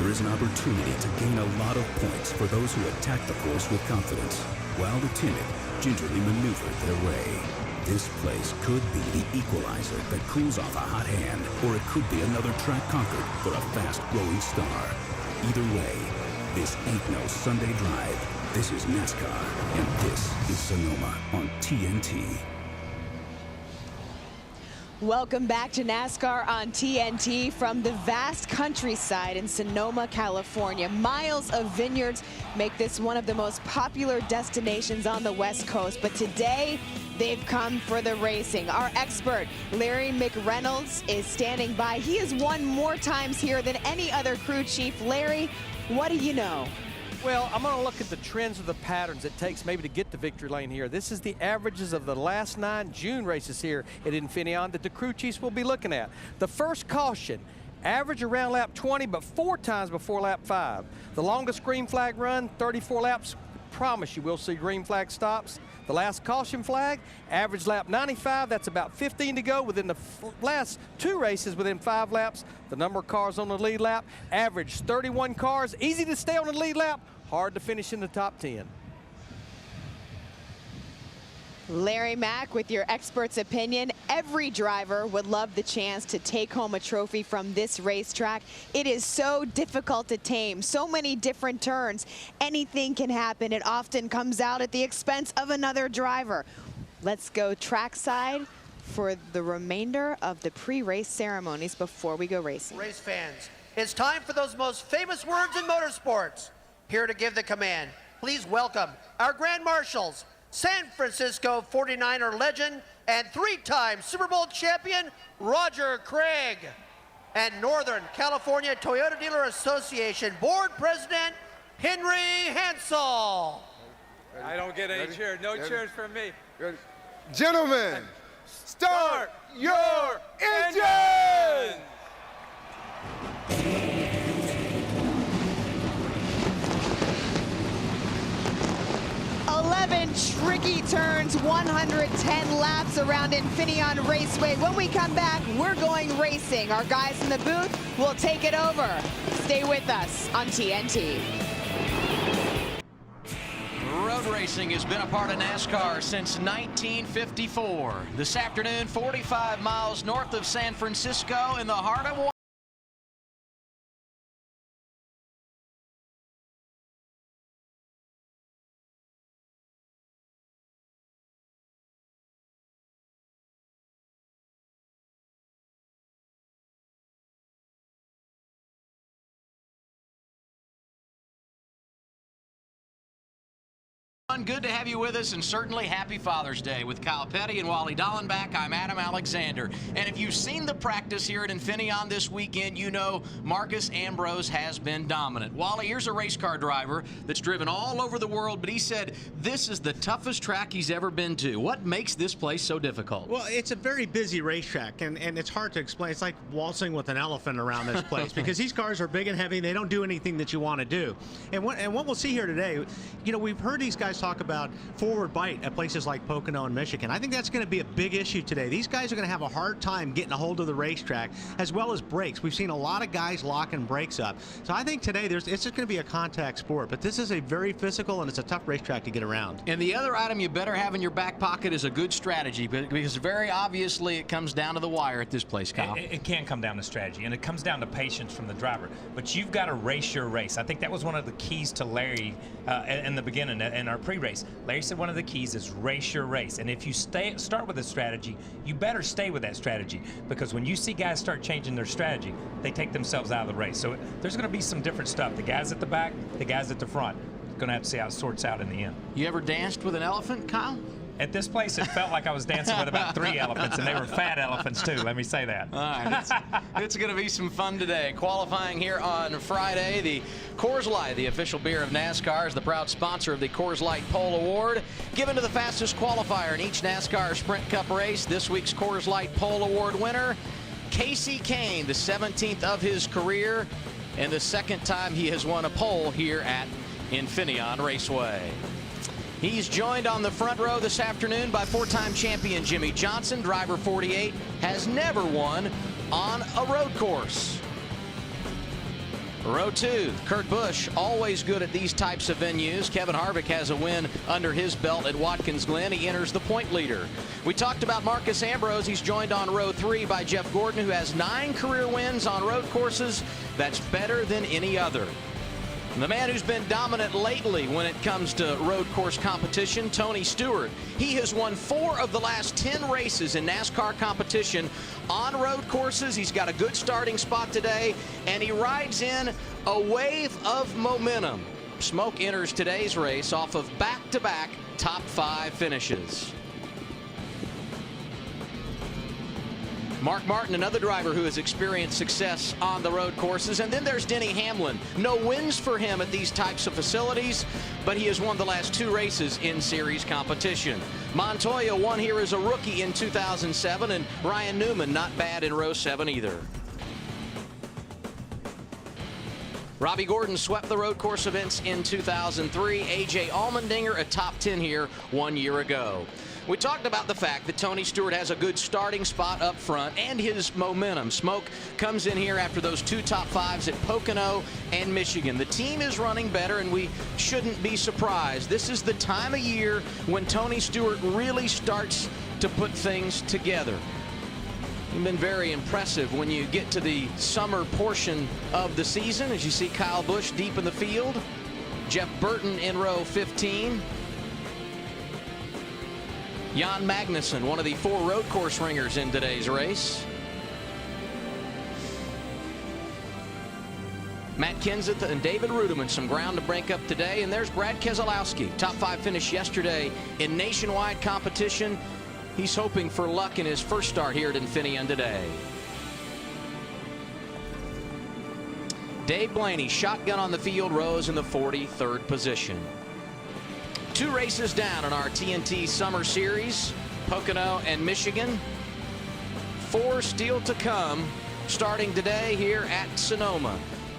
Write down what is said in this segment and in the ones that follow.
there is an opportunity to gain a lot of points for those who attack the course with confidence, while the timid gingerly maneuver their way. This place could be the equalizer that cools off a hot hand, or it could be another track conquered for a fast-growing star. Either way, this ain't no Sunday drive. This is NASCAR, and this is Sonoma on TNT. Welcome back to NASCAR on TNT from the vast countryside in Sonoma, California. Miles of vineyards make this one of the most popular destinations on the West Coast, but today they've come for the racing. Our expert, Larry McReynolds, is standing by. He has won more times here than any other crew chief. Larry, what do you know? Well, I'm going to look at the trends of the patterns it takes maybe to get to victory lane here. This is the averages of the last 9 June races here at Infineon that the crew chiefs will be looking at. The first caution, average around lap 20, but 4 times before lap 5. The longest green flag run, 34 laps. Promise you we'll see green flag stops. The last caution flag, average lap 95, that's about 15 to go within the last 2 races within 5 laps. The number of cars on the lead lap, average 31 cars, easy to stay on the lead lap, hard to finish in the top 10. Larry Mack, with your expert's opinion, every driver would love the chance to take home a trophy from this racetrack. It is so difficult to tame, so many different turns. Anything can happen. It often comes out at the expense of another driver. Let's go trackside for the remainder of the pre-race ceremonies before we go racing. Race fans, it's time for those most famous words in motorsports. Here to give the command, please welcome our Grand Marshals, San Francisco 49er legend and 3-time Super Bowl champion, Roger Craig. And Northern California Toyota Dealer Association Board President, Henry Hansel. I don't get any cheers. No cheers from me. Ready? Gentlemen, start your engine! 11 tricky turns, 110 laps around Infineon Raceway. When we come back, we're going racing. Our guys in the booth will take it over. Stay with us on TNT. Road racing has been a part of NASCAR since 1954. This afternoon, 45 miles north of San Francisco in the heart of Good to have you with us, and certainly happy Father's Day. With Kyle Petty and Wally Dallenbach, I'm Adam Alexander. And if you've seen the practice here at Infineon this weekend, you know Marcus Ambrose has been dominant. Wally, here's a race car driver that's driven all over the world, but he said this is the toughest track he's ever been to. What makes this place so difficult? Well, it's a very busy racetrack, and it's hard to explain. It's like waltzing with an elephant around this place because these cars are big and heavy. They don't do anything that you want to do. And what we'll see here today, you know, we've heard these guys talk about forward bite at places like Pocono and Michigan. I think that's going to be a big issue today. These guys are going to have a hard time getting a hold of the racetrack, as well as brakes. We've seen a lot of guys locking brakes up. So I think today it's just going to be a contact sport, but this is a very physical and it's a tough racetrack to get around. And the other item you better have in your back pocket is a good strategy, because very obviously it comes down to the wire at this place, Kyle. It can come down to strategy, and it comes down to patience from the driver. But you've got to race your race. I think that was one of the keys to Larry in the beginning, in our pre-race. Larry said one of the keys is race your race. And if you start with a strategy, you better stay with that strategy, because when you see guys start changing their strategy, they take themselves out of the race. So there's going to be some different stuff. The guys at the back, the guys at the front. Going to have to see how it sorts out in the end. You ever danced with an elephant, Kyle? At this place, it felt like I was dancing with about 3 elephants, and they were fat elephants, too. Let me say that. All right. It's going to be some fun today. Qualifying here on Friday, the Coors Light, the official beer of NASCAR, is the proud sponsor of the Coors Light Pole Award, given to the fastest qualifier in each NASCAR Sprint Cup race. This week's Coors Light Pole Award winner, Casey Kane, the 17th of his career, and the 2nd time he has won a pole here at Infineon Raceway. He's joined on the front row this afternoon by 4-time champion Jimmy Johnson. Driver 48 has never won on a road course. Row 2, Kurt Busch, always good at these types of venues. Kevin Harvick has a win under his belt at Watkins Glen. He enters the point leader. We talked about Marcus Ambrose. He's joined on row 3 by Jeff Gordon, who has 9 career wins on road courses. That's better than any other. The man who's been dominant lately when it comes to road course competition, Tony Stewart. He has won 4 of the last 10 races in NASCAR competition on road courses. He's got a good starting spot today, and he rides in a wave of momentum. Smoke enters today's race off of back-to-back top 5 finishes. Mark Martin, another driver who has experienced success on the road courses. And then there's Denny Hamlin. No wins for him at these types of facilities, but he has won the last 2 races in series competition. Montoya won here as a rookie in 2007, and Ryan Newman not bad in row 7 either. Robbie Gordon swept the road course events in 2003. A.J. Allmendinger, a top 10 here 1 year ago. We talked about the fact that Tony Stewart has a good starting spot up front and his momentum. Smoke comes in here after those 2 top 5s at Pocono and Michigan. The team is running better, and we shouldn't be surprised. This is the time of year when Tony Stewart really starts to put things together. He's been very impressive when you get to the summer portion of the season, as you see Kyle Busch deep in the field, Jeff Burton in row 15. Jan Magnussen, one of the 4 road course ringers in today's race. Matt Kenseth and David Rudiman, some ground to break up today. And there's Brad Keselowski, top 5 finish yesterday in nationwide competition. He's hoping for luck in his first start here at Infineon today. Dave Blaney, shotgun on the field, rose in the 43rd position. 2 races down in our TNT Summer Series, Pocono and Michigan. 4 still to come, starting today here at Sonoma.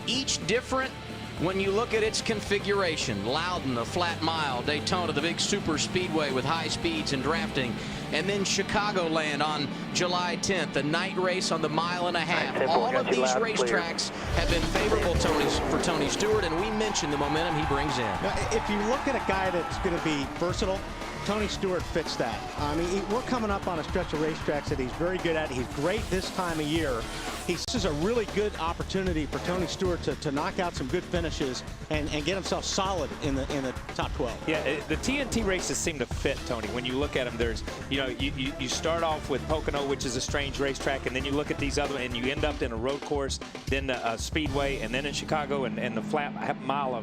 Each different when you look at its configuration. Loudon, the flat mile. Daytona, the big super speedway with high speeds and drafting. And then Chicagoland on July 10th, a night race on the 1.5 miles. All of these racetracks have been favorable for Tony Stewart, and we mentioned the momentum he brings in. Now, if you look at a guy that's going to be versatile, Tony Stewart fits that. I mean, we're coming up on a stretch of racetracks that he's very good at. He's great this time of year. This is a really good opportunity for Tony Stewart to knock out some good finishes and get himself solid in the top 12. Yeah, the TNT races seem to fit Tony. When you look at them, there's, you start off with Pocono, which is a strange racetrack, and then you look at these other, and you end up in a road course, then a speedway, and then in Chicago, and the flat mile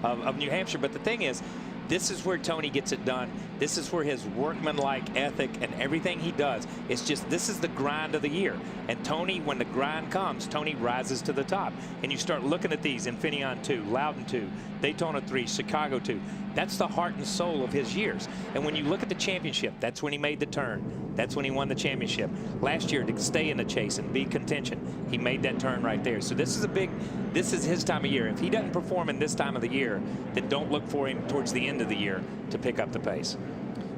of New Hampshire. But the thing is, this is where Tony gets it done. This is where his workmanlike ethic and everything he does, it's just, this is the grind of the year. And Tony, when the grind comes, Tony rises to the top. And you start looking at these, Infineon 2, Loudon 2, Daytona 3, Chicago 2. That's the heart and soul of his years. And when you look at the championship, that's when he made the turn. That's when he won the championship. Last year, to stay in the chase and be contention, he made that turn right there. So this is his time of year. If he doesn't perform in this time of the year, then don't look for him towards the end of the year to pick up the pace.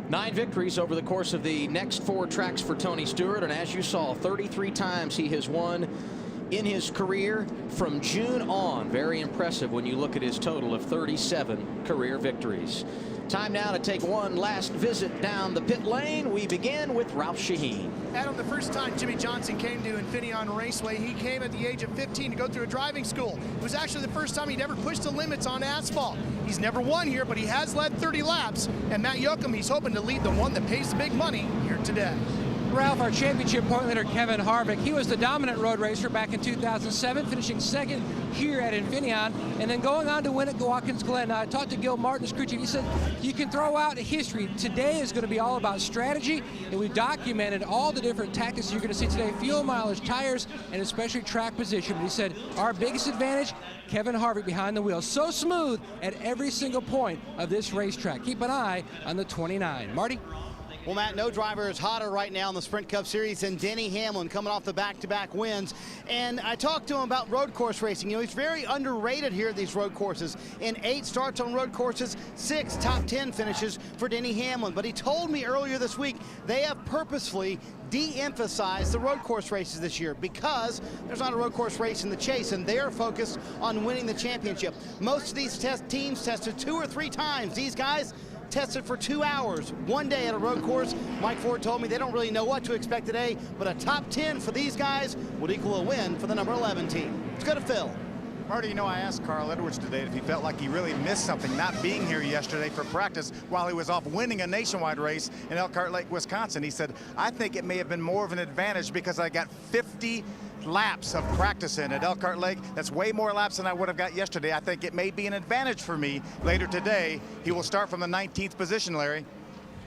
9 victories over the course of the next 4 tracks for Tony Stewart, and as you saw, 33 times he has won in his career from June on. Very impressive when you look at his total of 37 career victories. Time now to take one last visit down the pit lane. We begin with Ralph Shaheen. Adam, the first time Jimmy Johnson came to Infineon Raceway, he came at the age of 15 to go through a driving school. It was actually the first time he'd ever pushed the limits on asphalt. He's never won here, but he has led 30 laps. And Matt Yoakum, he's hoping to lead the one that pays the big money here today. Ralph, our championship point leader, Kevin Harvick, he was the dominant road racer back in 2007, finishing 2nd here at Infineon, and then going on to win at Watkins Glen. I talked to Gil Martin's crew chief. He said, you can throw out history. Today is going to be all about strategy, and we've documented all the different tactics you're going to see today, fuel mileage, tires, and especially track position. But he said, our biggest advantage, Kevin Harvick behind the wheel. So smooth at every single point of this racetrack. Keep an eye on the 29. Marty? Well, Matt, no driver is hotter right now in the Sprint Cup Series than Denny Hamlin, coming off the back-to-back wins. And I talked to him about road course racing. You know, he's very underrated here at these road courses. In 8 starts on road courses, 6 top 10 finishes for Denny Hamlin. But he told me earlier this week they have purposefully de-emphasized the road course races this year because there's not a road course race in the chase, and they're focused on winning the championship. Most of these teams tested 2 or 3 times. These guys tested for 2 hours, 1 day at a road course. Mike Ford told me they don't really know what to expect today, but a top 10 for these guys would equal a win for the number 11 team. Let's go to Phil. Marty, you know, I asked Carl Edwards today if he felt like he really missed something not being here yesterday for practice while he was off winning a nationwide race in Elkhart Lake, Wisconsin. He said, I think it may have been more of an advantage because I got 50 laps of practice in at Elkhart Lake. That's way more laps than I would have got yesterday. I think it may be an advantage for me later today. He will start from the 19th position, Larry.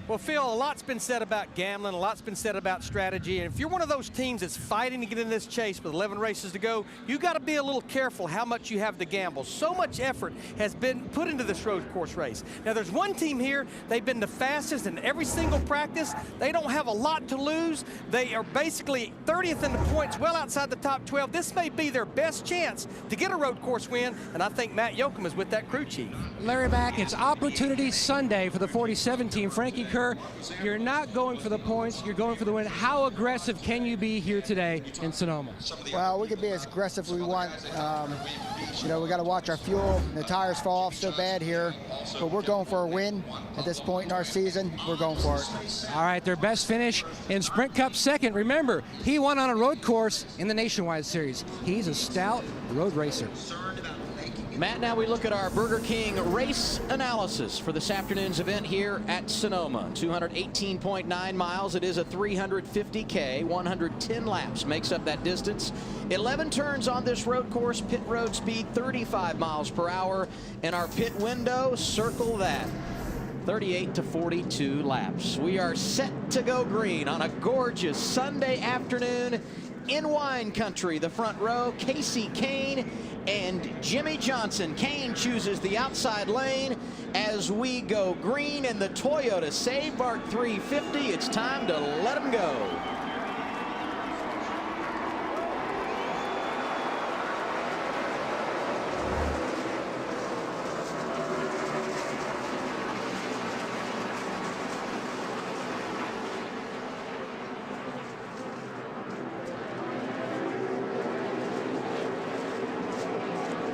Well, Phil, a lot's been said about gambling, a lot's been said about strategy, and if you're one of those teams that's fighting to get in this chase with 11 races to go, you got to be a little careful how much you have to gamble. So much effort has been put into this road course race. Now, there's one team here, they've been the fastest in every single practice. They don't have a lot to lose. They are basically 30th in the points, well outside the top 12. This may be their best chance to get a road course win, and I think Matt Yoakum is with that crew chief. Larry Mack, it's Opportunity Sunday for the 47 team. Frankie Kerr, you're not going for the points, you're going for the win. How aggressive can you be here today in Sonoma? Well, we can be as aggressive as we want. You know, we got to watch our fuel. The tires fall off so bad here, but we're going for a win at this point in our season. We're going for it. All right, their best finish in Sprint Cup second. Remember, he won on a road course in the Nationwide Series. He's a stout road racer. Matt, now we look at our Burger King race analysis for this afternoon's event here at Sonoma. 218.9 miles. It is a 350K. 110 laps makes up that distance. 11 turns on this road course. Pit road speed 35 miles per hour. And our pit window, circle that. 38 to 42 laps. We are set to go green on a gorgeous Sunday afternoon in wine country. The front row, Casey Kane and Jimmy Johnson. Kane chooses the outside lane as we go green in the Toyota SaveMart 350. It's time to let him go.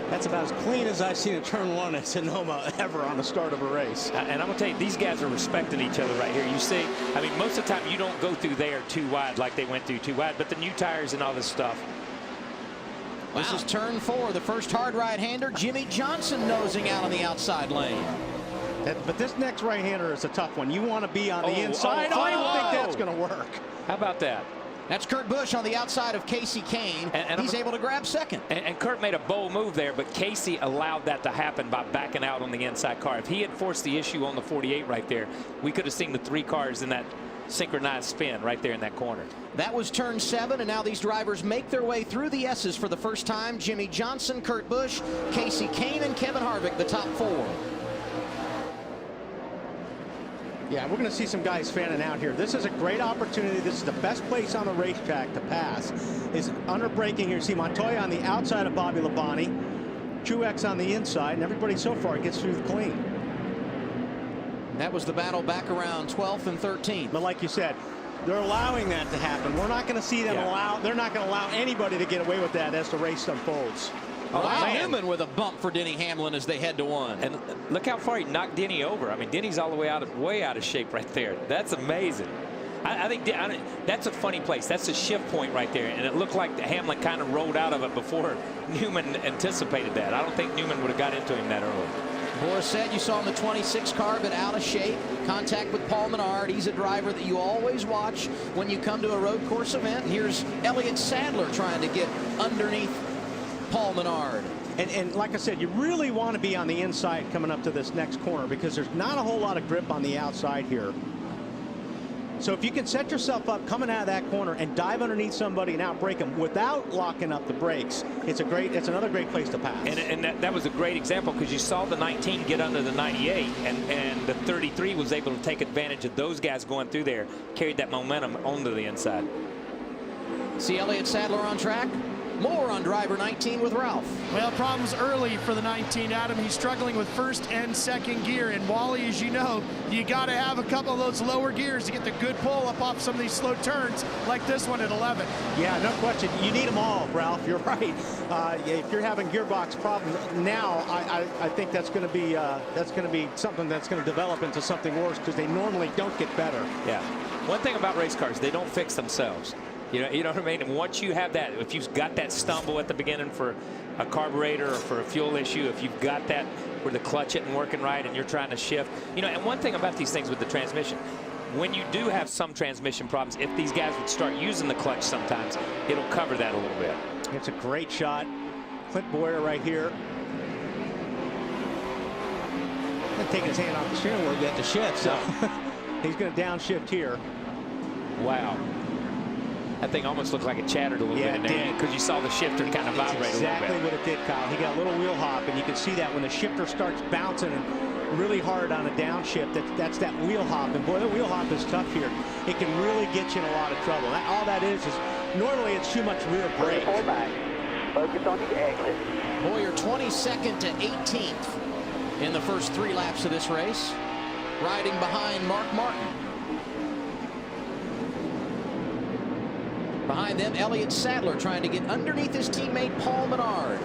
That's about as clean as I've seen a turn one at Sonoma ever on the start of a race. And I'm going to tell you, these guys are respecting each other right here. You see, I mean, most of the time you don't go through there too wide like they went through too wide, but the new tires and all this stuff. Wow. This is turn 4, the first hard right-hander, Jimmy Johnson nosing out on the outside lane. But this next right-hander is a tough one. You want to be on the inside. I don't think that's going to work. How about that? That's Kurt Busch on the outside of Casey Kane. And he's able to grab second. And Kurt made a bold move there, but Casey allowed that to happen by backing out on the inside car. If he had forced the issue on the 48 right there, we could have seen the 3 cars in that synchronized spin right there in that corner. That was turn 7, and now these drivers make their way through the S's for the first time. Jimmy Johnson, Kurt Busch, Casey Kane, and Kevin Harvick, the top 4. Yeah, we're going to see some guys fanning out here. This is a great opportunity. This is the best place on the racetrack to pass. Is under braking here. See Montoya on the outside of Bobby Labonte, Truex on the inside, and everybody so far gets through clean. That was the battle back around 12th and 13th. But like you said, they're allowing that to happen. We're not going to see them allow. They're not going to allow anybody to get away with that as the race unfolds. Wow, Newman with a bump for Denny Hamlin as they head to 1. And look how far he knocked Denny over. I mean, Denny's all the way out of shape right there. That's amazing. I think that's a funny place. That's a shift point right there. And it looked like Hamlin kind of rolled out of it before Newman anticipated that. I don't think Newman would have got into him that early. Boris said you saw him in the 26 car, but out of shape. Contact with Paul Menard. He's a driver that you always watch when you come to a road course event. And here's Elliott Sadler trying to get underneath Paul Menard. And like I said, you really want to be on the inside coming up to this next corner because there's not a whole lot of grip on the outside here. So if you can set yourself up coming out of that corner and dive underneath somebody and outbrake them without locking up the brakes, it's another great place to pass. And that was a great example, because you saw the 19 get under the 98, and the 33 was able to take advantage of those guys going through there, carried that momentum onto the inside. See Elliott Sadler on track. More on driver 19 with Ralph. Well, problems early for the 19, Adam. He's struggling with first and second gear. And Wally, as you know, you got to have a couple of those lower gears to get the good pull up off some of these slow turns like this one at 11. Yeah, no question. You need them all, Ralph. You're right. If you're having gearbox problems now, I think that's going to be something that's going to develop into something worse, because they normally don't get better. Yeah. One thing about race cars, they don't fix themselves. You know what I mean? And once you have that, if you've got that stumble at the beginning for a carburetor or for a fuel issue, if you've got that where the clutch isn't working right and you're trying to shift, and one thing about these things with the transmission, when you do have some transmission problems, if these guys would start using the clutch sometimes, it'll cover that a little bit. It's a great shot. Clint Boyer right here. He's taking his hand off the steering wheel to get the shift, so he's going to downshift here. Wow. That thing almost looked like it chattered a little bit in there, because you saw the shifter kind of vibrate a little bit. Exactly what it did, Kyle. He got a little wheel hop, and you can see that when the shifter starts bouncing and really hard on a downshift, that's that wheel hop. And boy, the wheel hop is tough here. It can really get you in a lot of trouble. All that is normally it's too much rear brake. Focus on the exit. Boyer 22nd to 18th in the first 3 laps of this race, riding behind Mark Martin. Behind them, Elliott Sadler trying to get underneath his teammate Paul Menard.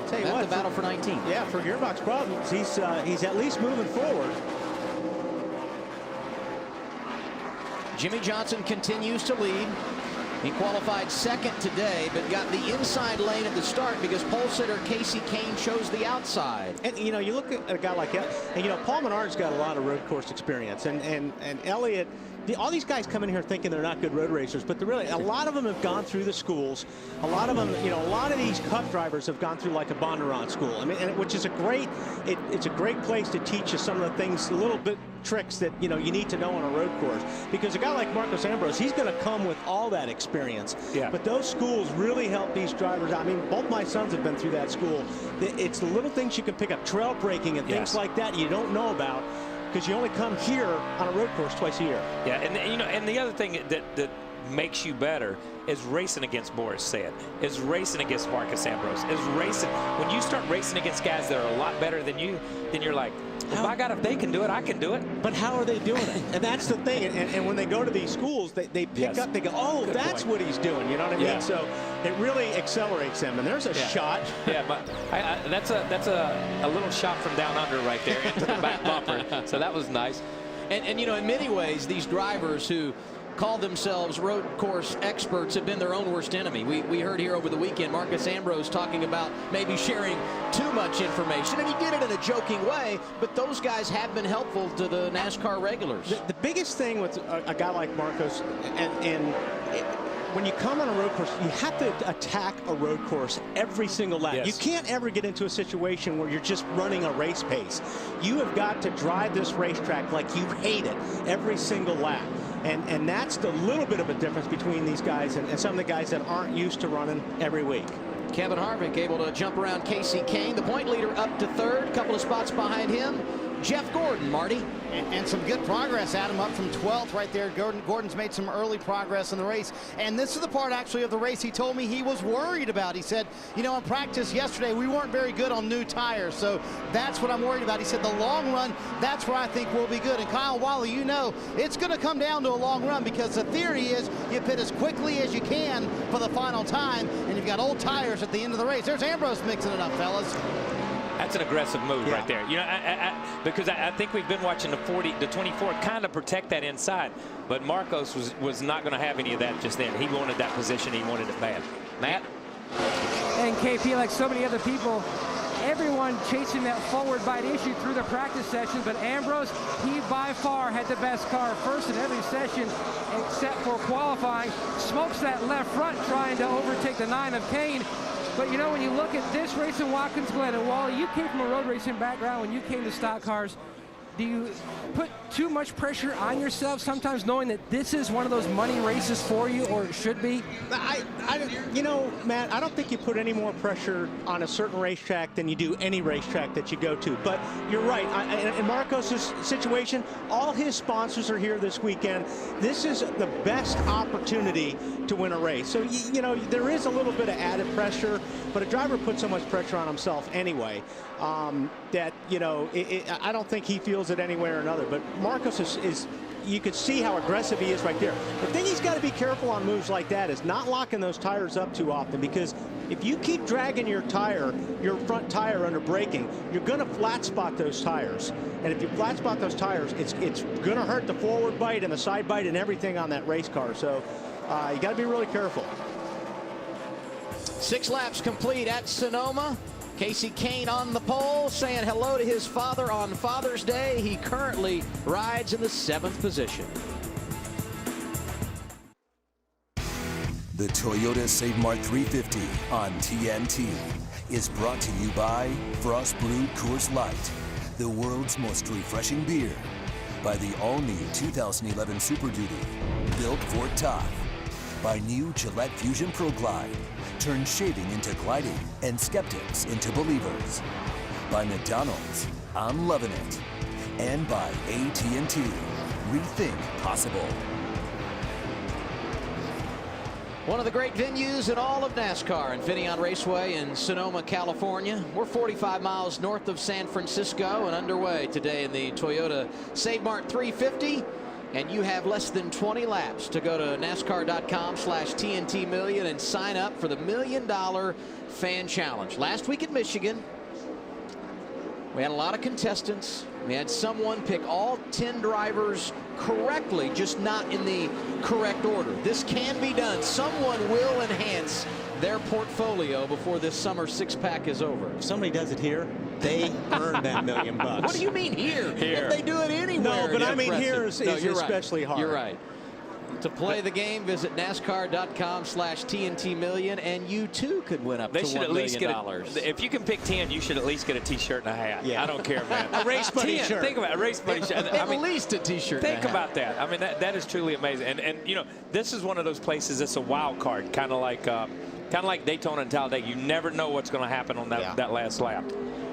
Tell you That's what, the battle for 19. Yeah, for gearbox problems, he's at least moving forward. Jimmy Johnson continues to lead. He qualified second today, but got the inside lane at the start because pole sitter Casey Kane chose the outside. And you look at a guy like that, and Paul Menard's got a lot of road course experience, and Elliott. All these guys come in here thinking they're not good road racers, but they're really, a lot of them have gone through the schools. A lot of them, a lot of these Cup drivers have gone through like a Bondurant school. I mean, which is it's a great place to teach you some of the things, little bit tricks that you need to know on a road course. Because a guy like Marcos Ambrose, he's going to come with all that experience. Yeah. But those schools really help these drivers. I mean, both my sons have been through that school. It's the little things you can pick up, trail braking and things like that you don't know about, because you only come here on a road course twice a year. Yeah, and the other thing that makes you better is racing against Boris Said, is racing against Marcos Ambrose, is racing. When you start racing against guys that are a lot better than you, then you're like, well, by God, if they can do it, I can do it. But how are they doing it? And that's the thing. And when they go to these schools, they pick up, they go, oh, Good that's point. what he's doing. You know what I mean? Yeah. So it really accelerates them. And there's a shot. Yeah, but that's a little shot from down under right there into the back bumper. So that was nice. And in many ways, these drivers who call themselves road course experts have been their own worst enemy. We heard here over the weekend Marcos Ambrose talking about maybe sharing too much information, and he did it in a joking way, but those guys have been helpful to the NASCAR regulars. The biggest thing with a guy like Marcos, when you come on a road course, you have to attack a road course every single lap. Yes. You can't ever get into a situation where you're just running a race pace. You have got to drive this racetrack like you hate it every single lap. And that's the little bit of a difference between these guys and some of the guys that aren't used to running every week. Kevin Harvick able to jump around Casey Kane, the point leader, up to third, couple of spots behind him. Jeff Gordon, Marty. And some good progress, Adam, up from 12th right there. Gordon's made some early progress in the race. And this is the part, actually, of the race he told me he was worried about. He said, in practice yesterday, we weren't very good on new tires. So that's what I'm worried about. He said the long run, that's where I think we'll be good. And Kyle Wally, it's going to come down to a long run, because the theory is you pit as quickly as you can for the final time, and you've got old tires at the end of the race. There's Ambrose mixing it up, fellas. That's an aggressive move right there. Because I think we've been watching the 24 kind of protect that inside, but Marcos was not going to have any of that just then. He wanted that position. He wanted it bad. Matt? And KP, like so many other people, everyone chasing that forward bite issue through the practice session, but Ambrose, he by far had the best car first in every session except for qualifying. Smokes that left front trying to overtake the 9 of Kane. But when you look at this race in Watkins Glen, and Wally, you came from a road racing background when you came to stock cars. do you put too much pressure on yourself sometimes, knowing that this is one of those money races for you, or it should be? You know, Matt, I don't think you put any more pressure on a certain racetrack than you do any racetrack that you go to. But you're right. In Marcos' situation, all his sponsors are here this weekend. This is the best opportunity to win a race. So, you know, there is a little bit of added pressure, but a driver puts so much pressure on himself anyway that, you know, I don't think he feels it anywhere or another. But Marcos is you could see how aggressive he is right there. The thing he's got to be careful on moves like that is not locking those tires up too often, because if you keep dragging your front tire under braking, you're going to flat spot those tires. And if you flat spot those tires, it's going to hurt the forward bite and the side bite and everything on that race car. So you got to be really careful. 6 laps complete at Sonoma. Casey Kane on the pole, saying hello to his father on Father's Day. He currently rides in the 7th position. The Toyota SaveMart 350 on TNT is brought to you by Frost Brewed Coors Light, the world's most refreshing beer. By the all-new 2011 Super Duty, built for tough. By new Gillette Fusion Pro Glide, turn shaving into gliding and skeptics into believers. By McDonald's, I'm loving it. And by AT&T, rethink possible. One of the great venues in all of NASCAR, Infineon Raceway in Sonoma, California. We're 45 miles north of San Francisco and underway today in the Toyota SaveMart 350. And you have less than 20 laps to go to NASCAR.com/TNT Million and sign up for the $1 Million Fan Challenge. Last week at Michigan, we had a lot of contestants. We had someone pick all 10 drivers correctly, just not in the correct order. This can be done. Someone will enhance their portfolio before this summer 6-pack is over. If somebody does it here, they earn that $1 million. What do you mean here? Here. If they do it anywhere. No, but I mean impressive. here is especially hard. You're right. To play the game, visit NASCAR.com/TNT Million, and you too could win up to $1 million. If you can pick 10, you should at least get a T-shirt and a hat. Yeah. I don't care, man. A race buddy 10, shirt. Think about it, a race buddy shirt. At least a T-shirt. Think about that. I mean, that is truly amazing. And you know, this is one of those places that's a wild card, kind of like Daytona and Talladega. You never know what's going to happen on that last lap.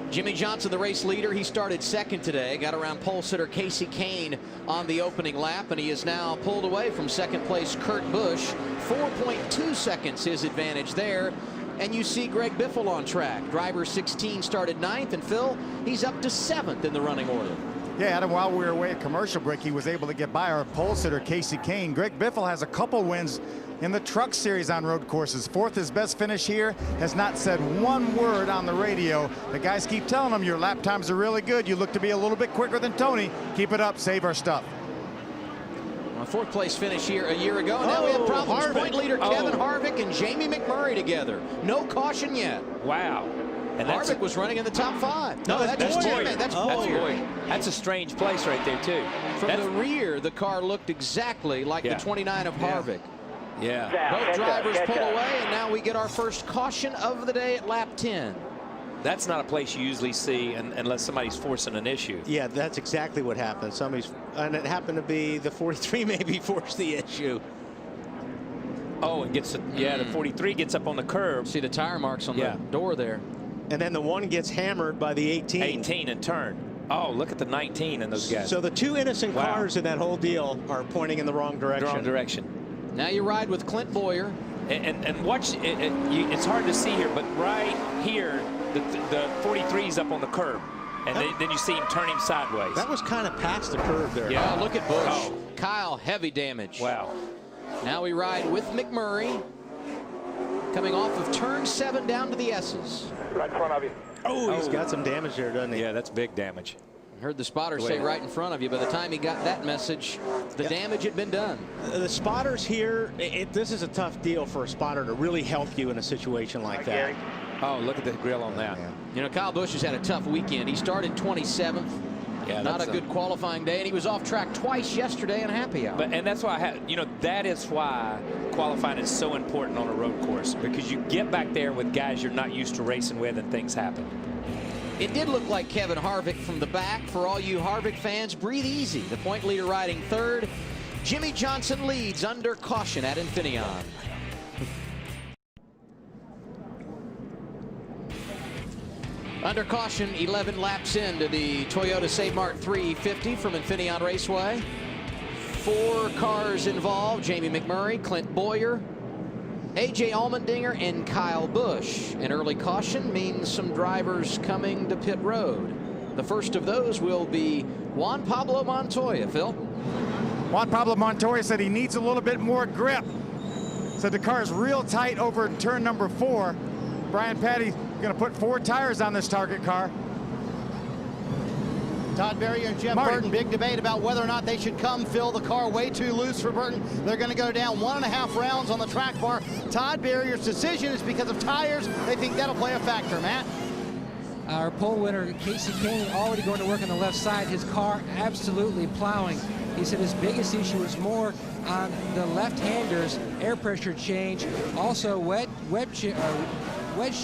Jimmy Johnson, the race leader, he started second today. Got around pole sitter Casey Kane on the opening lap, and he is now pulled away from second place Kurt Busch. 4.2 seconds his advantage there. And you see Greg Biffle on track. Driver 16 started 9th, and Phil, he's up to 7th in the running order. Yeah, Adam, while we were away at commercial break, he was able to get by our pole sitter Casey Kane. Greg Biffle has a couple wins in the Truck Series on road courses. 4th, his best finish here, has not said one word on the radio. The guys keep telling him your lap times are really good. You look to be a little bit quicker than Tony. Keep it up, save our stuff. A 4th place finish here a year ago, and now we have problems. Harvick. Point leader Kevin Harvick and Jamie McMurray together. No caution yet. Wow. And Harvick was running in the top 5. No, that's Boyer. Boyer. That's Boyer. That's a strange place right there, too. From the rear, the car looked exactly like the 29 of Harvick. Yeah. Both drivers pull away, and now we get our first caution of the day at lap 10. That's not a place you usually see unless somebody's forcing an issue. Yeah, that's exactly what happened. And it happened to be the 43 maybe forced the issue. Oh, it gets the 43 gets up on the curb. See the tire marks on the door there. And then the one gets hammered by the 18. 18 and turn. Oh, look at the 19 in those guys. So the 2 innocent cars in that whole deal are pointing in the wrong direction. The wrong direction. Now you ride with Clint Boyer. And watch, it's hard to see here, but right here, the 43's up on the curb. And then you see him turn him sideways. That was kind of past the curve there. Yeah, look at Busch. Kyle, heavy damage. Wow. Now we ride with McMurray. Coming off of turn 7 down to the S's. Right in front of you. Oh, he's got some damage there, doesn't he? Yeah, that's big damage. Heard the spotter say right in front of you. By the time he got that message, the damage had been done. The spotters here, this is a tough deal for a spotter to really help you in a situation like that. Oh, look at the grill on that. Yeah. You know, Kyle Busch has had a tough weekend. He started 27th. Yeah, not a good qualifying day, and he was off track twice yesterday in a happy hour. And that's why that is why qualifying is so important on a road course, because you get back there with guys you're not used to racing with and things happen. It did look like Kevin Harvick from the back. For all you Harvick fans, breathe easy. The point leader riding third. Jimmy Johnson leads under caution at Infineon. Under caution, 11 laps into the Toyota SaveMart 350 from Infineon Raceway. 4 cars involved: Jamie McMurray, Clint Boyer, A.J. Allmendinger, and Kyle Busch. An early caution means some drivers coming to pit road. The first of those will be Juan Pablo Montoya. Phil? Juan Pablo Montoya said he needs a little bit more grip. Said the car is real tight over turn number 4. Brian Patty going to put 4 tires on this target car. Todd Berrier and Jeff Burton, big debate about whether or not they should come. Phil, the car way too loose for Burton. They're going to go down 1.5 rounds on the track bar. Todd Berrier's decision is because of tires. They think that'll play a factor. Matt? Our pole winner, Casey Kane, already going to work on the left side. His car absolutely plowing. He said his biggest issue was more on the left-handers, air pressure change, also wedge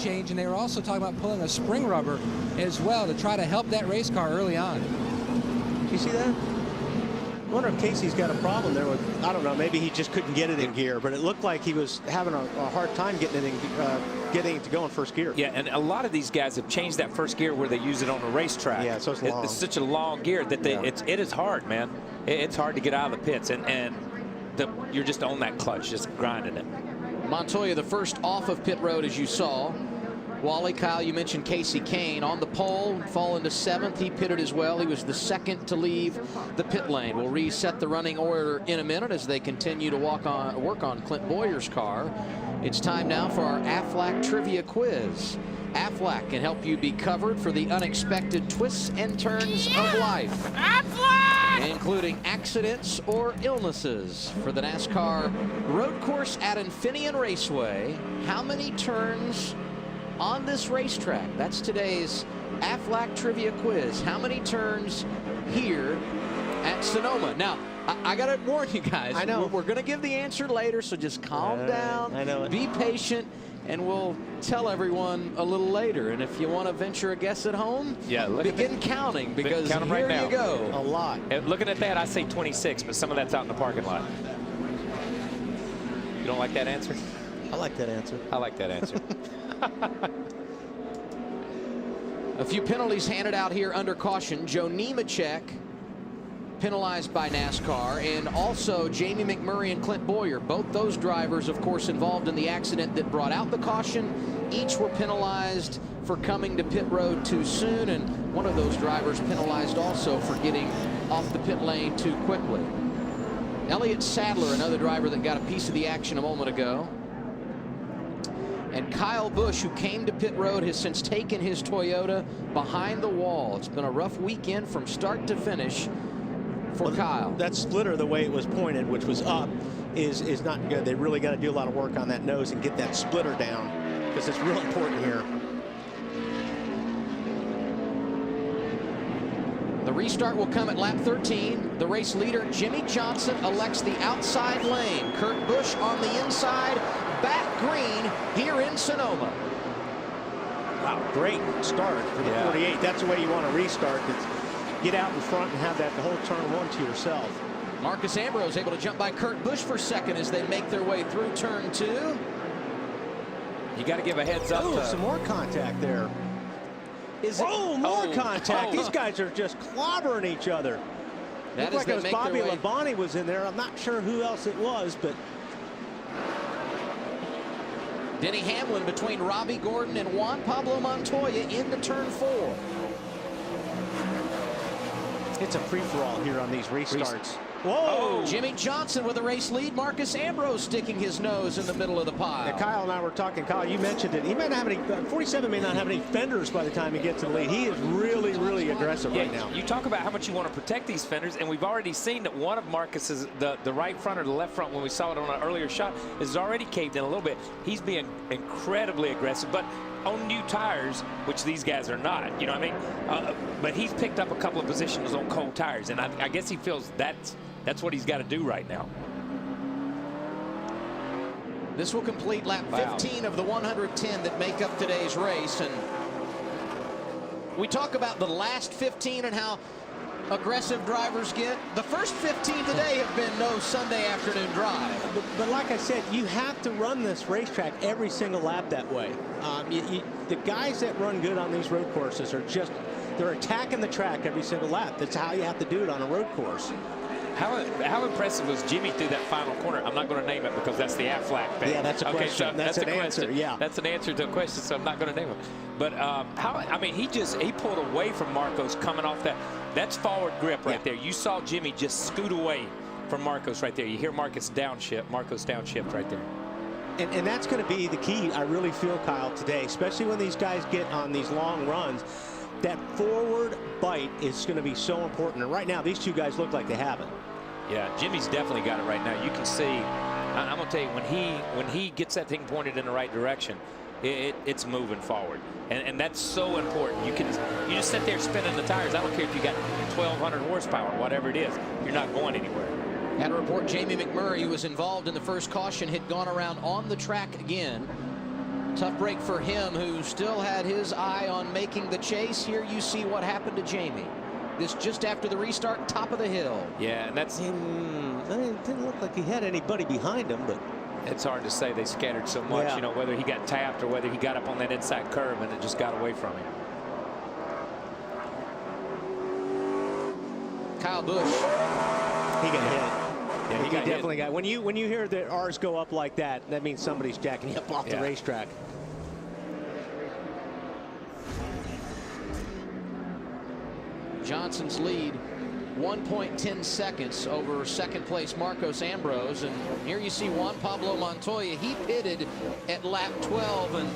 change, and they were also talking about pulling a spring rubber as well to try to help that race car early on. You see that? I wonder if Casey's got a problem there with, I don't know, maybe he just couldn't get it in gear, but it looked like he was having a hard time getting it to go in first gear. Yeah, and a lot of these guys have changed that first gear where they use it on the racetrack. Yeah, so it's long. It's such a long gear that it is hard, man. It's hard to get out of the pits, and you're just on that clutch, just grinding it. Montoya, the first off of pit road, as you saw. Wally, Kyle, you mentioned Casey Kane on the pole, falling to 7th. He pitted as well. He was the second to leave the pit lane. We'll reset the running order in a minute as they continue to work on Clint Boyer's car. It's time now for our Aflac Trivia Quiz. Aflac can help you be covered for the unexpected twists and turns of life. Aflac! Including accidents or illnesses. For the NASCAR road course at Infineon Raceway, how many turns on this racetrack? That's today's Aflac Trivia Quiz. How many turns here at Sonoma? Now, I got to warn you guys. I know. We're going to give the answer later, so just calm down. I know. Be patient, and we'll tell everyone a little later. And if you want to venture a guess at home, begin counting, because count 'em here right now. you go. A lot. And looking at that, I say 26, but some of that's out in the parking lot. You don't like that answer? I like that answer. I like that answer. A few penalties handed out here under caution. Joe Nemechek penalized by NASCAR, and also Jamie McMurray and Clint Boyer. Both those drivers, of course, involved in the accident that brought out the caution. Each were penalized for coming to pit road too soon, and one of those drivers penalized also for getting off the pit lane too quickly. Elliott Sadler, another driver that got a piece of the action a moment ago. And Kyle Busch, who came to pit road, has since taken his Toyota behind the wall. It's been a rough weekend from start to finish for Kyle. That splitter, the way it was pointed, which was up, is not good. They really got to do a lot of work on that nose and get that splitter down, because it's real important here. The restart will come at lap 13. The race leader, Jimmy Johnson, elects the outside lane. Kurt Busch on the inside, back green here in Sonoma. Wow, great start for the 48. That's the way you want to restart. It's get out in front and have that the whole turn 1 to yourself. Marcus Ambrose able to jump by Kurt Busch for second as they make their way through turn 2. You got to give a heads up. Oh, some more contact there. More contact. These guys are just clobbering each other. Looked like it was Bobby Labonte was in there. I'm not sure who else it was, but Denny Hamlin between Robbie Gordon and Juan Pablo Montoya into turn 4. it's a free-for-all here on these restarts. Whoa! Jimmy Johnson with a race lead. Marcus Ambrose sticking his nose in the middle of the pile. Yeah, Kyle and I were talking. Kyle, you mentioned it. He may not have any. 47 may not have any fenders by the time he gets to the lead. He is really, really aggressive right now. You talk about how much you want to protect these fenders, and we've already seen that one of Marcus's, the right front or the left front, when we saw it on an earlier shot, is already caved in a little bit. He's being incredibly aggressive, but on new tires, which these guys are not, you know what I mean? But he's picked up a couple of positions on cold tires, and I guess he feels that's what he's got to do right now. This will complete lap 15 of the 110 that make up today's race, and We talk about the last 15 and how aggressive drivers get. The first 15 today have been no Sunday afternoon drive. But like I said, you have to run this racetrack every single lap that way. The guys that run good on these road courses are just, they're attacking the track every single lap. That's how you have to do it on a road course. How impressive was Jimmy through that final corner? I'm not going to name it because that's the Aflac thing. Yeah, that's a question. So that's a an question. answer. Yeah, that's an answer to a question. So I'm not going to name it. But I mean, he pulled away from Marcos coming off that. That's forward grip right there. You saw Jimmy just scoot away from Marcos right there. You hear Marcos downshift right there. And that's going to be the key, I really feel, Kyle, today, especially when these guys get on these long runs. That forward bite is going to be so important. And right now, these two guys look like they have it. Yeah, Jimmy's definitely got it right now. You can see, I'm going to tell you, when he gets that thing pointed in the right direction, it's moving forward. And that's so important. You just sit there spinning the tires. I don't care if you got 1,200 horsepower, whatever it is. You're not going anywhere. Had a report Jamie McMurray, who was involved in the first caution, had gone around on the track again. Tough break for him, who still had his eye on making the chase. Here you see what happened to Jamie. This just after the restart, top of the hill. Yeah, and that's... It didn't look like he had anybody behind him, but... It's hard to say. They scattered so much, yeah. You know, whether he got tapped or whether he got up on that inside curve and it just got away from him. Kyle Busch. He got hit. Yeah, he definitely got. When you hear the R's go up like that, that means somebody's jacking you up off the racetrack. Johnson's lead 1.10 seconds over second place Marcos Ambrose, and here you see Juan Pablo Montoya. He pitted at lap 12 and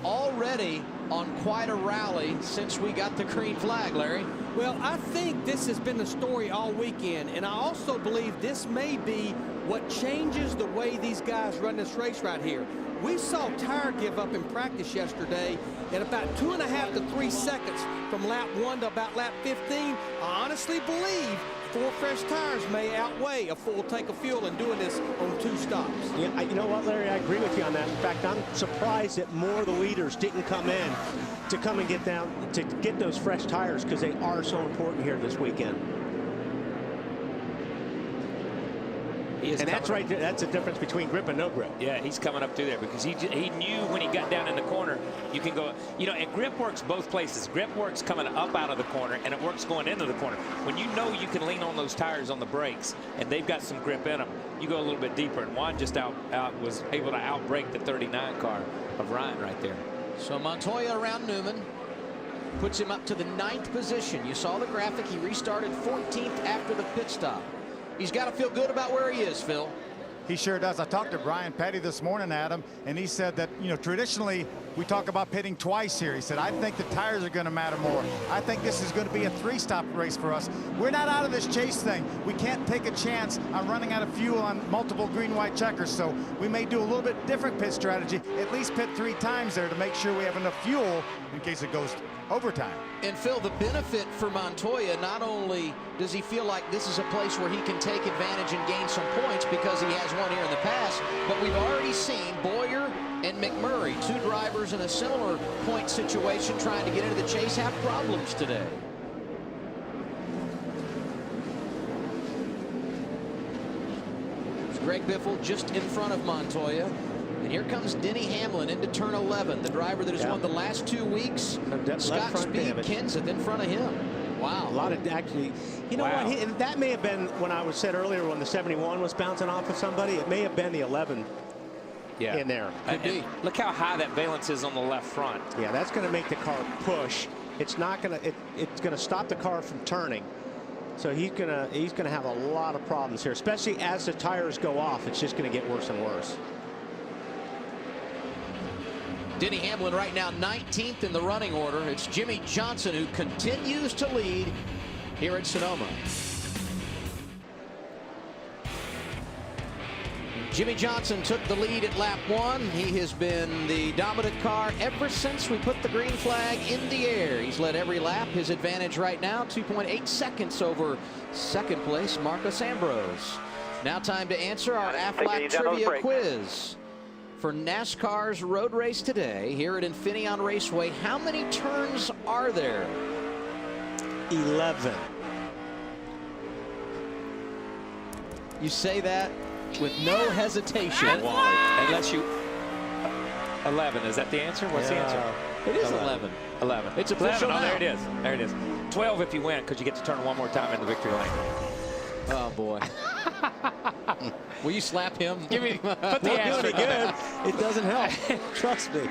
already on quite a rally since we got the green flag, Larry. Well, I think this has been the story all weekend, and I also believe this may be what changes the way these guys run this race right here. We saw Tire give up in practice yesterday at about 2.5 to 3 seconds from lap 1 to about lap 15. I honestly believe 4 fresh tires may outweigh a full tank of fuel in doing this on 2 stops. Yeah, you know what, Larry, I agree with you on that. In fact, I'm surprised that more of the leaders didn't come in to come and get down to get those fresh tires, because they are so important here this weekend. And that's right there. That's the difference between grip and no grip. Yeah, he's coming up through there because he knew when he got down in the corner, you can go, you know, and grip works both places. Grip works coming up out of the corner, and it works going into the corner. When you know you can lean on those tires on the brakes, and they've got some grip in them, you go a little bit deeper. And Juan just was able to outbrake the 39 car of Ryan right there. So Montoya around Newman puts him up to the 9th position. You saw the graphic. He restarted 14th after the pit stop. He's got to feel good about where he is, Phil. He sure does. I talked to Brian Petty this morning, Adam, and he said that, you know, traditionally we talk about pitting twice here. He said, I think the tires are going to matter more. I think this is going to be a 3-stop race for us. We're not out of this chase thing. We can't take a chance on running out of fuel on multiple green-white checkers, so we may do a little bit different pit strategy, at least pit 3 times there to make sure we have enough fuel in case it goes overtime. And Phil, the benefit for Montoya, not only does he feel like this is a place where he can take advantage and gain some points because he has won here in the past, but we've already seen Boyer and McMurray, 2 drivers in a similar point situation trying to get into the chase, have problems today. It's Greg Biffle just in front of Montoya. And here comes Denny Hamlin into turn 11, the driver that has won the last 2 weeks. Scott Speed Kenseth in front of him. Wow. A lot of actually, you know what? That may have been when I was said earlier when the 71 was bouncing off of somebody. It may have been the 11 in there. Could be. Look how high that valence is on the left front. Yeah, that's going to make the car push. It's not going to. It's going to stop the car from turning. So he's going to have a lot of problems here, especially as the tires go off. It's just going to get worse and worse. Denny Hamlin right now 19th in the running order. It's Jimmy Johnson who continues to lead here at Sonoma. Jimmy Johnson took the lead at lap 1. He has been the dominant car ever since we put the green flag in the air. He's led every lap. His advantage right now, 2.8 seconds over second place Marcos Ambrose. Now time to answer our Aflac Trivia quiz. for NASCAR's road race today here at Infineon Raceway. How many turns are there? 11. You say that with no hesitation. Unless you... 11. Is that the answer? What's the answer? It is 11. 11. It's official 11. Oh, now. there it is. There it is. 12 if you win, because you get to turn one more time in the victory lane. Oh, boy. Will you slap him? Give me, put the Not doing asterisk it on good. that. It doesn't help. Trust me.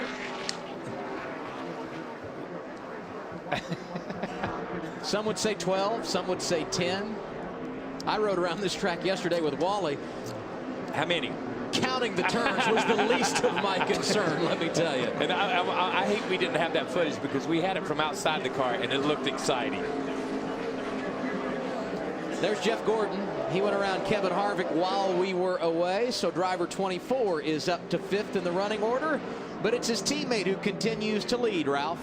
Some would say 12. Some would say 10. I rode around this track yesterday with Wally. How many? Counting the turns was the least of my concern, let me tell you. And I hate we didn't have that footage because we had it from outside the car and it looked exciting. There's Jeff Gordon. He went around Kevin Harvick while we were away, so driver 24 is up to 5th in the running order, but it's his teammate who continues to lead, Ralph.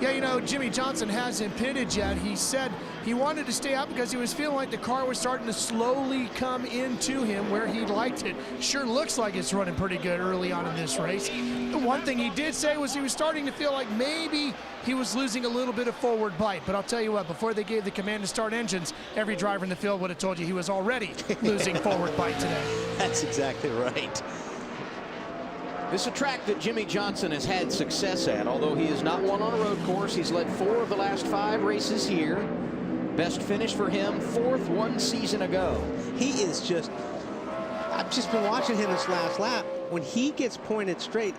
Yeah, you know, Jimmy Johnson hasn't pitted yet. He said he wanted to stay out because he was feeling like the car was starting to slowly come into him where he liked it. Sure looks like it's running pretty good early on in this race. The one thing he did say was he was starting to feel like maybe he was losing a little bit of forward bite. But I'll tell you what, before they gave the command to start engines, every driver in the field would have told you he was already losing forward bite today. That's exactly right. This is a track that Jimmy Johnson has had success at, although he has not won on a road course. He's led 4 of the last 5 races here. Best finish for him, 4th 1 season ago. He is just, I've just been watching him this last lap. When he gets pointed straight,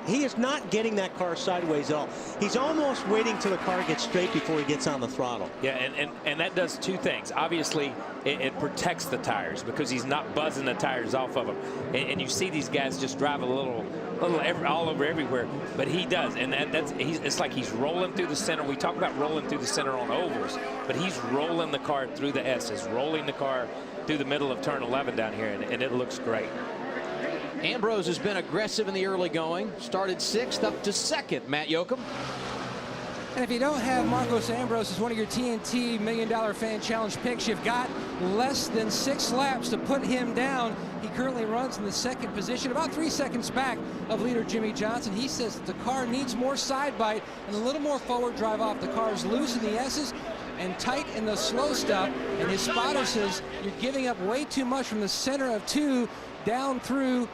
he is not getting that car sideways at all. He's almost waiting till the car gets straight before he gets on the throttle. Yeah, and that does 2 things. Obviously, it protects the tires because he's not buzzing the tires off of them. And you see these guys just drive a little all over everywhere, but he does, and it's like he's rolling through the center. We talk about rolling through the center on ovals, but he's rolling the car through the S's, rolling the car through the middle of turn 11 down here, and it looks great. Ambrose has been aggressive in the early going. Started 6th up to 2nd, Matt Yoakum. And if you don't have Marcos Ambrose as one of your TNT $1 Million Fan Challenge picks, you've got less than 6 laps to put him down. He currently runs in the 2nd position, about 3 seconds back of leader Jimmy Johnson. He says that the car needs more side bite and a little more forward drive off. The car's loose in the S's and tight in the slow stuff. And his spotter says you're giving up way too much from the center of 2 down through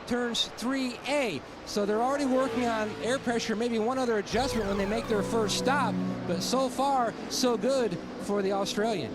turns 3A. So they're already working on air pressure, maybe one other adjustment when they make their first stop. But so far, so good for the Australian.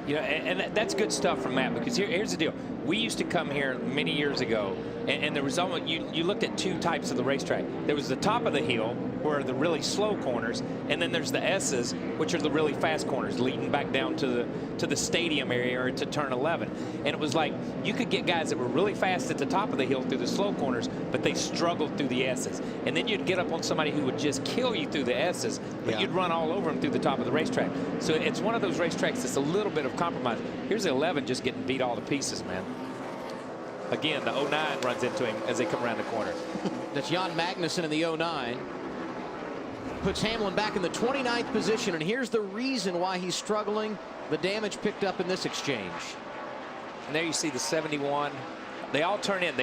You know, and that's good stuff from Matt, because here's the deal. We used to come here many years ago, and there was almost, you looked at 2 types of the racetrack. There was the top of the hill, where the really slow corners, and then there's the S's, which are the really fast corners leading back down to the stadium area or to turn 11. And it was like you could get guys that were really fast at the top of the hill through the slow corners, but they struggled through the S's. And then you'd get up on somebody who would just kill you through the S's, but you'd run all over them through the top of the racetrack. So it's one of those racetracks that's a little bit of compromise. Here's the 11 just getting beat all to pieces, man. Again, the 09 runs into him as they come around the corner. That's Jan Magnussen in the 09. Puts Hamlin back in the 29th position, and here's the reason why he's struggling. The damage picked up in this exchange. And there you see the 71. They all turn in.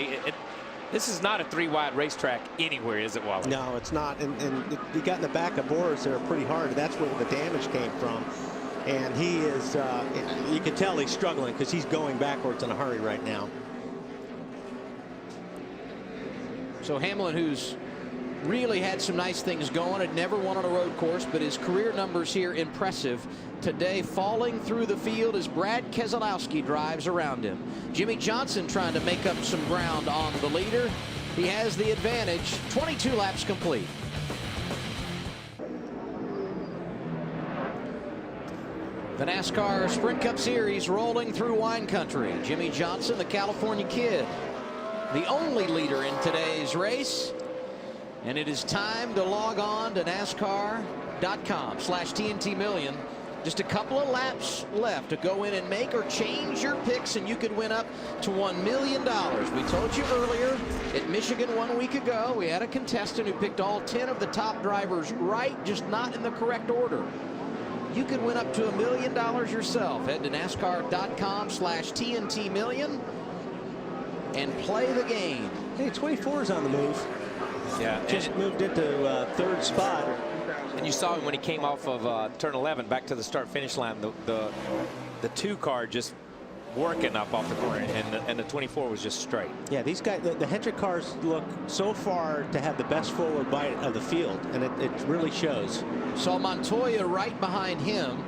This is not a 3-wide racetrack anywhere, is it, Wally? No, it's not. And he got in the back of Boris there pretty hard. That's where the damage came from. And he is, you can tell he's struggling because he's going backwards in a hurry right now. So Hamlin, who's really had some nice things going, had never won on a road course, but his career numbers here impressive. Today, falling through the field as Brad Keselowski drives around him. Jimmy Johnson trying to make up some ground on the leader. He has the advantage. 22 laps complete. The NASCAR Sprint Cup Series rolling through wine country. Jimmy Johnson, the California kid, the only leader in today's race. And it is time to log on to NASCAR.com/TNT Million. Just a couple of laps left to go in and make or change your picks, and you could win up to $1 million. We told you earlier at Michigan 1 week ago, we had a contestant who picked all 10 of the top drivers right, just not in the correct order. You could win up to $1 million yourself. Head to NASCAR.com/TNT Million. and play the game. Hey, 24 is on the move. Yeah, just moved into third spot. And you saw him when he came off of turn 11 back to the start-finish line. The 2 car just working up off the corner, and the 24 was just straight. Yeah, these guys, the Hendrick cars look so far to have the best forward bite of the field, and it really shows. Saw Montoya right behind him.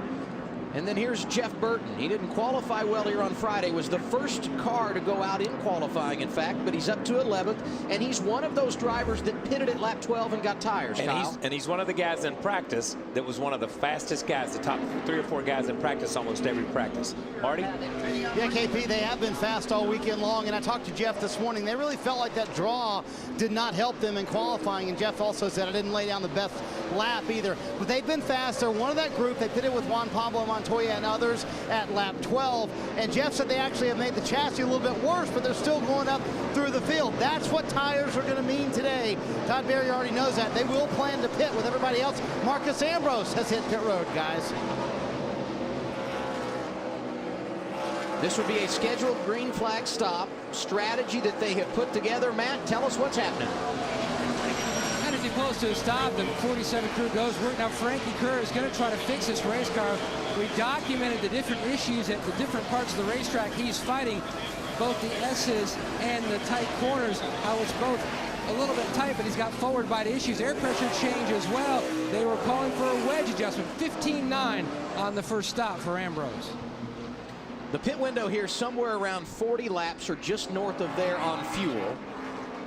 And then here's Jeff Burton. He didn't qualify well here on Friday. Was the first car to go out in qualifying, in fact, but he's up to 11th, and he's one of those drivers that pitted at lap 12 and got tires. And he's one of the guys in practice that was one of the fastest guys, the top 3 or 4 guys in practice almost every practice. Marty? Yeah, KP, they have been fast all weekend long, and I talked to Jeff this morning. They really felt like that draw did not help them in qualifying, and Jeff also said I didn't lay down the best lap either. But they've been fast. They're one of that group. They pitted with Juan Pablo Montoya and others at lap 12, and Jeff said they actually have made the chassis a little bit worse, but they're still going up through the field. That's what tires are going to mean today. Todd Berry already knows that. They will plan to pit with everybody else. Marcus Ambrose has hit pit road, guys. This would be a scheduled green flag stop strategy that they have put together. Matt, tell us what's happening. And as he pulls to a stop, the 47 crew goes work. Now Frankie Kerr is going to try to fix this race car. We documented the different issues at the different parts of the racetrack he's fighting, both the S's and the tight corners, how it's both a little bit tight, but he's got forward bite issues. Air pressure change as well. They were calling for a wedge adjustment. 15.9 on the first stop for Ambrose. The pit window here somewhere around 40 laps or just north of there on fuel.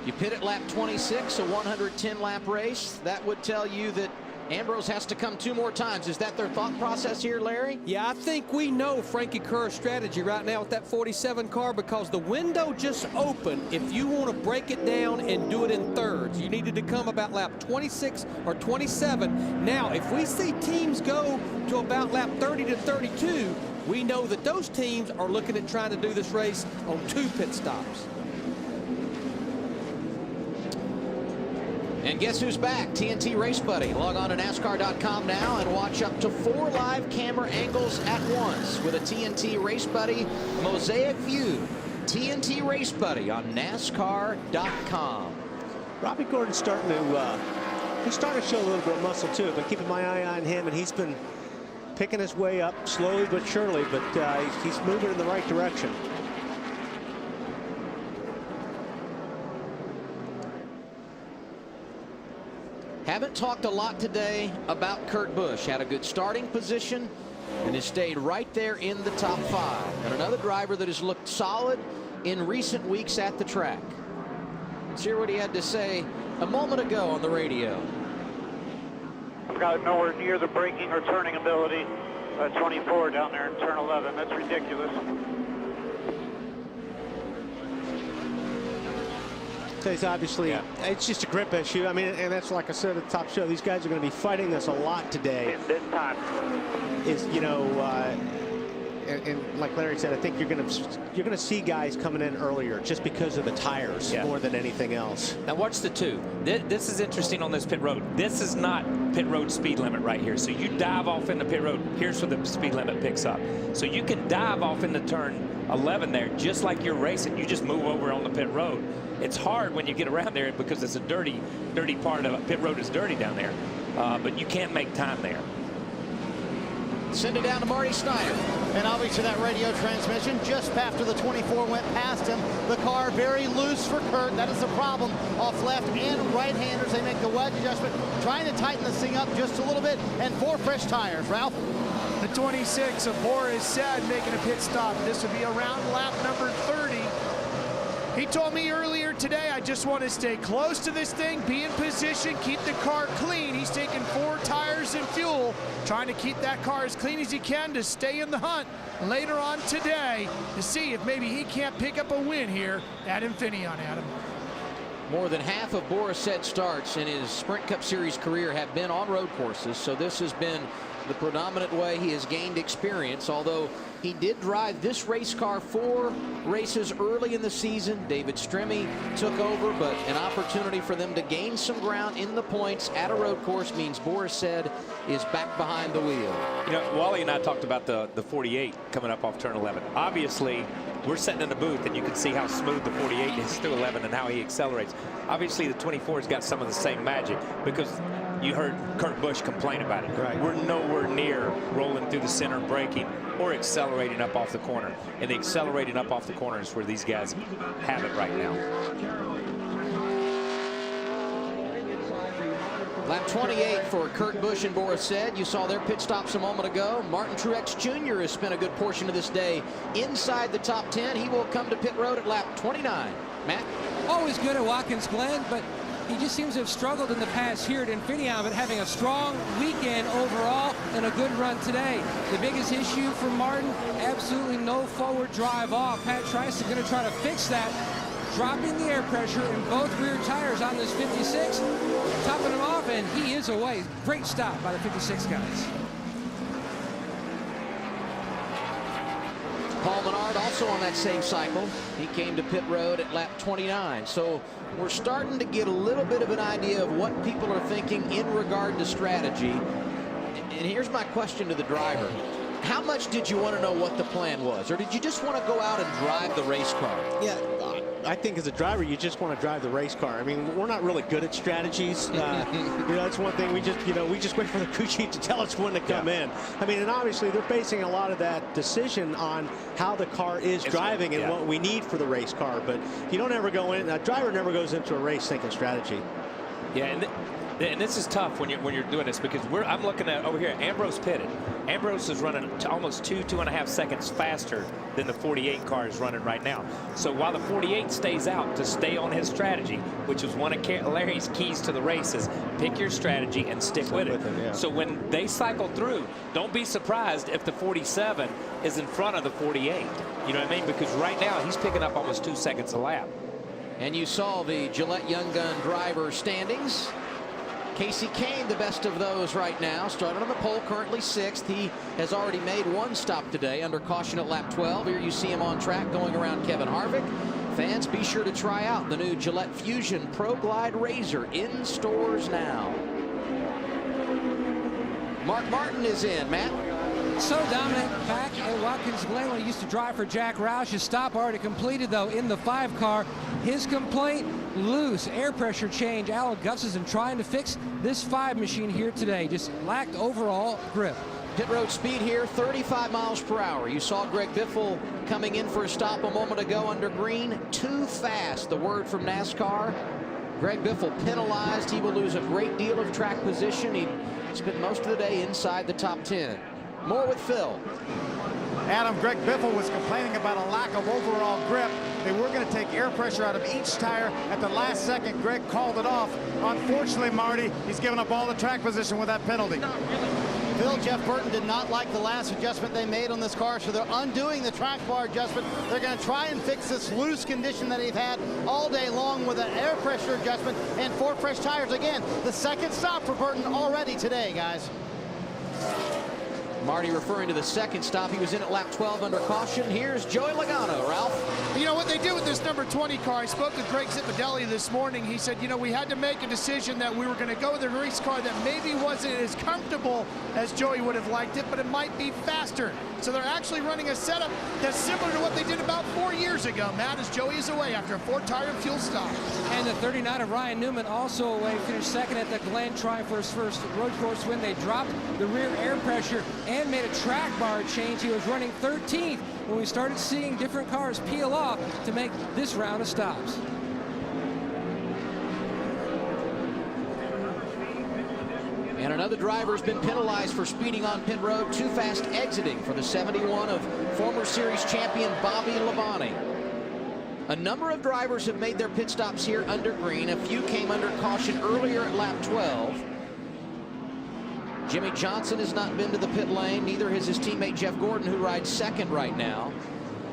You pit at lap 26, a 110 lap race. That would tell you that Ambrose has to come 2 more times. Is that their thought process here, Larry? Yeah, I think we know Frankie Kerr's strategy right now with that 47 car, because the window just opened. If you want to break it down and do it in thirds, you needed to come about lap 26 or 27. Now, if we see teams go to about lap 30 to 32, we know that those teams are looking at trying to do this race on 2 pit stops. And guess who's back? TNT Race Buddy. Log on to NASCAR.com now and watch up to 4 live camera angles at once with a TNT Race Buddy Mosaic View. TNT Race Buddy on NASCAR.com. Robbie Gordon's starting to show a little bit of muscle too. I've been keeping my eye on him, and he's been picking his way up slowly but surely, but he's moving in the right direction. Haven't talked a lot today about Kurt Busch. Had a good starting position and has stayed right there in the top 5. And another driver that has looked solid in recent weeks at the track. Let's hear what he had to say a moment ago on the radio. I've got nowhere near the braking or turning ability. 24 down there in turn 11. That's ridiculous. It's obviously, it's just a grip issue. I mean, and that's like I said at the top show, these guys are going to be fighting this a lot today. This time. Is, you know, and like Larry said, I think you're going to see guys coming in earlier just because of the tires more than anything else. Now watch the 2. This is interesting on this pit road. This is not pit road speed limit right here. So you dive off into pit road. Here's where the speed limit picks up. So you can dive off into turn 11 there, just like you're racing. You just move over on the pit road. It's hard when you get around there because it's a dirty part of it. Pit road is dirty down there, but you can't make time there. Send it down to Marty Snyder. And obviously that radio transmission just after the 24 went past him. The car very loose for Kurt. That is the problem. Off left and right-handers, they make the wedge adjustment, trying to tighten this thing up just a little bit, and 4 fresh tires. Ralph? The 26 of Boris said making a pit stop. This would be around lap number 30. He told me earlier today, I just want to stay close to this thing, be in position, keep the car clean. He's taking 4 tires and fuel, trying to keep that car as clean as he can to stay in the hunt later on today to see if maybe he can't pick up a win here at Infineon, Adam. More than half of Boris Said starts in his Sprint Cup Series career have been on road courses, so this has been the predominant way he has gained experience, although he did drive this race car 4 races early in the season. David Stremme took over, but an opportunity for them to gain some ground in the points at a road course means Boris Said is back behind the wheel. You know, Wally and I talked about the 48 coming up off turn 11. Obviously, we're sitting in the booth, and you can see how smooth the 48 is through 11 and how he accelerates. Obviously, the 24's got some of the same magic because you heard Kurt Busch complain about it. Right. We're nowhere near rolling through the center, braking, or accelerating up off the corner. And the accelerating up off the corner is where these guys have it right now. Lap 28 for Kurt Busch and Boris Said. You saw their pit stops a moment ago. Martin Truex Jr. has spent a good portion of this day inside the top 10. He will come to pit road at lap 29. Matt? Always good at Watkins Glen, but he just seems to have struggled in the past here at Infineon, but having a strong weekend overall and a good run today. The biggest issue for Martin, absolutely no forward drive off. Pat Trice is going to try to fix that, dropping the air pressure in both rear tires on this 56, topping him off, and he is away. Great stop by the 56 guys. Paul Menard also on that same cycle. He came to pit road at lap 29. So we're starting to get a little bit of an idea of what people are thinking in regard to strategy. And here's my question to the driver. How much did you want to know what the plan was? Or did you just want to go out and drive the race car? Yeah, I think as a driver, you just want to drive the race car. I mean, we're not really good at strategies. You know, that's one thing. We just wait for the crew chief to tell us when to come in. I mean, and obviously they're basing a lot of that decision on how the car is driving and what we need for the race car. But you don't ever go in. A driver never goes into a race thinking strategy. Yeah, and this is tough when you're doing this because I'm looking at over here. Ambrose pitted. Ambrose is running almost 2.5 seconds faster than the 48 car is running right now. So while the 48 stays out to stay on his strategy, which is one of Larry's keys to the race, is pick your strategy and stick with it. So when they cycle through, don't be surprised if the 47 is in front of the 48. You know what I mean? Because right now he's picking up almost 2 seconds a lap. And you saw the Gillette Young Gun driver standings. Casey Kane, the best of those right now, started on the pole, currently 6th. He has already made one stop today under caution at lap 12. Here you see him on track going around Kevin Harvick. Fans, be sure to try out the new Gillette Fusion Pro Glide Razor in stores now. Mark Martin is in. Matt? So dominant back at Watkins Glen when he used to drive for Jack Roush. His stop already completed, though, in the 5 car. His complaint, loose air pressure change. Alan Gustafson trying to fix this 5 machine here today. Just lacked overall grip. Pit road speed here, 35 miles per hour. You saw Greg Biffle coming in for a stop a moment ago under green. Too fast, the word from NASCAR. Greg Biffle penalized. He will lose a great deal of track position. He spent most of the day inside the top 10. More with Phil. Adam, Greg Biffle was complaining about a lack of overall grip. They were going to take air pressure out of each tire. At the last second, Greg called it off. Unfortunately, Marty, he's given up all the track position with that penalty. Phil, Jeff Burton did not like the last adjustment they made on this car, so they're undoing the track bar adjustment. They're going to try and fix this loose condition that they've had all day long with an air pressure adjustment and 4 fresh tires. Again, the second stop for Burton already today, guys. Marty referring to the second stop. He was in at lap 12 under caution. Here's Joey Logano. Ralph? You know what they did with this number 20 car? I spoke to Greg Zipadelli this morning. He said, you know, we had to make a decision that we were going to go with a race car that maybe wasn't as comfortable as Joey would have liked it, but it might be faster. So they're actually running a setup that's similar to what they did about 4 years ago. Matt, as Joey is away after a 4-tire fuel stop. And the 39 of Ryan Newman also away, finished second at the Glen, trying for his first road course win. They dropped the rear air pressure and made a track bar change. He was running 13th when we started seeing different cars peel off to make this round of stops. And another driver has been penalized for speeding on pit road, too fast exiting for the 71 of former series champion Bobby Labonte. A number of drivers have made their pit stops here under green. A few came under caution earlier at lap 12. Jimmy Johnson has not been to the pit lane. Neither has his teammate Jeff Gordon, who rides second right now.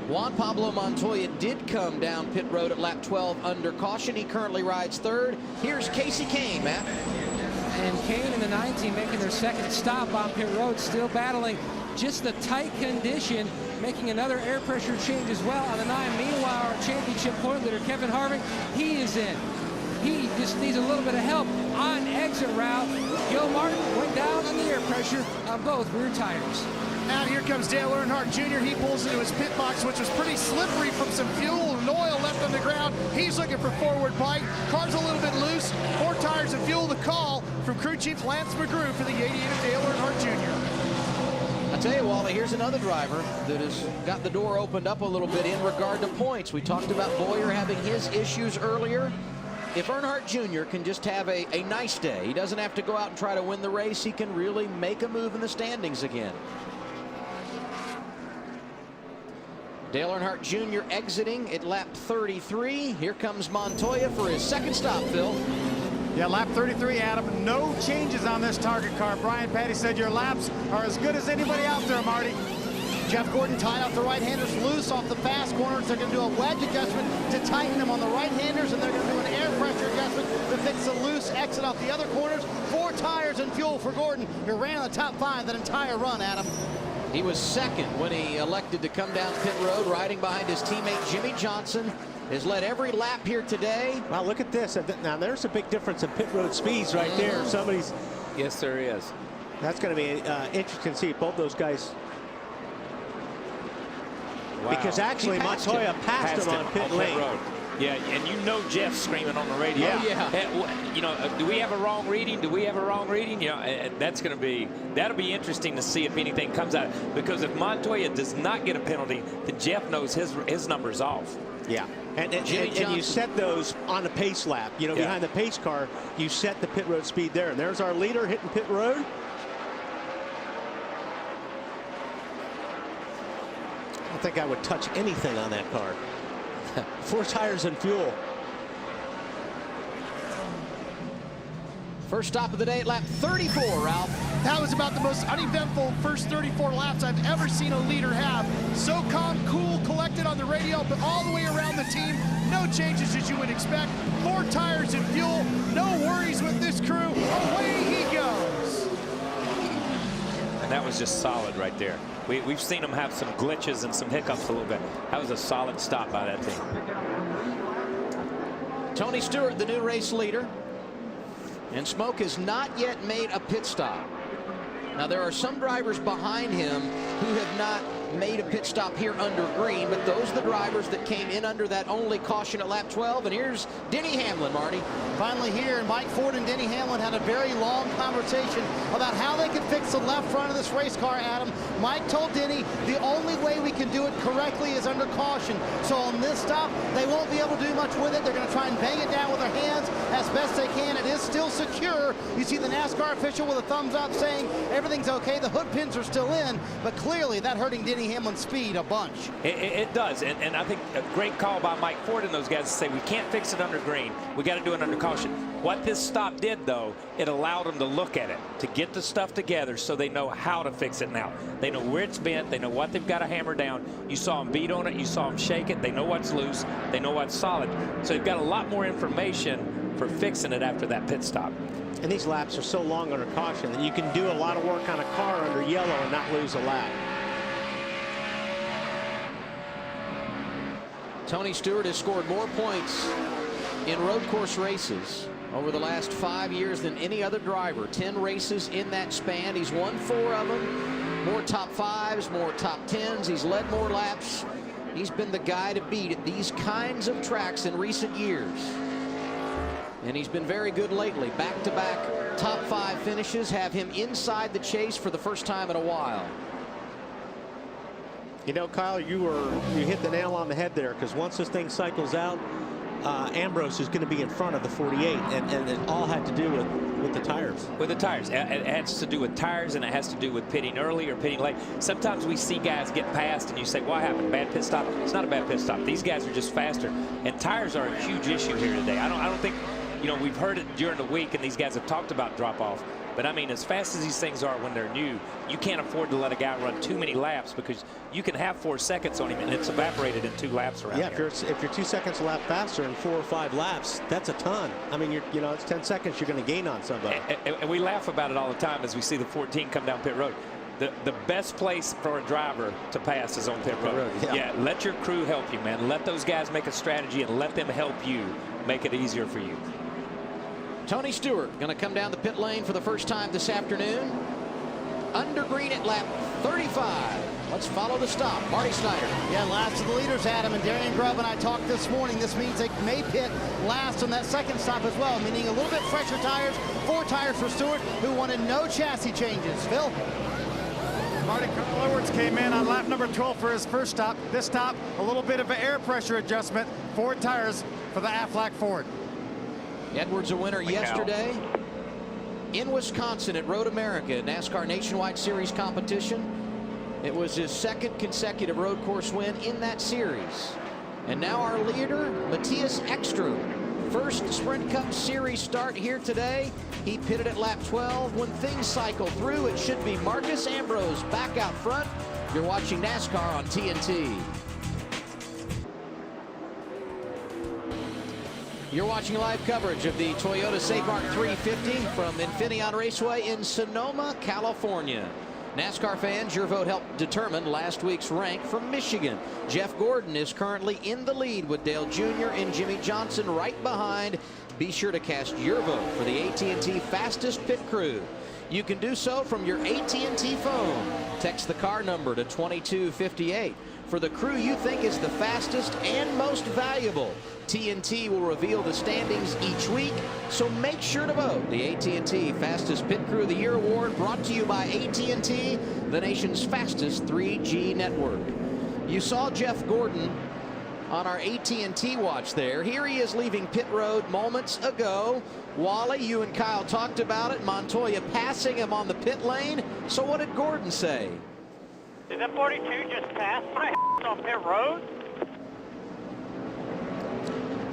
Juan Pablo Montoya did come down pit road at lap 12 under caution. He currently rides third. Here's Casey Kane, Matt. And Kane and the 19 making their second stop on pit road, still battling just the tight condition, making another air pressure change as well on the 9. Meanwhile, our championship point leader, Kevin Harvick, he is in. He just needs a little bit of help on exit route. Gil Martin went down on the air air pressure on both rear tires. And here comes Dale Earnhardt Jr. He pulls into his pit box, which was pretty slippery from some fuel and oil left on the ground. He's looking for forward bite. Car's a little bit loose. 4 tires and fuel. The call from crew chief Lance McGrew for the 88 of Dale Earnhardt Jr. I tell you, Wally, here's another driver that has got the door opened up a little bit in regard to points. We talked about Boyer having his issues earlier. If Earnhardt Jr. can just have a nice day, he doesn't have to go out and try to win the race, he can really make a move in the standings again. Dale Earnhardt Jr. exiting at lap 33. Here comes Montoya for his second stop, Phil. Yeah, lap 33, Adam. No changes on this target car. Brian Patty said your laps are as good as anybody out there, Marty. Jeff Gordon tying up the right-handers loose off the fast corners. They're going to do a wedge adjustment to tighten them on the right-handers, and they're going to do an air pressure adjustment to fix the loose exit off the other corners. 4 tires and fuel for Gordon, who ran in the top 5 that entire run, Adam. He was second when he elected to come down pit road, riding behind his teammate Jimmy Johnson. Has led every lap here today. Wow, look at this. Now, there's a big difference in pit road speeds right there. Somebody's... Yes, there is. That's going to be interesting to see both those guys. Wow. Because actually Montoya passed him on pit lane. Road. Yeah, and you know Jeff's screaming on the radio. Yeah. Hey, you know, do we have a wrong reading? Do we have a wrong reading? You know, that'll be interesting to see if anything comes out. Because if Montoya does not get a penalty, then Jeff knows his number's off. Yeah, and you set those on the pace lap. You know, behind the pace car, you set the pit road speed there. And there's our leader hitting pit road. I don't think I would touch anything on that car. 4 tires and fuel. First stop of the day at lap 34, Ralph. That was about the most uneventful first 34 laps I've ever seen a leader have. So calm, cool, collected on the radio, but all the way around the team, no changes as you would expect. 4 tires and fuel, no worries with this crew. Away he goes. And that was just solid right there. We've seen them have some glitches and some hiccups a little bit. That was a solid stop by that team. Tony Stewart, the new race leader. And Smoke has not yet made a pit stop. Now, there are some drivers behind him who have not made a pit stop here under green, but those are the drivers that came in under that only caution at lap 12. And here's Denny Hamlin, Marty. Finally here, and Mike Ford and Denny Hamlin had a very long conversation about how they could fix the left front of this race car, Adam. Mike told Denny the only way we can do it correctly is under caution. So on this stop, they won't be able to do much with it. They're going to try and bang it down with their hands as best they can. It is still secure. You see the NASCAR official with a thumbs up saying everything's okay. The hood pins are still in, but clearly that hurting Denny Hamlin's speed a bunch. It does, and I think a great call by Mike Ford and those guys to say we can't fix it under green. We got to do it under caution. What this stop did, though, it allowed them to look at it, to get the stuff together so they know how to fix it now. They know where it's bent. They know what they've got to hammer down. You saw them beat on it. You saw them shake it. They know what's loose. They know what's solid. So they've got a lot more information for fixing it after that pit stop. And these laps are so long under caution that you can do a lot of work on a car under yellow and not lose a lap. Tony Stewart has scored more points in road course races over the last 5 years than any other driver. 10 races in that span. He's won 4 of them. More top 5s, more top 10s. He's led more laps. He's been the guy to beat at these kinds of tracks in recent years. And he's been very good lately. Back-to-back top 5 finishes have him inside the chase for the first time in a while. You know, Kyle, you hit the nail on the head there, because once this thing cycles out, Ambrose is going to be in front of the 48, and it all had to do with the tires. With the tires. It has to do with tires, and it has to do with pitting early or pitting late. Sometimes we see guys get past, and you say, what happened? Bad pit stop? It's not a bad pit stop. These guys are just faster, and tires are a huge issue here today. I don't think, you know, we've heard it during the week, and these guys have talked about drop-off. But, I mean, as fast as these things are when they're new, you can't afford to let a guy run too many laps, because you can have 4 seconds on him, and it's evaporated in 2 laps around here. If you're 2 seconds a lap faster in 4 or 5 laps, that's a ton. I mean, you know, it's 10 seconds you're going to gain on somebody. And we laugh about it all the time as we see the 14 come down pit road. The best place for a driver to pass is on pit road. Yeah, let your crew help you, man. Let those guys make a strategy and let them help you make it easier for you. Tony Stewart going to come down the pit lane for the first time this afternoon. under green at lap 35. Let's follow the stop. Marty Snyder. Yeah, last of the leaders, Adam, and Darian Grubb and I talked this morning. This means they may pit last on that second stop as well, meaning a little bit fresher tires. 4 tires for Stewart, who wanted no chassis changes. Phil? Marty Carl Edwards came in on lap number 12 for his first stop. This stop, a little bit of an air pressure adjustment. 4 tires for the Aflac Ford. Edwards a winner yesterday in Wisconsin at Road America, NASCAR Nationwide Series competition. It was his second consecutive road course win in that series. And now our leader, Matthias Ekstrom. First Sprint Cup Series start here today. He pitted at lap 12. When things cycle through, it should be Marcus Ambrose back out front. You're watching NASCAR on TNT. You're watching live coverage of the Toyota SaveMart 350 from Infineon Raceway in Sonoma, California. NASCAR fans, your vote helped determine last week's rank from Michigan. Jeff Gordon is currently in the lead with Dale Jr. and Jimmy Johnson right behind. Be sure to cast your vote for the AT&T Fastest Pit Crew. You can do so from your AT&T phone. Text the car number to 2258. For the crew you think is the fastest and most valuable, TNT will reveal the standings each week, so make sure to vote. The AT&T Fastest Pit Crew of the Year award brought to you by AT&T, the nation's fastest 3G network. You saw Jeff Gordon on our AT&T watch there. Here he is leaving pit road moments ago. Wally, you and Kyle talked about it. Montoya passing him on the pit lane. So what did Gordon say? Did that 42 just pass my on pit road?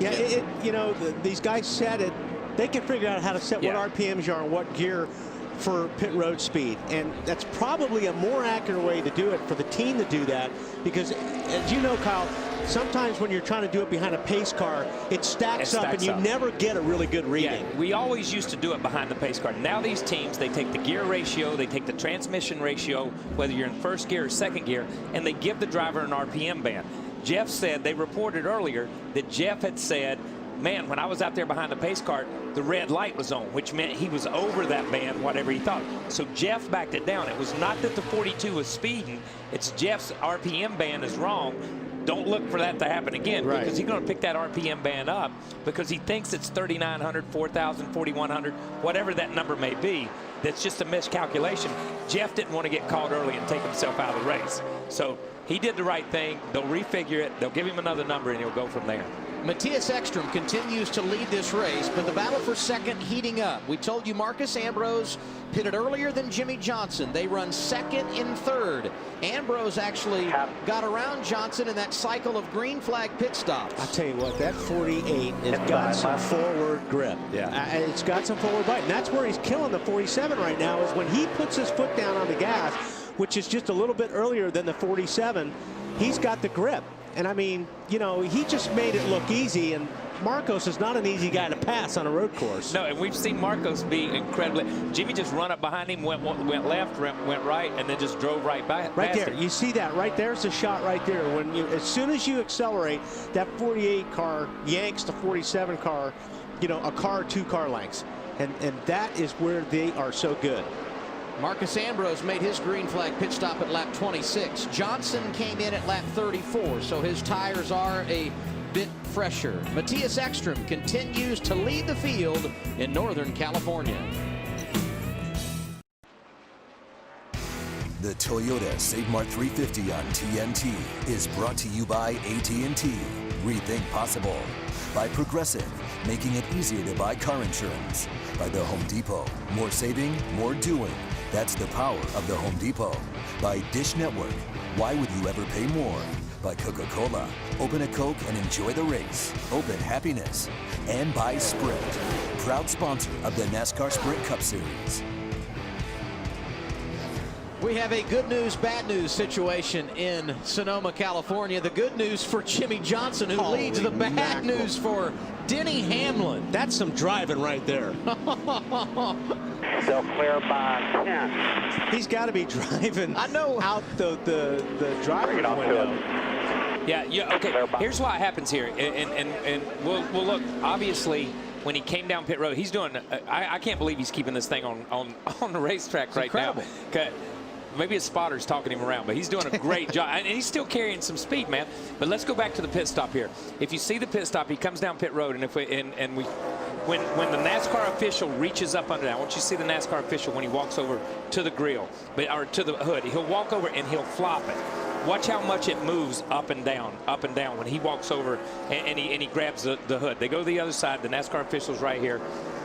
Yeah, you know, these guys set it. They can figure out how to set what RPMs you are and what gear for pit road speed. And that's probably a more accurate way to do it for the team to do that. Because, as you know, Kyle, sometimes when you're trying to do it behind a pace car, it stacks up and you never get a really good reading. Yeah, we always used to do it behind the pace car. Now these teams, they take the gear ratio, they take the transmission ratio, whether you're in first gear or second gear, and they give the driver an RPM band. Jeff said, they reported earlier that Jeff had said, man, when I was out there behind the pace car, the red light was on, which meant he was over that band, whatever he thought. So Jeff backed it down. It was not that the 42 was speeding. It's Jeff's RPM band is wrong. Don't look for that to happen again, because he's going to pick that RPM band up because he thinks it's 3,900, 4,000, 4,100, whatever that number may be. That's just a miscalculation. Jeff didn't want to get caught early and take himself out of the race. So he did the right thing. They'll refigure it. They'll give him another number, and he'll go from there. Matthias Ekstrom continues to lead this race, but the battle for second heating up. We told you Marcus Ambrose pitted earlier than Jimmy Johnson. They run second and third. Ambrose actually got around Johnson in that cycle of green flag pit stops. I'll tell you what, that 48 has got some forward grip. Yeah, it's got some forward bite, and that's where he's killing the 47 right now, is when he puts his foot down on the gas, which is just a little bit earlier than the 47, he's got the grip. And I mean, you know, he just made it look easy, and Marcos is not an easy guy to pass on a road course. No, and we've seen Marcos be incredibly. Jimmy just run up behind him, went left, went right, and then just drove right by. Right there, him. you see that right there's the shot right there. When you, as soon as you accelerate, that 48 car yanks the 47 car, you know, a car, 2 car lengths, and that is where they are so good. Marcus Ambrose made his green flag pit stop at lap 26. Johnson came in at lap 34, so his tires are a bit fresher. Matthias Ekstrom continues to lead the field in Northern California. The Toyota SaveMart 350 on TNT is brought to you by AT&T. Rethink possible. By Progressive, making it easier to buy car insurance. By the Home Depot, more saving, more doing. That's the power of the Home Depot. By Dish Network, why would you ever pay more? By Coca-Cola, open a Coke and enjoy the race. Open happiness. And by Sprint, proud sponsor of the NASCAR Sprint Cup Series. We have a good news, bad news situation in Sonoma, California. The good news for Jimmy Johnson, who leads. The bad news for Denny Hamlin. That's some driving right there. They'll clear by 10. He's got to be driving out the driver's window. Yeah, okay. Here's what happens here, and we'll look. Obviously, when he came down pit road, he's doing, I can't believe he's keeping this thing on the racetrack right now. Maybe his spotter's talking him around, but he's doing a great job. And he's still carrying some speed, man. But let's go back to the pit stop here. If you see the pit stop, he comes down pit road, and when the NASCAR official reaches up under that, I want you to see the NASCAR official when he walks over to the grill, or to the hood. He'll walk over and he'll flop it. Watch how much it moves up and down when he walks over and he grabs the hood. They go to the other side. The NASCAR official's right here.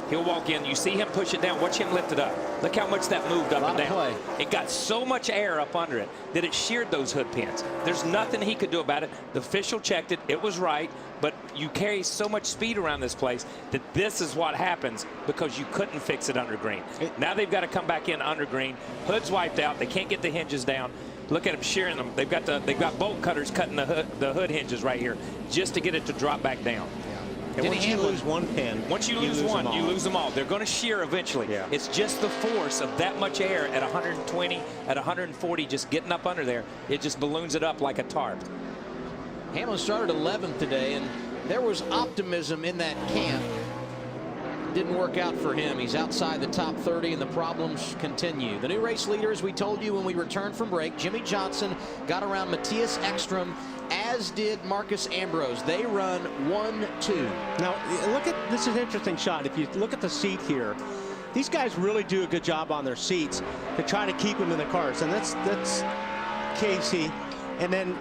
He'll walk in. You see him push it down. Watch him lift it up. Look how much that moved up and down. It got so much air up under it that it sheared those hood pins. There's nothing he could do about it. The official checked it. It was right. But you carry so much speed around this place that this is what happens because you couldn't fix it under green. Now they've got to come back in under green. Hood's wiped out. They can't get the hinges down. Look at them shearing them. They've got bolt cutters cutting the hood hinges right here just to get it to drop back down. And once you lose one pin, once you lose one, you lose them all. They're going to shear eventually. Yeah. It's just the force of that much air at 120, at 140, just getting up under there. It just balloons it up like a tarp. Hamlin started 11th today, and there was optimism in that camp. Didn't work out for him. He's outside the top 30, and the problems continue. The new race leader, as we told you when we returned from break, Jimmy Johnson, got around Matthias Ekstrom, as did Marcus Ambrose. They run 1-2. Now, look at this is an interesting shot. If you look at the seat here, these guys really do a good job on their seats to try to keep them in the cars. And that's Casey. And then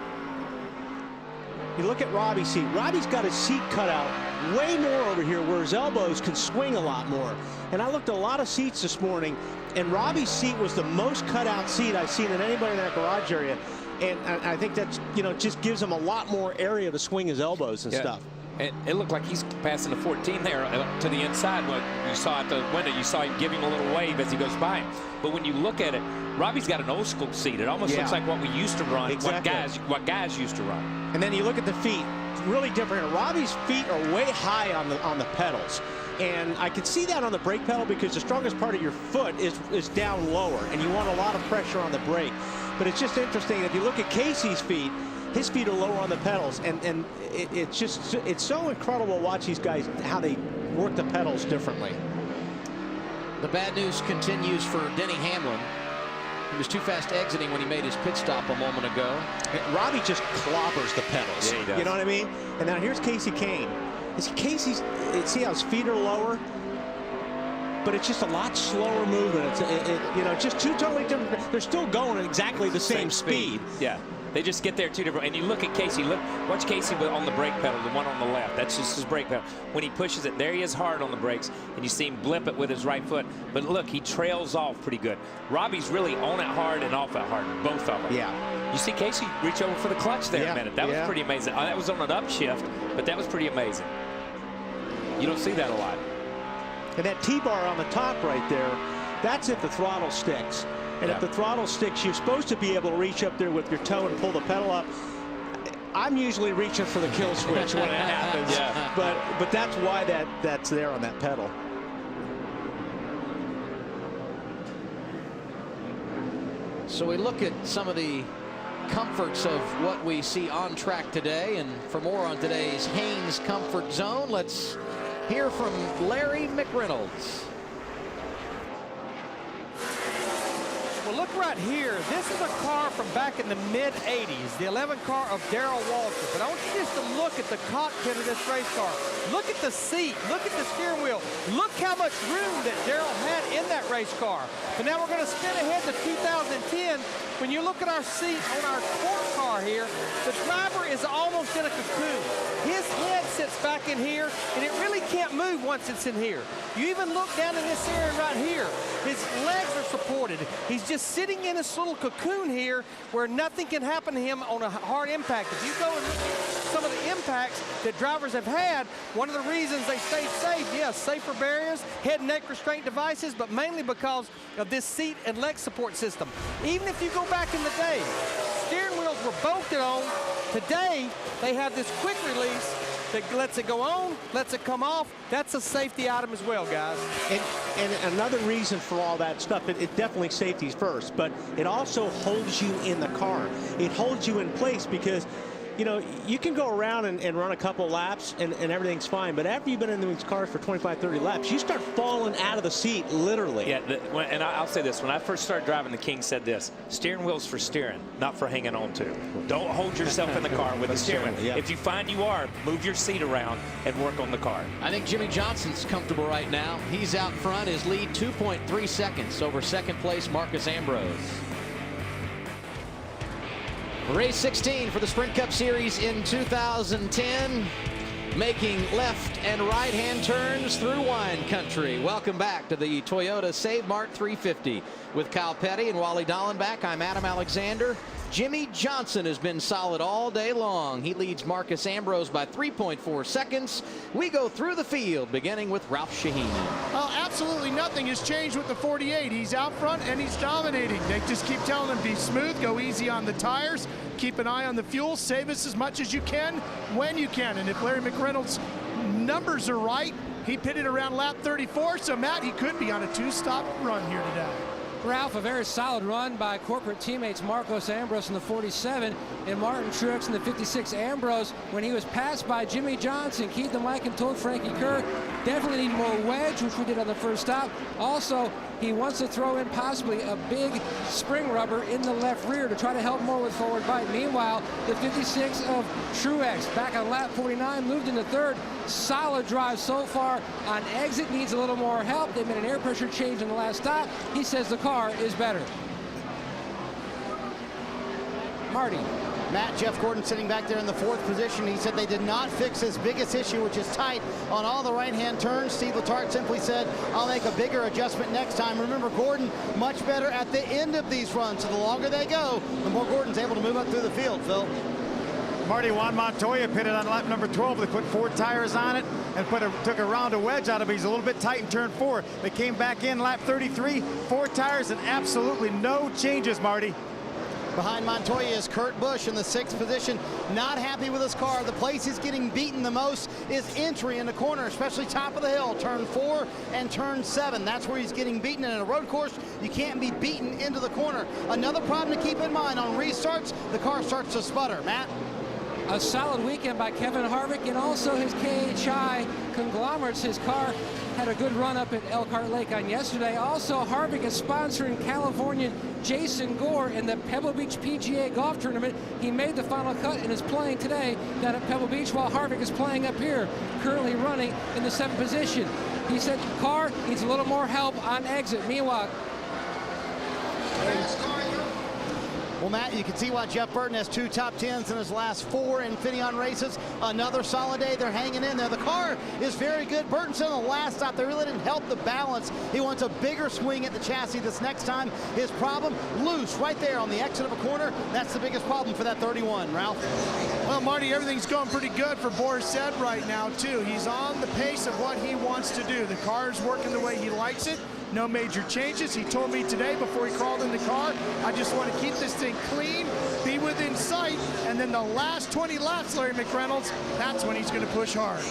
you look at Robbie's seat. Robbie's got his seat cut out way more over here where his elbows can swing a lot more. And I looked at a lot of seats this morning, and Robbie's seat was the most cut out seat I've seen in anybody in that garage area. And I think that's, just gives him a lot more area to swing his elbows and stuff. And it looked like he's passing the 14 there to the inside. What you saw at the window, you saw him giving a little wave as he goes by him. But when you look at it, Robbie's got an old school seat. It almost looks like what we used to run, what guys used to run. And then you look at the feet, really different. Robbie's feet are way high on the pedals. And I can see that on the brake pedal because the strongest part of your foot is down lower, and you want a lot of pressure on the brake. But it's just interesting. If you look at Casey's feet, his feet are lower on the pedals, and it's so incredible to watch these guys, how they work the pedals differently. The bad news continues for Denny Hamlin. He was too fast exiting when he made his pit stop a moment ago. Robbie just clobbers the pedals. Yeah, he does. You know what I mean? And now here's Casey Kane. See how his feet are lower? But it's just a lot slower movement. Just two totally different. They're still going at exactly the same speed. Yeah, they just get there two different. And you look at Casey. Watch Casey on the brake pedal, the one on the left. That's just his brake pedal. When he pushes it, there he is hard on the brakes, and you see him blip it with his right foot. But look, he trails off pretty good. Robbie's really on it hard and off it hard, both of them. Yeah. You see Casey reach over for the clutch there a minute. That was pretty amazing. That was on an upshift, but that was pretty amazing. You don't see that a lot. And that T-bar on the top right there, that's if the throttle sticks. And if the throttle sticks, you're supposed to be able to reach up there with your toe and pull the pedal up. I'm usually reaching for the kill switch when it happens. But that's why that's there on that pedal. So we look at some of the comforts of what we see on track today. And for more on today's Haynes Comfort Zone, let's hear from Larry McReynolds. Well, look right here. This is a car from back in the mid-'80s, the 11 car of Darrell Walter. But I want you just to look at the cockpit of this race car. Look at the seat. Look at the steering wheel. Look how much room that Darrell had in that race car. But now we're going to spin ahead to 2010. When you look at our seat on our court car here, the driver is almost in a cocoon. His head sits back in here, and it really can't move once it's in here. You even look down in this area right here. His legs are supported. He's just sitting in this little cocoon here where nothing can happen to him on a hard impact. If you go and look at some of the impacts that drivers have had, one of the reasons they stayed safe, yes, safer barriers, head and neck restraint devices, but mainly because of this seat and leg support system. Even if you go back in the day, steering wheels were bolted on. Today, they have this quick release that lets it go on, lets it come off. That's a safety item as well, guys. And another reason for all that stuff, it definitely safety's first, but it also holds you in the car. It holds you in place because you know, you can go around and run a couple laps and everything's fine. But after you've been in these cars for 25, 30 laps, you start falling out of the seat, literally. Yeah, and I'll say this. When I first started driving, the King said this: steering wheel's for steering, not for hanging on to. Don't hold yourself in the car with the steering wheel. Yeah. If you find you are, move your seat around and work on the car. I think Jimmy Johnson's comfortable right now. He's out front. His lead 2.3 seconds over second place Marcus Ambrose. Race 16 for the Sprint Cup Series in 2010. Making left and right hand turns through wine country. Welcome back to the Toyota SaveMart 350 with Kyle Petty and Wally Dallenbach. I'm Adam Alexander. Jimmy Johnson has been solid all day long. He leads Marcus Ambrose by 3.4 seconds. We go through the field, beginning with Ralph Shaheen. Well, absolutely nothing has changed with the 48. He's out front and he's dominating. They just keep telling him, be smooth, go easy on the tires, keep an eye on the fuel, save us as much as you can when you can. And if Larry McReynolds' numbers are right, he pitted around lap 34. So, Matt, he could be on a two-stop run here today. Ralph, a very solid run by corporate teammates Marcos Ambrose in the 47 and Martin Truex in the 56. Ambrose, when he was passed by Jimmy Johnson, Keith Mike told Frankie Kerr, definitely need more wedge, which we did on the first stop. Also, he wants to throw in possibly a big spring rubber in the left rear to try to help more with forward bite. Meanwhile, the 56 of Truex back on lap 49 moved into third. Solid drive so far. On exit, needs a little more help. They made an air pressure change in the last stop. He says the car is better. Marty. Matt, Jeff Gordon sitting back there in the fourth position. He said they did not fix his biggest issue, which is tight on all the right-hand turns. Steve Letarte simply said, I'll make a bigger adjustment next time. Remember, Gordon much better at the end of these runs. So the longer they go, the more Gordon's able to move up through the field, Phil. Marty, Juan Montoya pitted on lap number 12. They put 4 tires on it and took a round of wedge out of it. He's a little bit tight in turn 4. They came back in lap 33, 4 tires and absolutely no changes, Marty. Behind Montoya is Kurt Busch in the 6th position. Not happy with his car. The place he's getting beaten the most is entry in the corner, especially top of the hill, turn 4 and turn 7. That's where he's getting beaten. In a road course, you can't be beaten into the corner. Another problem to keep in mind, on restarts, the car starts to sputter. Matt? A solid weekend by Kevin Harvick and also his KHI conglomerates. His car had a good run up at Elkhart Lake on yesterday. Also, Harvick is sponsoring Californian Jason Gore in the Pebble Beach PGA Golf Tournament. He made the final cut and is playing today down at Pebble Beach while Harvick is playing up here, currently running in the 7th position. He said car needs a little more help on exit. Meanwhile, well, Matt, you can see why Jeff Burton has 2 top 10s in his last 4 Infineon races. Another solid day. They're hanging in there. The car is very good. Burton said on the last stop they really didn't help the balance. He wants a bigger swing at the chassis this next time. His problem, loose right there on the exit of a corner. That's the biggest problem for that 31. Ralph? Well, Marty, everything's going pretty good for Boris Said right now, too. He's on the pace of what he wants to do. The car is working the way he likes it. No major changes. He told me today before he crawled in the car, I just want to keep this thing clean, be within sight, and then the last 20 laps, Larry McReynolds, that's when he's going to push hard.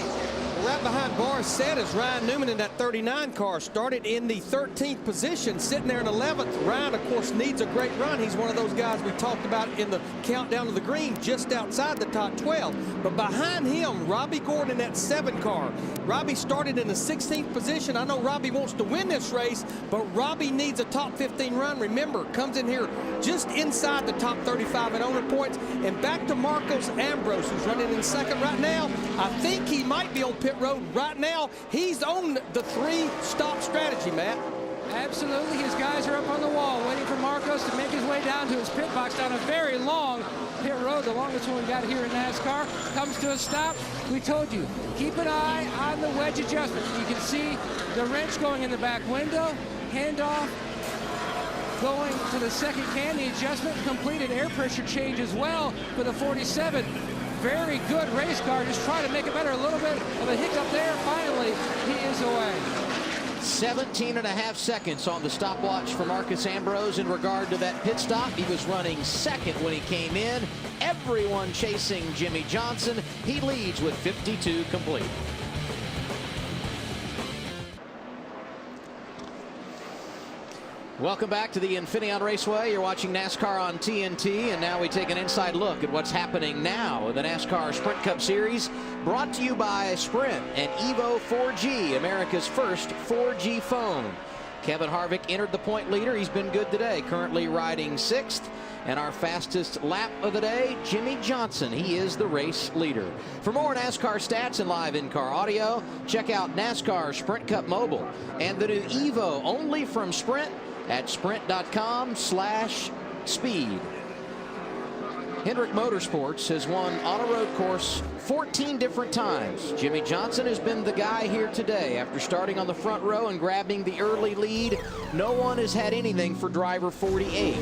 Right behind Boris Said is Ryan Newman in that 39 car. Started in the 13th position, sitting there in 11th. Ryan, of course, needs a great run. He's one of those guys we talked about in the countdown to the green, just outside the top 12. But behind him, Robbie Gordon in that 7 car. Robbie started in the 16th position. I know Robbie wants to win this race, but Robbie needs a top 15 run. Remember, comes in here just inside the top 35 in owner points. And back to Marcos Ambrose, who's running in 2nd right now. I think he might be on pit road right now. He's on the 3-stop strategy, Matt. absolutely, his guys are up on the wall waiting for Marcos to make his way down to his pit box down a very long pit road, the longest one we got here in NASCAR. Comes to a stop. We told you, keep an eye on the wedge adjustment. You can see the wrench going in the back window, handoff going to the second can. The adjustment completed, air pressure change as well for the 47. Very good race car, just trying to make it better. A little bit of a hiccup there. Finally, he is away. 17.5 seconds on the stopwatch for Marcus Ambrose in regard to that pit stop. He was running second when he came in. Everyone chasing Jimmy Johnson. He leads with 52 complete. Welcome back to the Infineon Raceway. You're watching NASCAR on TNT, and now we take an inside look at what's happening now in the NASCAR Sprint Cup Series, brought to you by Sprint and Evo 4G, America's first 4G phone. Kevin Harvick entered the point leader. He's been good today, currently riding 6th. And our fastest lap of the day, Jimmy Johnson. He is the race leader. For more NASCAR stats and live in-car audio, check out NASCAR Sprint Cup Mobile and the new Evo, only from Sprint, at sprint.com/speed. Hendrick Motorsports has won on a road course 14 different times. Jimmy Johnson has been the guy here today after starting on the front row and grabbing the early lead. No one has had anything for driver 48.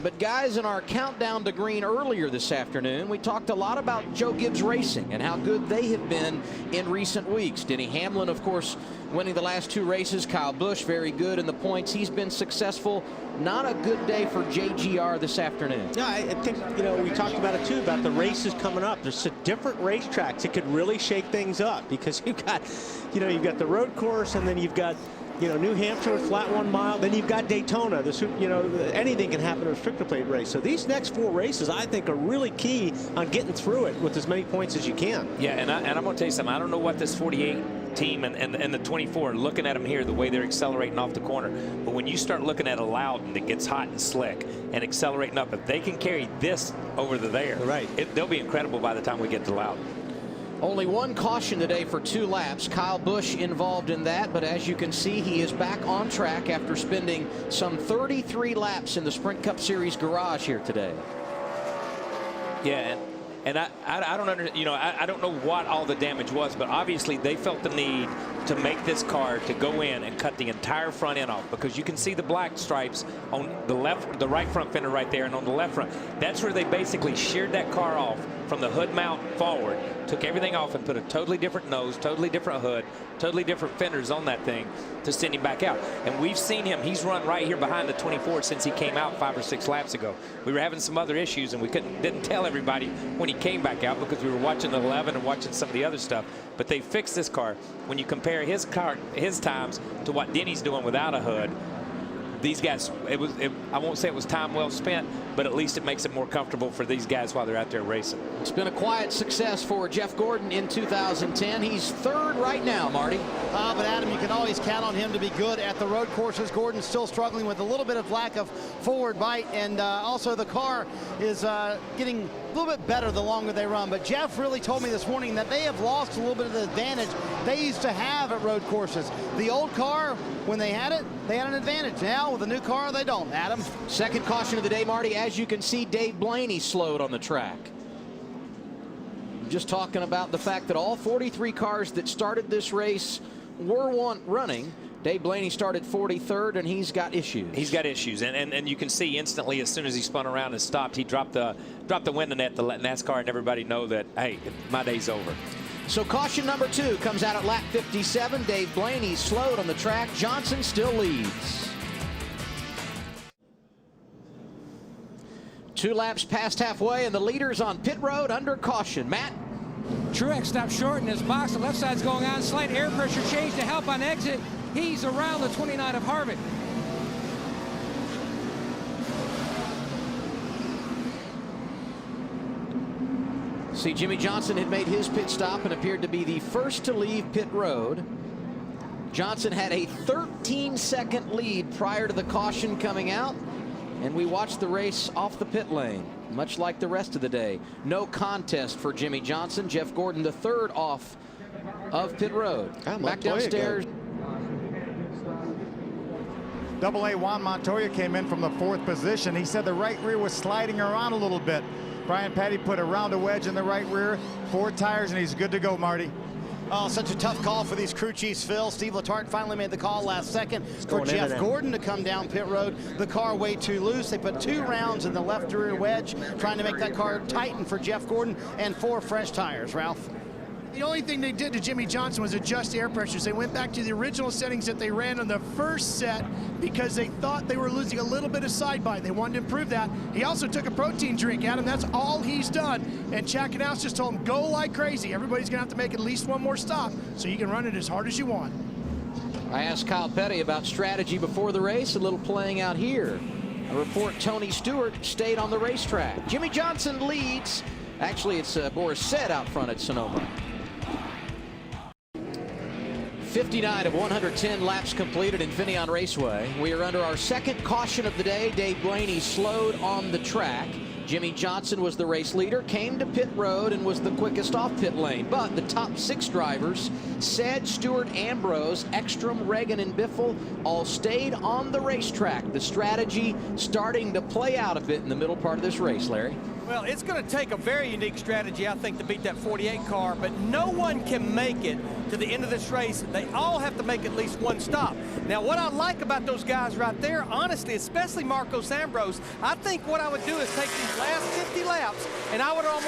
But guys, in our countdown to green earlier this afternoon, we talked a lot about Joe Gibbs Racing and how good they have been in recent weeks. Denny Hamlin, of course, winning the last 2 races. Kyle Busch, very good in the points. He's been successful. Not a good day for JGR this afternoon. Yeah, I think, we talked about it too, about the races coming up. There's some different racetracks. It could really shake things up because you've got the road course, and then you've got New Hampshire, flat 1 mile. Then you've got Daytona. Anything can happen in a restrictor plate race. So these next 4 races, I think, are really key on getting through it with as many points as you can. Yeah, and I'm going to tell you something. I don't know what this 48 team and the 24, looking at them here, the way they're accelerating off the corner. But when you start looking at a Loudon that gets hot and slick and accelerating up, if they can carry this over to there, right, they'll be incredible by the time we get to Loudon. Only 1 caution today for 2 laps. Kyle Busch involved in that, but as you can see, he is back on track after spending some 33 laps in the Sprint Cup Series garage here today. Yeah, and I don't know what all the damage was, but obviously they felt the need to make this car to go in and cut the entire front end off, because you can see the black stripes on the right front fender right there, and on the left front. That's where they basically sheared that car off from the hood mount forward, took everything off and put a totally different nose, totally different hood, totally different fenders on that thing to send him back out. And we've seen him. He's run right here behind the 24 since he came out 5 or 6 laps ago. We were having some other issues, and we didn't tell everybody when he came back out because we were watching the 11 and watching some of the other stuff. But they fixed this car. When you compare his times to what Denny's doing without a hood, these guys, I won't say it was time well spent, but at least it makes it more comfortable for these guys while they're out there racing. It's been a quiet success for Jeff Gordon in 2010. He's 3rd right now, Marty. But Adam, you can always count on him to be good at the road courses. Gordon's still struggling with a little bit of lack of forward bite, and also the car is getting a little bit better the longer they run. But Jeff really told me this morning that they have lost a little bit of the advantage they used to have at road courses. The old car, when they had it, they had an advantage. Now with the new car, they don't. Adam? Second caution of the day, Marty. As you can see, Dave Blaney slowed on the track. Just talking about the fact that all 43 cars that started this race were running. Dave Blaney started 43rd, and he's got issues. He's got issues, and you can see instantly as soon as he spun around and stopped, he dropped the window net to let NASCAR and everybody know that, hey, my day's over. So caution number 2 comes out at lap 57. Dave Blaney slowed on the track. Johnson still leads. 2 laps past halfway, and the leader's on pit road under caution. Matt? Truex stopped short in his box. The left side's going on. Slight air pressure change to help on exit. He's around the 29 of Harvick. See, Jimmy Johnson had made his pit stop and appeared to be the first to leave pit road. Johnson had a 13-second lead prior to the caution coming out, and we watched the race off the pit lane, much like the rest of the day. No contest for Jimmy Johnson. Jeff Gordon, the 3rd off of pit road. Back downstairs. AA Juan Montoya came in from the 4th position. He said the right rear was sliding around a little bit. Brian Petty put a round wedge in the right rear, 4 tires, and he's good to go, Marty. Oh, such a tough call for these crew chiefs, Phil. Steve Letarte finally made the call last second for Jeff Gordon to come down pit road. The car way too loose. They put 2 rounds in the left rear wedge, trying to make that car tighten for Jeff Gordon, and 4 fresh tires, Ralph. The only thing they did to Jimmy Johnson was adjust air pressures. They went back to the original settings that they ran on the first set because they thought they were losing a little bit of side bite. They wanted to improve that. He also took a protein drink, Adam. That's all he's done. And Chackenhouse just told him, go like crazy. Everybody's going to have to make at least 1 more stop so you can run it as hard as you want. I asked Kyle Petty about strategy before the race, a little playing out here. A report Tony Stewart stayed on the racetrack. Jimmy Johnson leads. Actually, it's Boris Said out front at Sonoma. 59 of 110 laps completed in Infineon Raceway. We are under our second caution of the day. Dave Blaney slowed on the track. Jimmy Johnson was the race leader, came to pit road, and was the quickest off pit lane. But the top 6 drivers, Said, Stewart, Ambrose, Ekstrom, Reagan, and Biffle, all stayed on the racetrack. The strategy starting to play out a bit in the middle part of this race, Larry. Well, it's going to take a very unique strategy, I think, to beat that 48 car, but no one can make it to the end of this race. They all have to make at least one stop. Now, what I like about those guys right there, honestly, especially Marcos Ambrose, I think what I would do is take these last 50 laps, and I would almost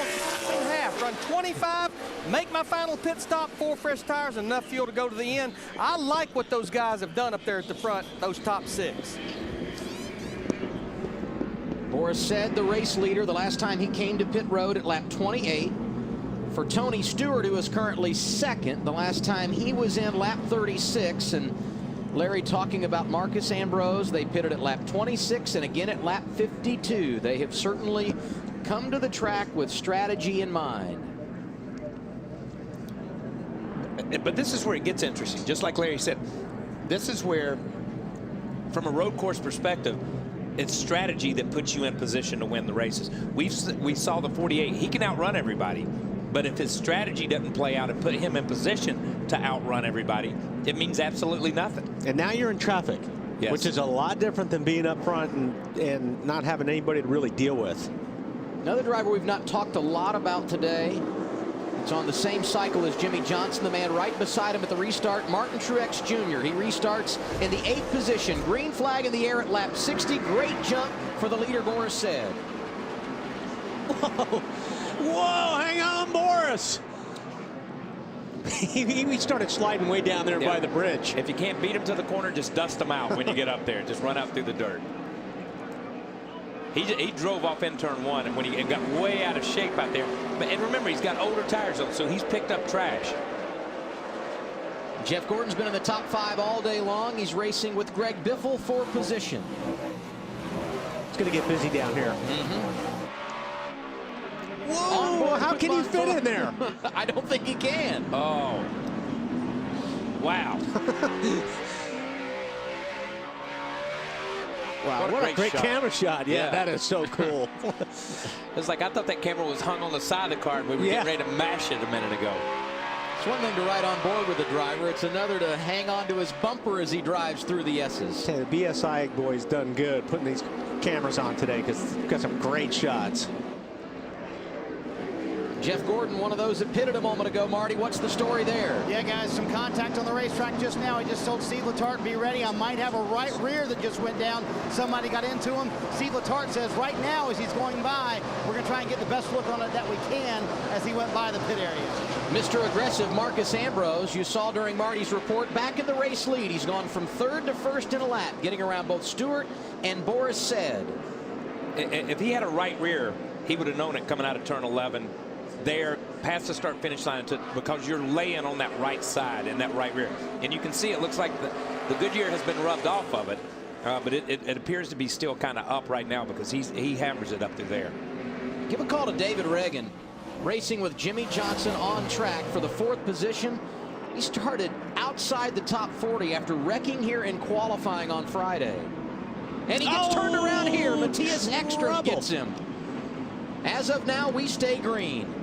in half, run 25, make my final pit stop, 4 fresh tires, and enough fuel to go to the end. I like what those guys have done up there at the front, those top 6. Boris Said, the race leader, the last time he came to pit road at lap 28. For Tony Stewart, who is currently second, the last time he was in lap 36. And Larry talking about Marcus Ambrose, they pitted at lap 26 and again at lap 52. They have certainly come to the track with strategy in mind. But this is where it gets interesting. Just like Larry said, this is where, from a road course perspective, it's strategy that puts you in position to win the races. We saw the 48. He can outrun everybody, but if his strategy doesn't play out and put him in position to outrun everybody, it means absolutely nothing. And now you're in traffic, yes, which is a lot different than being up front and not having anybody to really deal with. Another driver we've not talked a lot about today. It's on the same cycle as Jimmy Johnson, the man right beside him at the restart, Martin Truex Jr. He restarts in the 8th position. Green flag in the air at lap 60. Great jump for the leader, Boris Said. Whoa, whoa, hang on, Boris. He started sliding way down there by the bridge. If you can't beat him to the corner, just dust him out when you get up there. Just run out through the dirt. He drove off in turn 1 and when he got way out of shape out there. And remember, he's got older tires on, so he's picked up trash. Jeff Gordon's been in the top 5 all day long. He's racing with Greg Biffle for position. It's going to get busy down here. Whoa, how can he fit in there? I don't think he can. Oh. Wow. Wow, what a great camera shot. Yeah, that is so cool. It's like I thought that camera was hung on the side of the car and we were getting ready to mash it a minute ago. It's one thing to ride on board with the driver. It's another to hang on to his bumper as he drives through the S's. The BSI boys done good putting these cameras on today because they've got some great shots. Jeff Gordon, one of those that pitted a moment ago. Marty, what's the story there? Yeah, guys, some contact on the racetrack just now. He just told Steve Letarte, be ready. I might have a right rear that just went down. Somebody got into him. Steve Letarte says right now as he's going by, we're going to try and get the best look on it that we can as he went by the pit area. Mr. Aggressive Marcus Ambrose, you saw during Marty's report, back in the race lead. He's gone from 3rd to 1st in a lap, getting around both Stewart and Boris Said. If he had a right rear, he would have known it coming out of turn 11. There past the start finish line because you're laying on that right side and that right rear, and you can see it looks like the Goodyear has been rubbed off of it, but it appears to be still kind of up right now because he hammers it up through there. Give a call to David Reagan, racing with Jimmy Johnson on track for the 4th position. He started outside the top 40 after wrecking here in qualifying on Friday, and he gets turned around here. Matthias Ekstrom gets him. As of now, we stay green.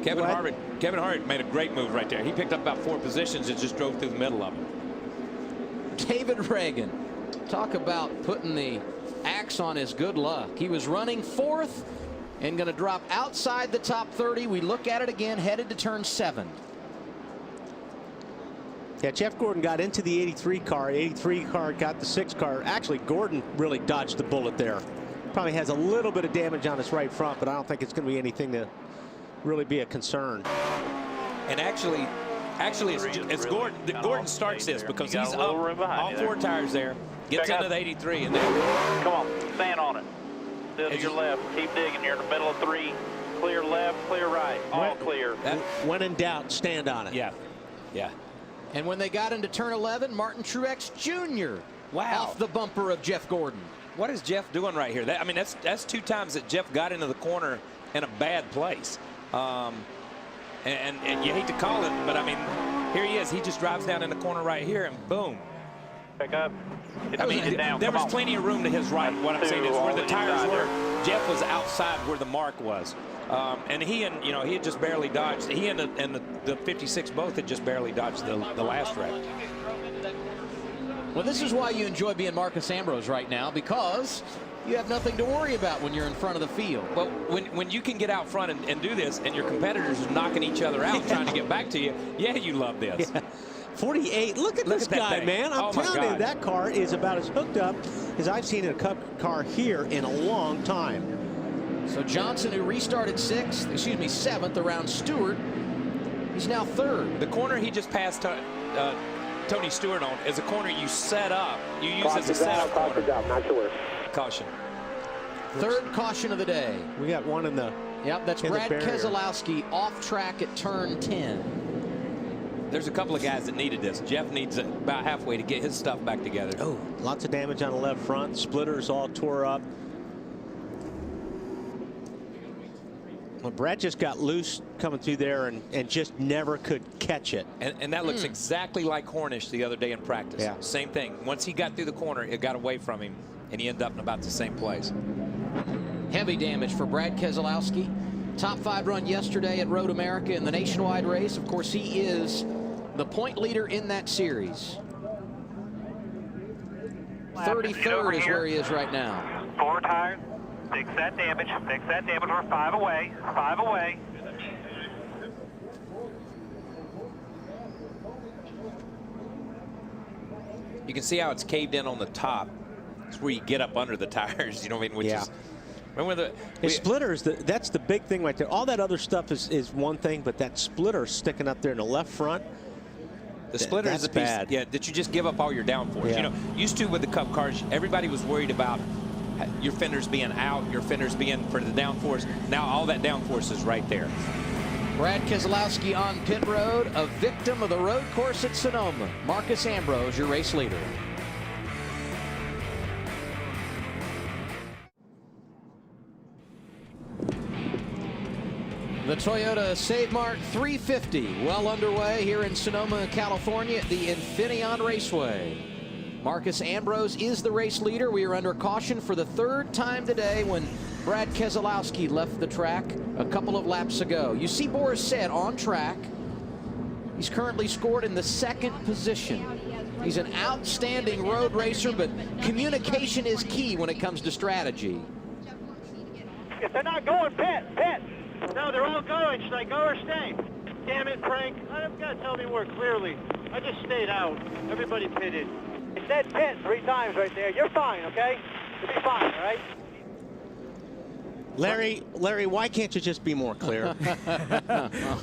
Kevin Harvick made a great move right there. He picked up about 4 positions and just drove through the middle of them. David Reagan, talk about putting the axe on his good luck. He was running 4th and going to drop outside the top 30. We look at it again, headed to turn 7. Yeah, Jeff Gordon got into the 83 car. 83 car got the 6 car. Actually, Gordon really dodged the bullet there. Probably has a little bit of damage on his right front, but I don't think it's going to be anything to really be a concern. And actually it's Gordon. Gordon starts this because he's up all 4 tires there, gets into the 83, and then come on, stand on it. Still to your left. Keep digging. You're in the middle of 3. Clear left, clear right. All clear. When in doubt, stand on it. Yeah. And when they got into turn 11, Martin Truex Jr. off the bumper of Jeff Gordon. What is Jeff doing right here? I mean, that's 2 times that Jeff got into the corner in a bad place. And you hate to call it, but I mean, here he is. He just drives down in the corner right here, and boom. Pick up. I mean, there was plenty of room to his right. What I'm saying is where the tires were, Jeff was outside where the mark was. And he had just barely dodged. He and the 56 both had just barely dodged the last wreck. Well, this is why you enjoy being Marcus Ambrose right now, because you have nothing to worry about when you're in front of the field. Well, when you can get out front and do this, and your competitors are knocking each other out trying to get back to you, yeah, you love this. Yeah. 48. Look at this guy, man. I'm telling you, that car is about as hooked up as I've seen in a Cup car here in a long time. So Johnson, who restarted 7th around Stewart, he's now 3rd. The corner he just passed Tony Stewart on is a corner you set up. You use as a setup corner. Caution. 3rd caution of the day. We got one in the. Yep, that's Brad Keselowski off track at turn 10. There's a couple of guys that needed this. Jeff needs it about halfway to get his stuff back together. Oh, lots of damage on the left front. Splitters all tore up. Well, Brad just got loose coming through there and just never could catch it. And that looks exactly like Hornish the other day in practice. Yeah. Same thing. Once he got through the corner, it got away from him, and he ended up in about the same place. Heavy damage for Brad Keselowski. Top 5 run yesterday at Road America in the nationwide race. Of course, he is the point leader in that series. 33rd is where he is right now. 4 tires. Fix that damage. Fix that damage. We're 5 away. 5 away. You can see how it's caved in on the top. It's where you get up under the tires. You know what I mean? Which is. Remember the splitters, that's the big thing right there. All that other stuff is one thing, but that splitter sticking up there in the left front. The splitter is a piece, that you just give up all your downforce. Yeah. You know, used to with the Cup cars, everybody was worried about your fenders being out, your fenders being for the downforce. Now all that downforce is right there. Brad Keselowski on pit road, a victim of the road course at Sonoma. Marcus Ambrose, your race leader. The Toyota SaveMart 350 well underway here in Sonoma, California at the Infineon Raceway. Marcus Ambrose is the race leader. We are under caution for the 3rd time today when Brad Keselowski left the track a couple of laps ago. You see Boris Said on track. He's currently scored in the 2nd position. He's an outstanding road racer, but communication is key when it comes to strategy. If they're not going, pit. No, they're all going. Should I go or stay? Damn it, Frank. I've got to tell me more clearly. I just stayed out. Everybody pitted. I said pit 3 times right there. You're fine, okay? You'll be fine, all right? Larry, why can't you just be more clear?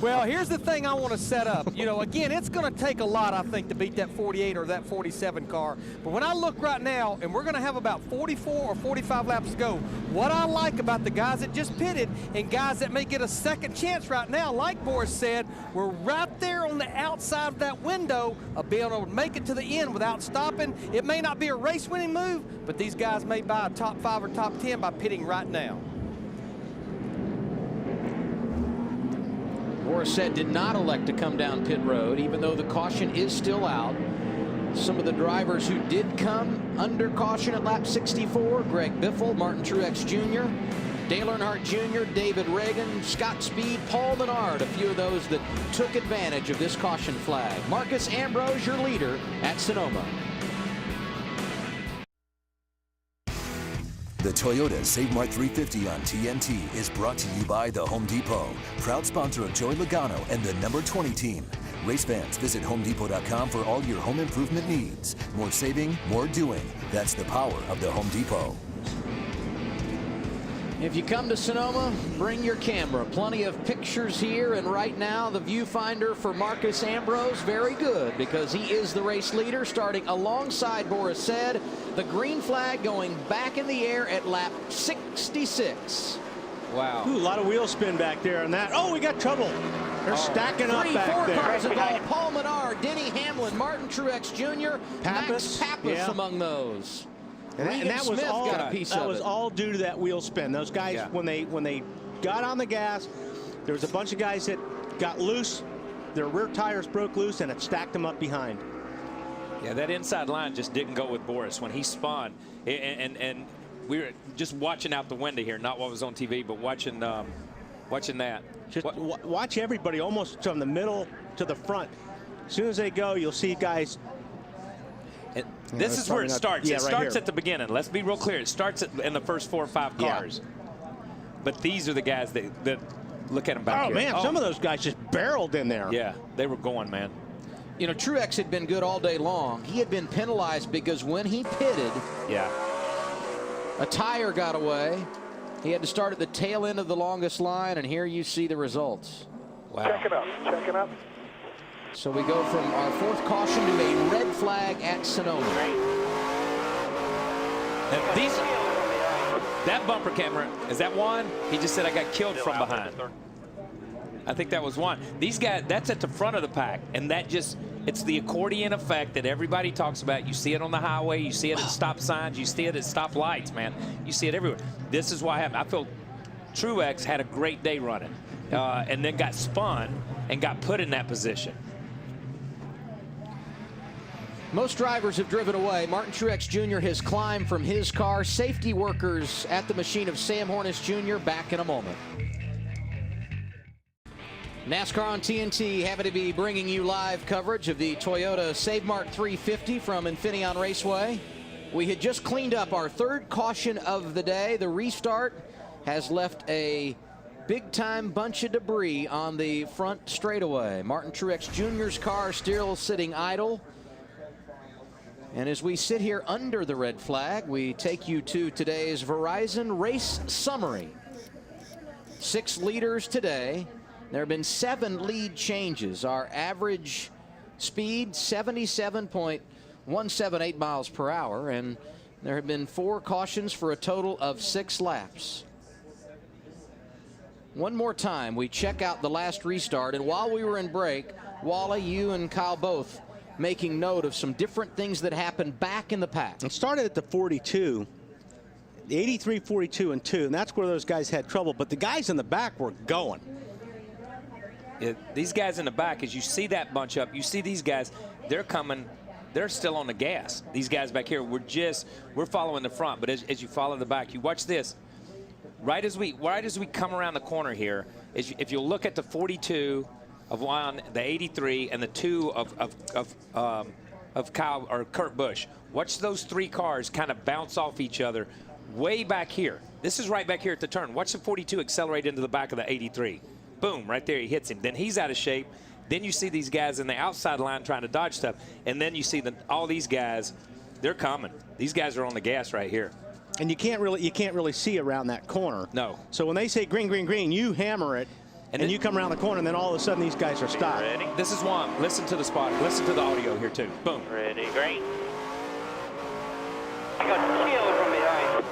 Well, here's the thing I want to set up. You know, again, it's going to take a lot, I think, to beat that 48 or that 47 car. But when I look right now, and we're going to have about 44 or 45 laps to go, what I like about the guys that just pitted and guys that may get a second chance right now, like Boris said, we're right there on the outside of that window of being able to make it to the end without stopping. It may not be a race-winning move, but these guys may buy a top 5 or top 10 by pitting right now. Borisset did not elect to come down pit road, even though the caution is still out. Some of the drivers who did come under caution at lap 64, Greg Biffle, Martin Truex Jr., Dale Earnhardt Jr., David Reagan, Scott Speed, Paul Menard, a few of those that took advantage of this caution flag. Marcus Ambrose, your leader at Sonoma. The Toyota SaveMart 350 on TNT is brought to you by the Home Depot, proud sponsor of Joey Logano and the number 20 team. Race fans, visit HomeDepot.com for all your home improvement needs. More saving, more doing. That's the power of the Home Depot. If you come to Sonoma, bring your camera. Plenty of pictures here, and right now the viewfinder for Marcus Ambrose, very good, because he is the race leader, starting alongside Boris Said. The green flag going back in the air at lap 66. Wow. Ooh, a lot of wheel spin back there on that. Oh, we got trouble. They're stacking up back Four there. cars involved. Paul Menard, Denny Hamlin, Martin Truex Jr., Max Pappas among those. And that was Smith all. got a piece that of was it. all due to that wheel spin. Those guys, when they got on the gas, there was a bunch of guys that got loose. Their rear tires broke loose, and it stacked them up behind. Yeah, that inside line just didn't go with Boris when he spun, and we were just watching out the window here, not what was on TV, but watching that. Just watch everybody almost from the middle to the front. As soon as they go, you'll see guys. This is where it starts. Yeah, it starts at the beginning. Let's be real clear. It starts in the first 4 or 5 cars. But these are the guys that look at them back here. Man, some of those guys just barreled in there. Yeah, they were going, man. You know, Truex had been good all day long. He had been penalized because when he pitted, a tire got away. He had to start at the tail end of the longest line, and here you see the results. Wow. Check it up. So we go from our 4th caution to a red flag at Sonoma. That bumper camera, is that one? He just said I got killed from behind. I think that was one. These guys, that's at the front of the pack, and that just, it's the accordion effect that everybody talks about. You see it on the highway, you see it at stop signs, you see it at stop lights, man. You see it everywhere. This is why I feel Truex had a great day running, and then got spun and got put in that position. Most drivers have driven away. Martin Truex Jr. has climbed from his car. Safety workers at the machine of Sam Hornish Jr. back in a moment. NASCAR on TNT, happy to be bringing you live coverage of the Toyota SaveMart 350 from Infineon Raceway. We had just cleaned up our 3rd caution of the day. The restart has left a big-time bunch of debris on the front straightaway. Martin Truex Jr.'s car still sitting idle. And as we sit here under the red flag, we take you to today's Verizon Race Summary. 6 leaders today. There have been 7 lead changes. Our average speed, 77.178 miles per hour. And there have been 4 cautions for a total of 6 laps. One more time, we check out the last restart. And while we were in break, Wally, you and Kyle both making note of some different things that happened back in the pack. It started at the 42, the 83, 42, and 2, and that's where those guys had trouble. But the guys in the back were going. These guys in the back, as you see that bunch up, you see these guys, they're coming, they're still on the gas. These guys back here, we're following the front, but as you follow the back, you watch this. Right as we come around the corner here, if you look at the 42 of one, the 83, and the 2 of Kyle or Kurt Busch, watch those 3 cars kind of bounce off each other way back here. This is right back here at the turn. Watch the 42 accelerate into the back of the 83. Boom, right there, he hits him. Then he's out of shape. Then you see these guys in the outside line trying to dodge stuff. And then you see all these guys, they're coming. These guys are on the gas right here. And you can't really see around that corner. No. So when they say green, green, green, you hammer it, and you come around the corner, and then all of a sudden these guys are stopped. Ready? This is one. Listen to the spot. Listen to the audio here, too. Boom. Ready, green. I got killed from behind.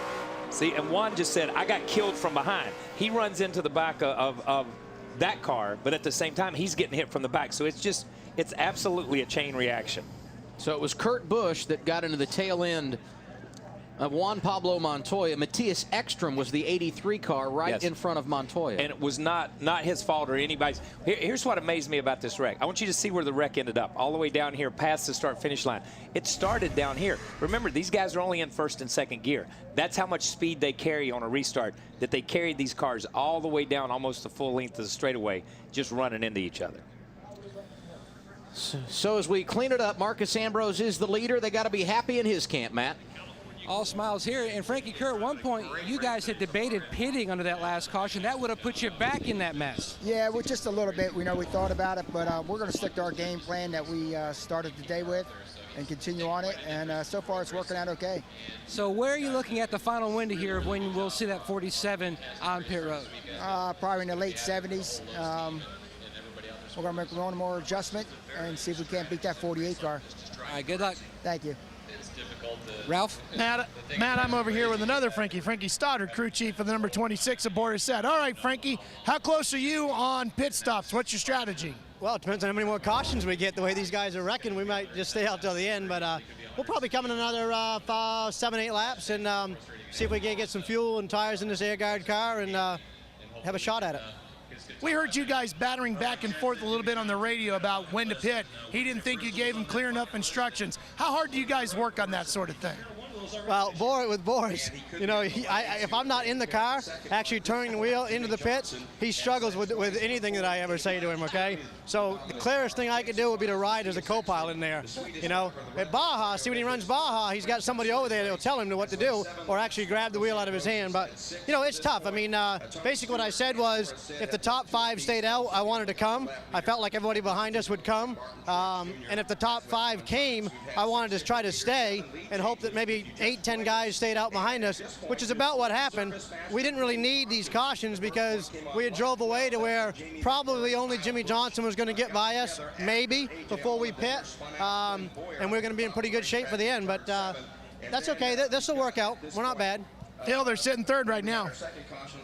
See, and one just said, I got killed from behind. He runs into the back of that car, but at the same time, he's getting hit from the back. So it's absolutely a chain reaction. So it was Kurt Busch that got into the tail end of Juan Pablo Montoya. Matthias Ekstrom was the 83 car right in front of Montoya. And it was not his fault or anybody's. Here's what amazed me about this wreck. I want you to see where the wreck ended up, all the way down here past the start-finish line. It started down here. Remember, these guys are only in 1st and 2nd gear. That's how much speed they carry on a restart, that they carried these cars all the way down almost the full length of the straightaway, just running into each other. So as we clean it up, Marcus Ambrose is the leader. They got to be happy in his camp, Matt. All smiles here. And Frankie Kerr, at one point, you guys had debated pitting under that last caution. That would have put you back in that mess. Yeah, well, just a little bit. We thought about it, but we're going to stick to our game plan that we started the day with and continue on it. And so far, it's working out okay. So where are you looking at the final window here of when we'll see that 47 on pit road? Probably in the late 70s. We're going to make one more adjustment and see if we can't beat that 48 car. All right, good luck. Thank you. it's difficult to... Ralph? Matt, I'm over here with another Frankie Stoddard, crew chief of the number 26 aboard his set. All right, Frankie, how close are you on pit stops? What's your strategy? Well, it depends on how many more cautions we get. The way these guys are wrecking, we might just stay out till the end, but we'll probably come in another 7, 8 laps and see if we can get some fuel and tires in this air guard car and have a shot at it. We heard you guys battering back and forth a little bit on the radio about when to pit. He didn't think you gave him clear enough instructions. How hard do you guys work on that sort of thing? Well, with Boris, you know, if I'm not in the car, actually turning the wheel into the pits, he struggles with anything that I ever say to him, okay? So the clearest thing I could do would be to ride as a co-pilot in there, you know? At Baja, see when he runs Baja, he's got somebody over there that'll tell him what to do or actually grab the wheel out of his hand. But, you know, it's tough. I mean, basically what I said was if the top 5 stayed out, I wanted to come. I felt like everybody behind us would come. And if the top 5 came, I wanted to try to stay and hope that maybe 8, 10 guys stayed out behind us, which is about what happened. We didn't really need these cautions because we had drove away to where probably only Jimmy Johnson was going to get by us, maybe, before we pit. And we're going to be in pretty good shape for the end, but that's okay. This will work out. We're not bad. Phil, they're sitting third right now.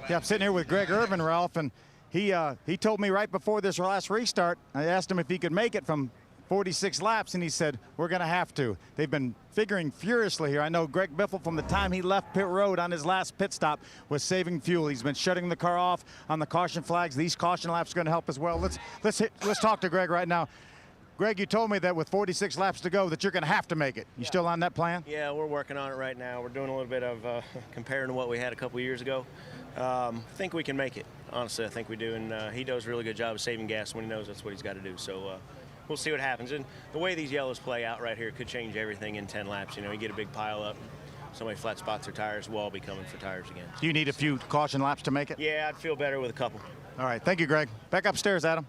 Yeah, I'm sitting here with Greg Irvin, Ralph, and he told me right before this last restart, I asked him if he could make it from 46 laps, and he said, we're going to have to. They've been figuring furiously here. I know Greg Biffle, from the time he left pit road on his last pit stop, was saving fuel. He's been shutting the car off on the caution flags. These caution laps are going to help as well. Let's talk to Greg right now. Greg, you told me that with 46 laps to go that you're going to have to make it. You still on that plan? Yeah, we're working on it right now. We're doing a little bit of comparing to what we had a couple years ago. I think we can make it. Honestly, I think we do, and he does a really good job of saving gas when he knows that's what he's got to do. So we'll see what happens. And the way these yellows play out right here could change everything in 10 laps. You know, you get a big pile up, somebody flat spots their tires, we'll all be coming for tires again. Do you need a few caution laps to make it? Yeah, I'd feel better with a couple. All right, thank you, Greg. Back upstairs, Adam.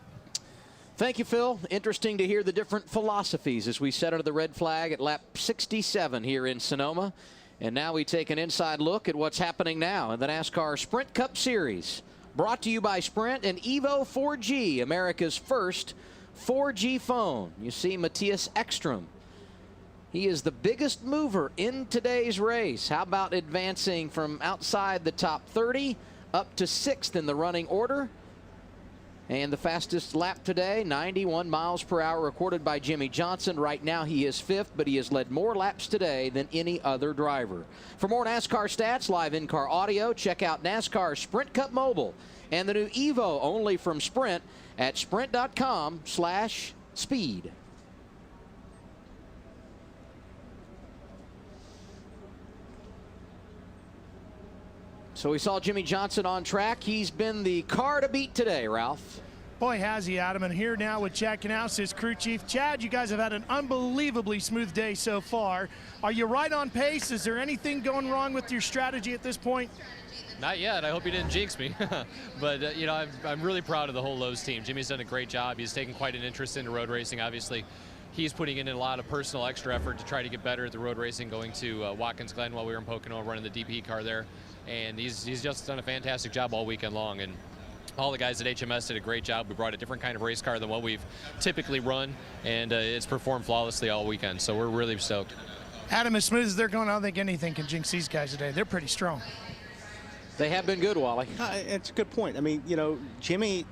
Thank you, Phil. Interesting to hear the different philosophies as we set under the red flag at lap 67 here in Sonoma. And now we take an inside look at what's happening now in the NASCAR Sprint Cup Series. Brought to you by Sprint and Evo 4G, America's first 4G phone. You see Matthias Ekstrom. He is the biggest mover in today's race. How about advancing from outside the top 30 up to 6th in the running order? And the fastest lap today, 91 miles per hour, recorded by Jimmy Johnson. Right now he is 5th, but he has led more laps today than any other driver. For more NASCAR stats, live in-car audio, check out NASCAR Sprint Cup Mobile and the new Evo, only from Sprint, at sprint.com/speed. So we saw Jimmy Johnson on track. He's been the car to beat today, Ralph. Boy, has he, Adam. And here now with Chad Knaus, his crew chief. Chad, you guys have had an unbelievably smooth day so far. Are you right on pace? Is there anything going wrong with your strategy at this point? Not yet. I hope you didn't jinx me. But, you know, I'm really proud of the whole Lowe's team. Jimmy's done a great job. He's taken quite an interest into road racing. Obviously, he's putting in a lot of personal extra effort to try to get better at the road racing, going to Watkins Glen while we were in Pocono, running the DP car there. And he's just done a fantastic job all weekend long. And all the guys at HMS did a great job. We brought a different kind of race car than what we've typically run, and it's performed flawlessly all weekend. So we're really stoked. Adam, as smooth as they're going, I don't think anything can jinx these guys today. They're pretty strong. They have been good, Wally. It's a good point. I mean, you know, Jimmy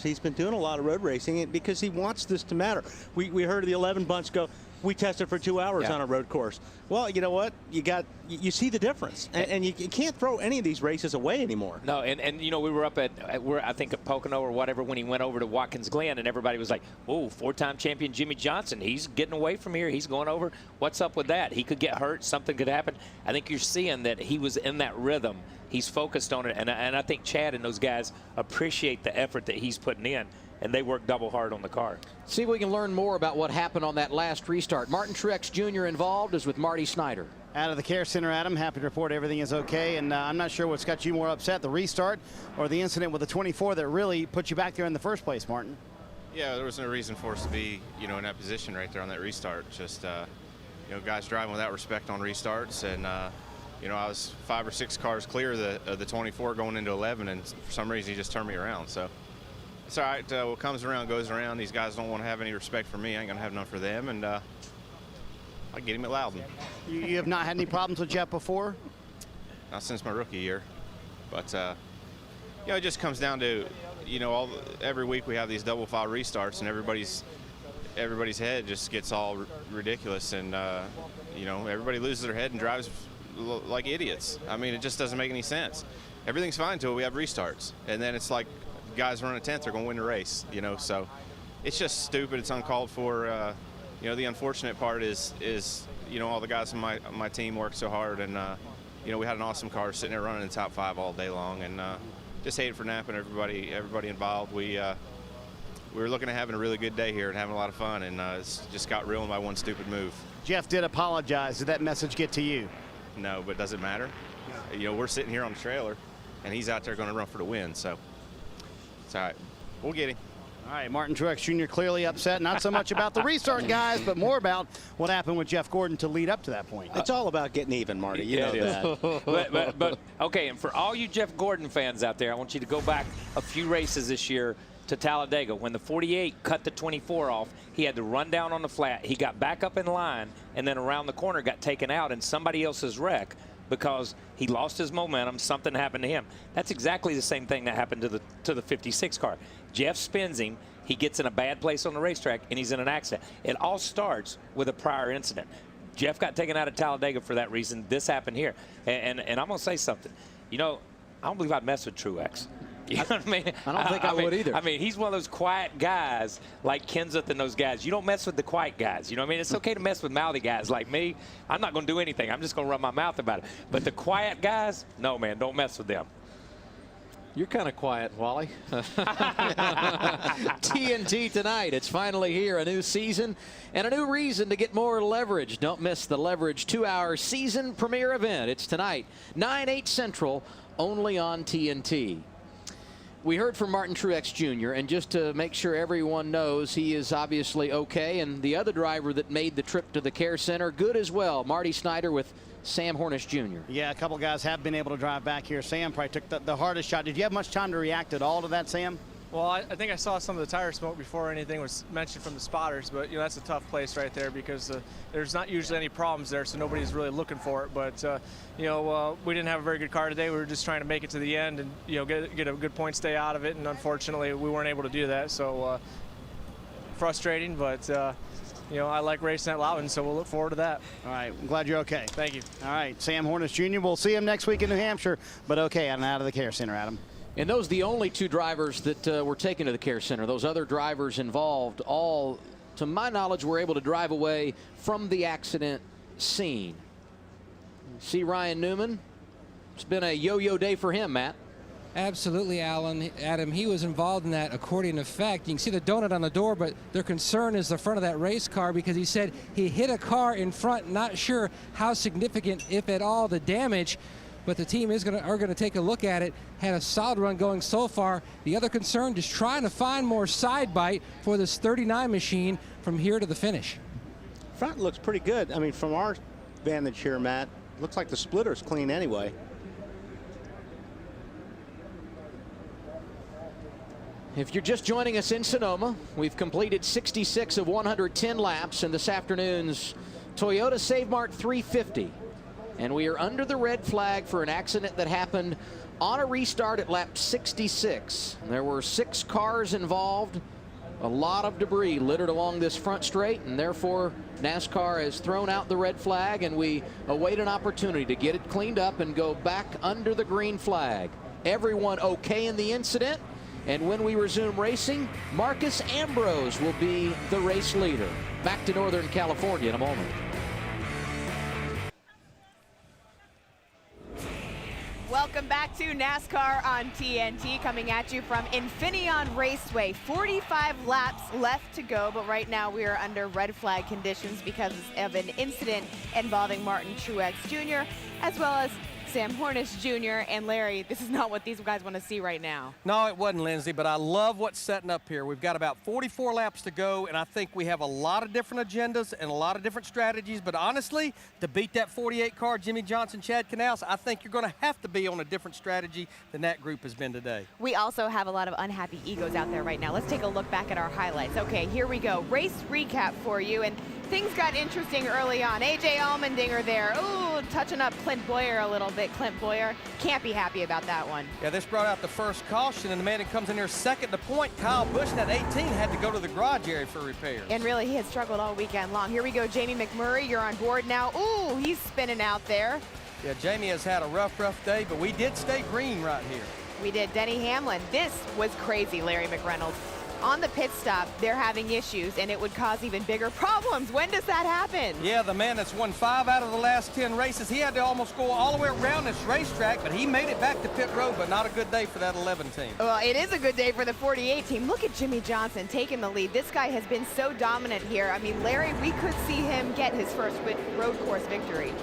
he's been doing a lot of road racing because he wants this to matter. We heard the 11 bunch go, we tested for 2 hours on a road course. Well, you know what? You see the difference, and you can't throw any of these races away anymore. No, and you know, we were up at I think at Pocono or whatever when he went over to Watkins Glen, and everybody was like, "Oh, 4-time champion Jimmy Johnson, he's getting away from here. He's going over. What's up with that? He could get hurt. Something could happen." I think you're seeing that he was in that rhythm. He's focused on it, and I think Chad and those guys appreciate the effort that he's putting in. And they work double hard on the car. See if we can learn more about what happened on that last restart. Martin Truex Jr. involved is with Marty Snyder. Out of the care center, Adam. Happy to report everything is okay. And I'm not sure what's got you more upset, the restart or the incident with the 24 that really put you back there in the first place, Martin. Yeah, there was no reason for us to be, you know, in that position right there on that restart. Just, you know, guys driving without respect on restarts. And, you know, I was 5 or 6 cars clear of the 24 going into 11, and for some reason he just turned me around. So it's all right. What comes around goes around. These guys don't want to have any respect for me. I ain't going to have none for them. And I get him at Loudon. You have not had any problems with Jeff before? Not since my rookie year. But, you know, it just comes down to, you know, every week we have these double file restarts, and everybody's head just gets all ridiculous, and you know, everybody loses their head and drives like idiots. I mean, it just doesn't make any sense. Everything's fine until we have restarts, and then it's like guys run a 10th, they're going to win the race, you know. So it's just stupid. It's uncalled for. You know, the unfortunate part is you know, all the guys on my team work so hard, and you know, we had an awesome car sitting there running in the top 5 all day long, and just hate it for napping everybody involved. We were looking at having a really good day here and having a lot of fun, and it's just got ruined by one stupid move. Jeff did apologize. Did that message get to you? No, but does it matter? You know, we're sitting here on the trailer, and he's out there going to run for the win, so it's all right. We'll get him. All right, Martin Truex Jr. clearly upset, not so much about the restart, guys, but more about what happened with Jeff Gordon to lead up to that point. It's all about getting even, Marty. You know that. but okay, and for all you Jeff Gordon fans out there, I want you to go back a few races this year to Talladega. When the 48 cut the 24 off, he had to run down on the flat. He got back up in line, and then around the corner got taken out in somebody else's wreck because he lost his momentum. Something happened to him. That's exactly the same thing that happened to the 56 car. Jeff spins him. He gets in a bad place on the racetrack, and he's in an accident. It all starts with a prior incident. Jeff got taken out of Talladega for that reason. This happened here. And I'm going to say something. You know, I don't believe I'd mess with Truex. You know what I mean? I don't think I would either. I mean, he's one of those quiet guys like Kenseth and those guys. You don't mess with the quiet guys. You know what I mean? It's okay to mess with mouthy guys like me. I'm not going to do anything. I'm just going to run my mouth about it. But the quiet guys, no, man, don't mess with them. You're kind of quiet, Wally. TNT tonight. It's finally here. A new season and a new reason to get more leverage. Don't miss the Leverage 2-hour season premiere event. It's tonight, 9/8 Central, only on TNT. We heard from Martin Truex Jr., and just to make sure everyone knows, he is obviously okay. And the other driver that made the trip to the care center, good as well, Marty Snyder with Sam Hornish Jr. Yeah, a couple guys have been able to drive back here. Sam probably took the hardest shot. Did you have much time to react at all to that, Sam? Well, I think I saw some of the tire smoke before anything was mentioned from the spotters, but you know, that's a tough place right there because there's not usually any problems there, so nobody's really looking for it. But you know, we didn't have a very good car today. We were just trying to make it to the end and, you know, get a good point stay out of it, and unfortunately we weren't able to do that. So frustrating, but you know, I like racing at Loudon, so we'll look forward to that. All right, I'm glad you're okay. Thank you. All right, Sam Hornish Jr., we'll see him next week in New Hampshire, but okay, and out of the care center, Adam. And those are the only 2 drivers that were taken to the care center. Those other drivers involved all, to my knowledge, were able to drive away from the accident scene. See Ryan Newman. It's been a yo-yo day for him, Matt. Absolutely, Adam. He was involved in that accordion effect. You can see the donut on the door, but their concern is the front of that race car because he said he hit a car in front, not sure how significant, if at all, the damage. But the team are going to take a look at it. Had a solid run going so far. The other concern, just trying to find more side bite for this 39 machine from here to the finish. Front looks pretty good. I mean, from our vantage here, Matt, looks like the splitter's clean anyway. If you're just joining us in Sonoma, we've completed 66 of 110 laps in this afternoon's Toyota SaveMart 350. And we are under the red flag for an accident that happened on a restart at lap 66. There were 6 cars involved, a lot of debris littered along this front straight, and therefore NASCAR has thrown out the red flag, and we await an opportunity to get it cleaned up and go back under the green flag. Everyone okay in the incident, and when we resume racing, Marcus Ambrose will be the race leader. Back to Northern California in a moment. Welcome back to NASCAR on TNT, coming at you from Infineon Raceway. 45 laps left to go, but right now we are under red flag conditions because of an incident involving Martin Truex Jr. as well as Sam Hornish Jr. And Larry, this is not what these guys want to see right now. No, it wasn't, Lindsay, but I love what's setting up here. We've got about 44 laps to go, and I think we have a lot of different agendas and a lot of different strategies. But honestly, to beat that 48 car, Jimmy Johnson, Chad Canals, I think you're going to have to be on a different strategy than that group has been today. We also have a lot of unhappy egos out there right now. Let's take a look back at our highlights. Okay, here we go. Race recap for you. And things got interesting early on. A.J. Allmendinger there. Ooh, touching up Clint Boyer a little bit. Clint Boyer can't be happy about that one. Yeah, this brought out the first caution, and the man that comes in here second to point, Kyle Busch, at 18, had to go to the garage area for repairs. And really, he had struggled all weekend long. Here we go, Jamie McMurray. You're on board now. Ooh, he's spinning out there. Yeah, Jamie has had a rough day, but we did stay green right here. We did. Denny Hamlin. This was crazy, Larry McReynolds. On the pit stop, they're having issues, and it would cause even bigger problems. When does that happen? Yeah, the man that's won 5 out of the last 10 races, he had to almost go all the way around this racetrack, but he made it back to pit road, but not a good day for that 11 team. Well, it is a good day for the 48 team. Look at Jimmy Johnson taking the lead. This guy has been so dominant here. I mean, Larry, we could see him get his first road course victory.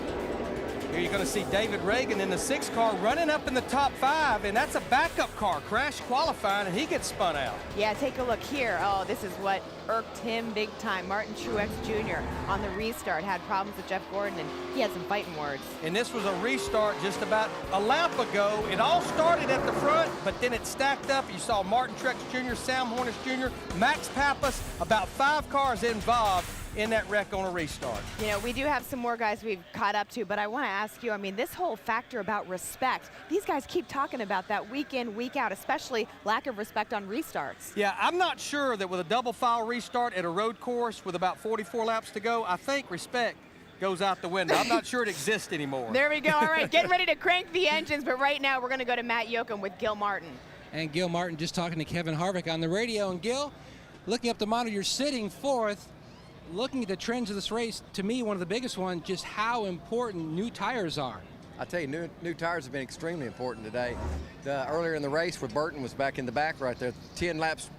Here you're going to see David Reagan in the 6 car running up in the top 5, and that's a backup car, crash qualifying, and he gets spun out. Yeah, take a look here. Oh, this is what irked him big time. Martin Truex Jr. on the restart had problems with Jeff Gordon, and he had some fighting words. And this was a restart just about a lap ago. It all started at the front, but then it stacked up. You saw Martin Truex Jr., Sam Hornish Jr., Max Pappas, about 5 cars involved in that wreck on a restart. You know, we do have some more guys we've caught up to, but I want to ask you, I mean, this whole factor about respect, these guys keep talking about that week in, week out, especially lack of respect on restarts. Yeah, I'm not sure that with a double file restart at a road course with about 44 laps to go, I think respect goes out the window. I'm not sure it exists anymore. There we go. All right, getting ready to crank the engines, but right now we're going to go to Matt Yoakum with Gil Martin. And Gil Martin just talking to Kevin Harvick on the radio. And Gil, looking up the monitor, you're sitting fourth. Looking at the trends of this race, to me, one of the biggest ones, just how important new tires are. I tell you, new tires have been extremely important today. Earlier in the race, where Burton was back in the back right there, 10 laps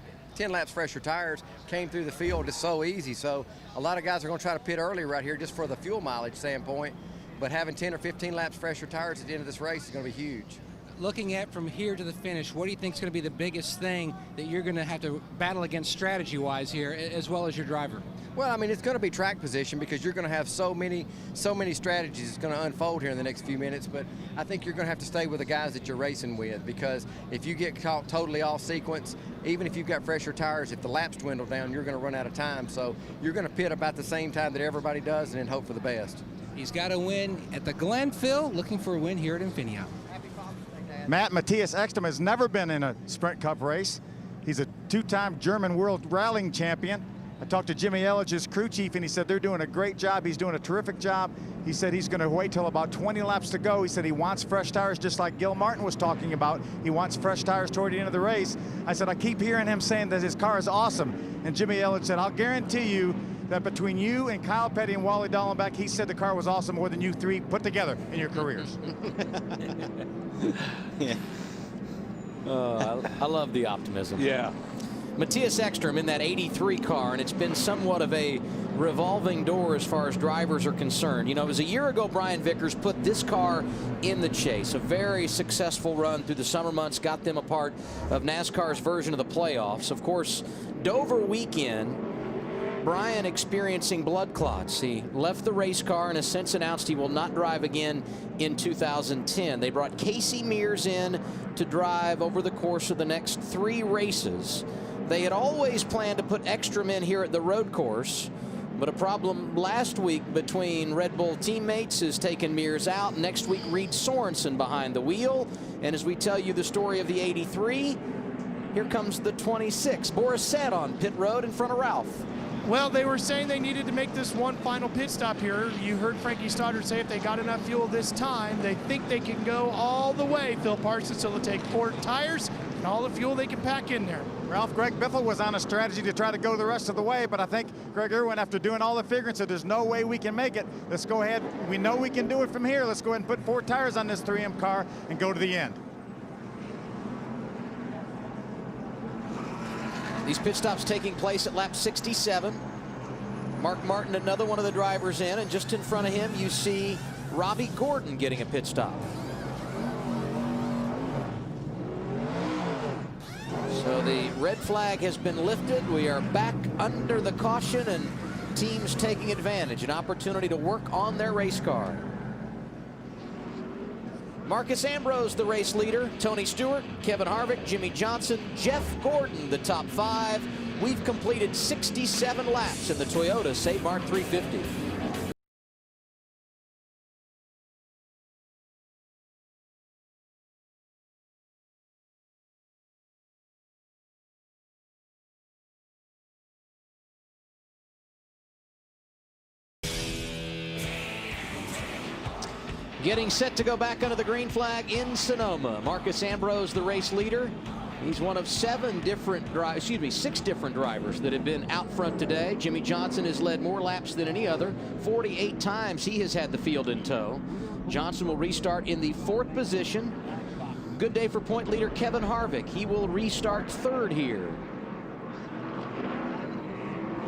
fresher tires came through the field just so easy. So a lot of guys are going to try to pit early right here just for the fuel mileage standpoint. But having 10 or 15 laps fresher tires at the end of this race is going to be huge. Looking at from here to the finish, what do you think is going to be the biggest thing that you're going to have to battle against strategy-wise here, as well as your driver? Well, I mean, it's going to be track position because you're going to have so many strategies that's going to unfold here in the next few minutes. But I think you're going to have to stay with the guys that you're racing with, because if you get caught totally off sequence, even if you've got fresher tires, if the laps dwindle down, you're going to run out of time. So you're going to pit about the same time that everybody does and then hope for the best. He's got a win at the Glenville, looking for a win here at Infineon. Matthias Ekstrom has never been in a Sprint Cup race. He's a 2-time German World Rallying Champion. I talked to Jimmy Elledge's crew chief, and he said they're doing a great job. He's doing a terrific job. He said he's going to wait till about 20 laps to go. He said he wants fresh tires, just like Gil Martin was talking about. He wants fresh tires toward the end of the race. I said, I keep hearing him saying that his car is awesome. And Jimmy Elledge said, I'll guarantee you that between you and Kyle Petty and Wally Dallenbach, he said the car was awesome more than you 3 put together in your careers. Yeah. I love the optimism. Yeah. Matthias Ekstrom in that 83 car, and it's been somewhat of a revolving door as far as drivers are concerned. You know, it was a year ago Brian Vickers put this car in the chase. A very successful run through the summer months, got them a part of NASCAR's version of the playoffs. Of course, Dover weekend, Brian experiencing blood clots. He left the race car and has since announced he will not drive again in 2010. They brought Casey Mears in to drive over the course of the next 3 races. They had always planned to put Ekstrom in here at the road course, but a problem last week between Red Bull teammates has taken Mears out. Next week, Reed Sorensen behind the wheel. And as we tell you the story of the 83, here comes the 26. Boris Said on pit road in front of Ralph. Well, they were saying they needed to make this one final pit stop here. You heard Frankie Stoddard say if they got enough fuel this time, they think they can go all the way, Phil Parsons, so they'll take 4 tires and all the fuel they can pack in there. Ralph, Greg Biffle was on a strategy to try to go the rest of the way, but I think Greg Irwin, after doing all the figuring, said there's no way we can make it. Let's go ahead. We know we can do it from here. Let's go ahead and put 4 tires on this 3M car and go to the end. These pit stops taking place at lap 67. Mark Martin, another one of the drivers in, and just in front of him you see Robbie Gordon getting a pit stop. So the red flag has been lifted. We are back under the caution, and teams taking advantage, an opportunity to work on their race car. Marcus Ambrose, the race leader. Tony Stewart, Kevin Harvick, Jimmy Johnson, Jeff Gordon, the top 5. We've completed 67 laps in the Toyota SaveMart 350. Getting set to go back under the green flag in Sonoma. Marcus Ambrose, the race leader. He's one of 6 different drivers that have been out front today. Jimmy Johnson has led more laps than any other. 48 times he has had the field in tow. Johnson will restart in the 4th position. Good day for point leader Kevin Harvick. He will restart 3rd here.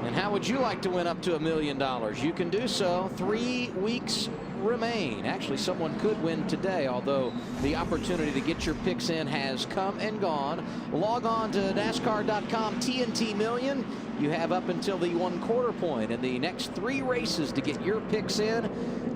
And how would you like to win up to $1 million? You can do so. 3 weeks remain. Actually, someone could win today, although the opportunity to get your picks in has come and gone. Log on to NASCAR.com TNT Million. You have up until the 1/4 point in the next 3 races to get your picks in.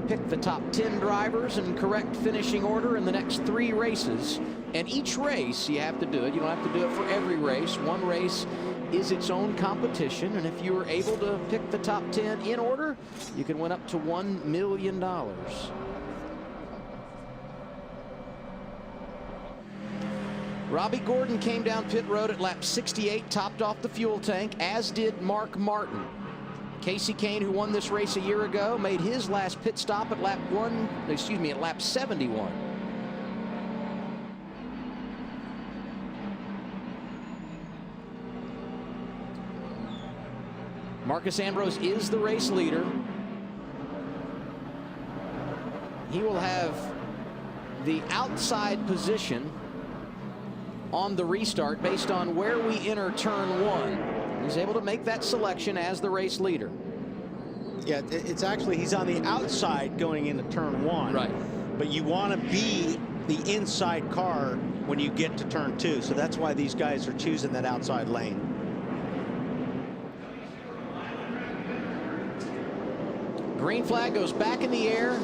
Pick the top 10 drivers in correct finishing order in the next 3 races. And each race, you have to do it. You don't have to do it for every race. One race is its own competition, and if you are able to pick the top 10 in order, you can win up to $1 million. Robbie Gordon came down pit road at lap 68, topped off the fuel tank, as did Mark Martin. Casey Kane, who won this race a year ago, made his last pit stop at lap 71. Marcus Ambrose is the race leader. He will have the outside position on the restart based on where we enter turn 1. He's able to make that selection as the race leader. Yeah, it's actually, he's on the outside going into turn 1. Right. But you want to be the inside car when you get to turn 2. So that's why these guys are choosing that outside lane. Green flag goes back in the air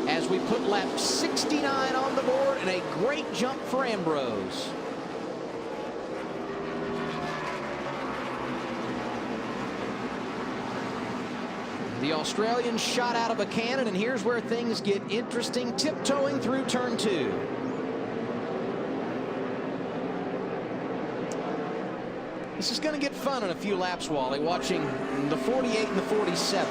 as we put lap 69 on the board, and a great jump for Ambrose. The Australian shot out of a cannon, and here's where things get interesting, tiptoeing through turn 2. This is going to get fun in a few laps, Wally, watching the 48 and the 47.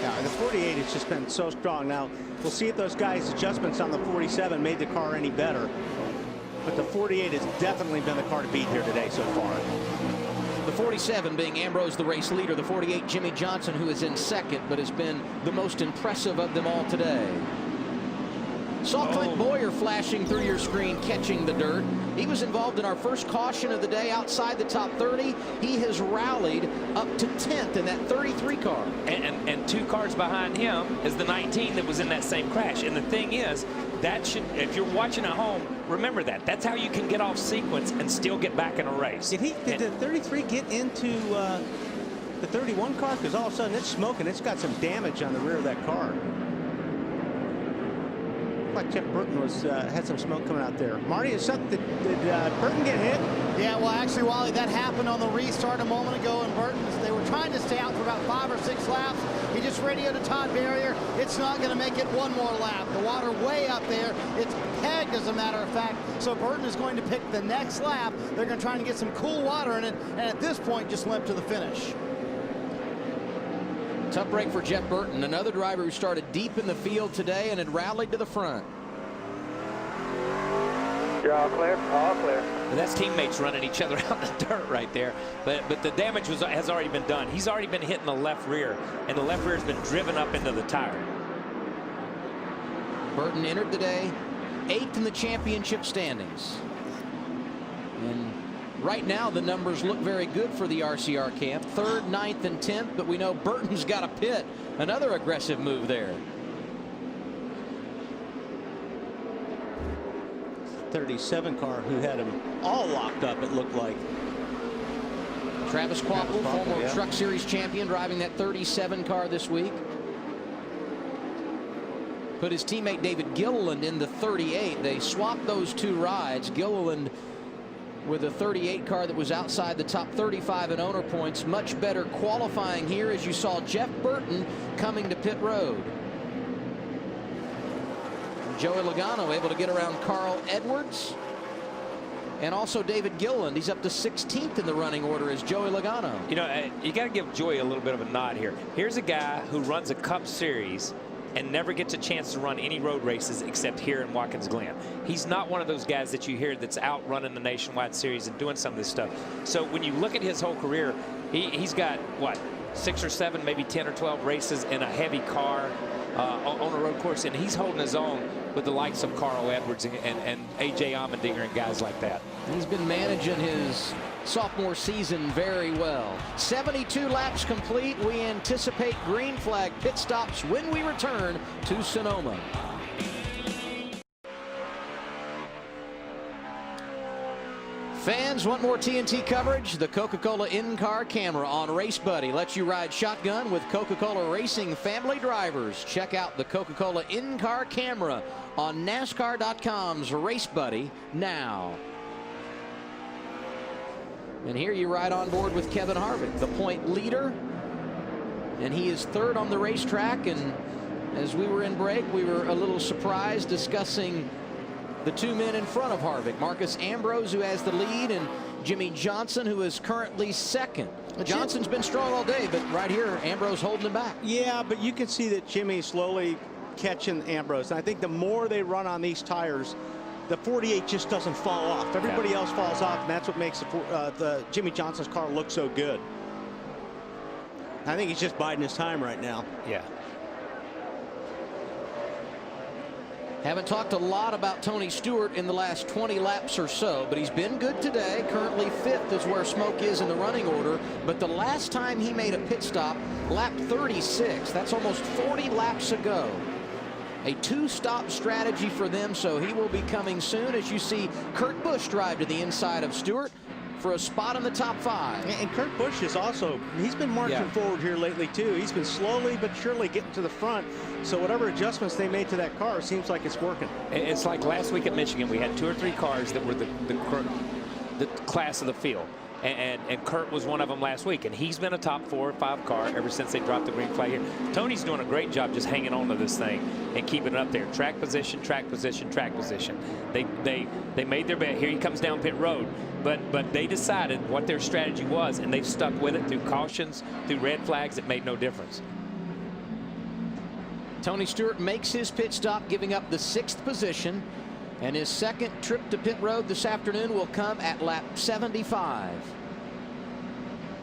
Yeah, the 48 has just been so strong. Now, we'll see if those guys' adjustments on the 47 made the car any better. But the 48 has definitely been the car to beat here today so far. The 47 being Ambrose, the race leader. The 48, Jimmy Johnson, who is in 2nd, but has been the most impressive of them all today. Saw Clint Boyer flashing through your screen, catching the dirt. He was involved in our first caution of the day outside the top 30. He has rallied up to 10th in that 33 car. And 2 cars behind him is the 19 that was in that same crash. And the thing is, that should, if you're watching at home, remember that. That's how you can get off sequence and still get back in a race. Did the 33 get into the 31 car? Because all of a sudden it's smoking. It's got some damage on the rear of that car. Like Jeff Burton was had some smoke coming out there. Marty, did Burton get hit? Yeah, well, actually, Wally, that happened on the restart a moment ago, and Burton, they were trying to stay out for about 5 or 6 laps. He just radioed a Todd Barrier. It's not going to make it 1 more lap. The water way up there. It's pegged, as a matter of fact. So Burton is going to pick the next lap. They're going to try and get some cool water in it, and at this point, just limp to the finish. Tough break for Jeff Burton, another driver who started deep in the field today and had rallied to the front. You're all clear? All clear. And that's teammates running each other out in the dirt right there. But the damage has already been done. He's already been hitting the left rear, and the left rear has been driven up into the tire. Burton entered the day 8th in the championship standings. And right now, the numbers look very good for the RCR camp. 3rd, 9th, and 10th, but we know Burton's got a pit. Another aggressive move there. 37 car who had him all locked up, it looked like. Travis Kvapil, former yeah. Truck Series champion, driving that 37 car this week. Put his teammate David Gilliland in the 38. They swapped those 2 rides. Gilliland with a 38 car that was outside the top 35 in owner points. Much better qualifying here, as you saw Jeff Burton coming to pit road. Joey Logano able to get around Carl Edwards. And also David Gilliland. He's up to 16th in the running order as Joey Logano. You know, you got to give Joey a little bit of a nod here. Here's a guy who runs a Cup Series and never gets a chance to run any road races except here in Watkins Glen. He's not one of those guys that you hear that's out running the Nationwide Series and doing some of this stuff. So when you look at his whole career, he's got, what, 6 or 7, maybe 10 or 12 races in a heavy car on a road course, and he's holding his own with the likes of Carl Edwards and A.J. Allmendinger and guys like that. He's been managing his sophomore season very well. 72 laps complete. We anticipate green flag pit stops when we return to Sonoma. Fans want more TNT coverage? The Coca-Cola in-car camera on Race Buddy lets you ride shotgun with Coca-Cola racing family drivers. Check out the Coca-Cola in-car camera on NASCAR.com's Race Buddy now. And here you ride on board with Kevin Harvick, the point leader. And he is third on the racetrack. And as we were in break, we were a little surprised discussing the 2 men in front of Harvick. Marcus Ambrose, who has the lead, and Jimmy Johnson, who is currently second. Johnson's been strong all day, but right here, Ambrose holding him back. Yeah, but you can see that Jimmy's slowly catching Ambrose. And I think the more they run on these tires, the 48 just doesn't fall off. Everybody else falls off, and that's what makes the Jimmy Johnson's car look so good. I think he's just biding his time right now. Yeah. Haven't talked a lot about Tony Stewart in the last 20 laps or so, but he's been good today. Currently 5th is where Smoke is in the running order. But the last time he made a pit stop, lap 36, that's almost 40 laps ago. A 2-stop strategy for them, so he will be coming soon as you see Kurt Busch drive to the inside of Stewart for a spot in the top 5. And Kurt Busch is also, he's been marching forward here lately too. He's been slowly but surely getting to the front. So whatever adjustments they made to that car, seems like it's working. It's like last week at Michigan, we had 2 or 3 cars that were the class of the field. And Kurt was one of them last week, and he's been a top 4 or 5 car ever since they dropped the green flag here. Tony's doing a great job just hanging on to this thing and keeping it up there. Track position, track position, track position. They made their bet. Here he comes down pit road, but they decided what their strategy was, and they've stuck with it through cautions, through red flags. It made no difference. Tony Stewart makes his pit stop, giving up the 6th position. And his second trip to pit road this afternoon will come at lap 75.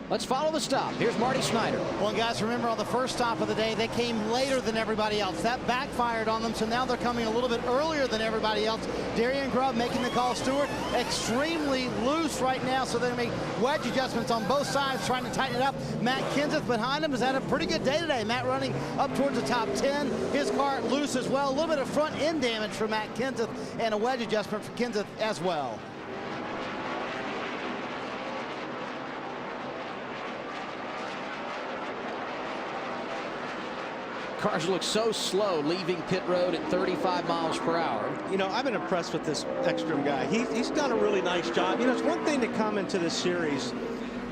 Let's follow the stop. Here's Marty Snyder. Well, guys, remember on the first stop of the day, they came later than everybody else. That backfired on them, so now they're coming a little bit earlier than everybody else. Darian Grubb making the call. Stewart extremely loose right now, so they're going to make wedge adjustments on both sides, trying to tighten it up. Matt Kenseth behind him has had a pretty good day today. Matt running up towards the top 10. His car loose as well. A little bit of front end damage for Matt Kenseth and a wedge adjustment for Kenseth as well. Cars look so slow leaving pit road at 35 miles per hour. You know, I've been impressed with this Ekstrom guy. He's done a really nice job. You know, it's one thing to come into this series,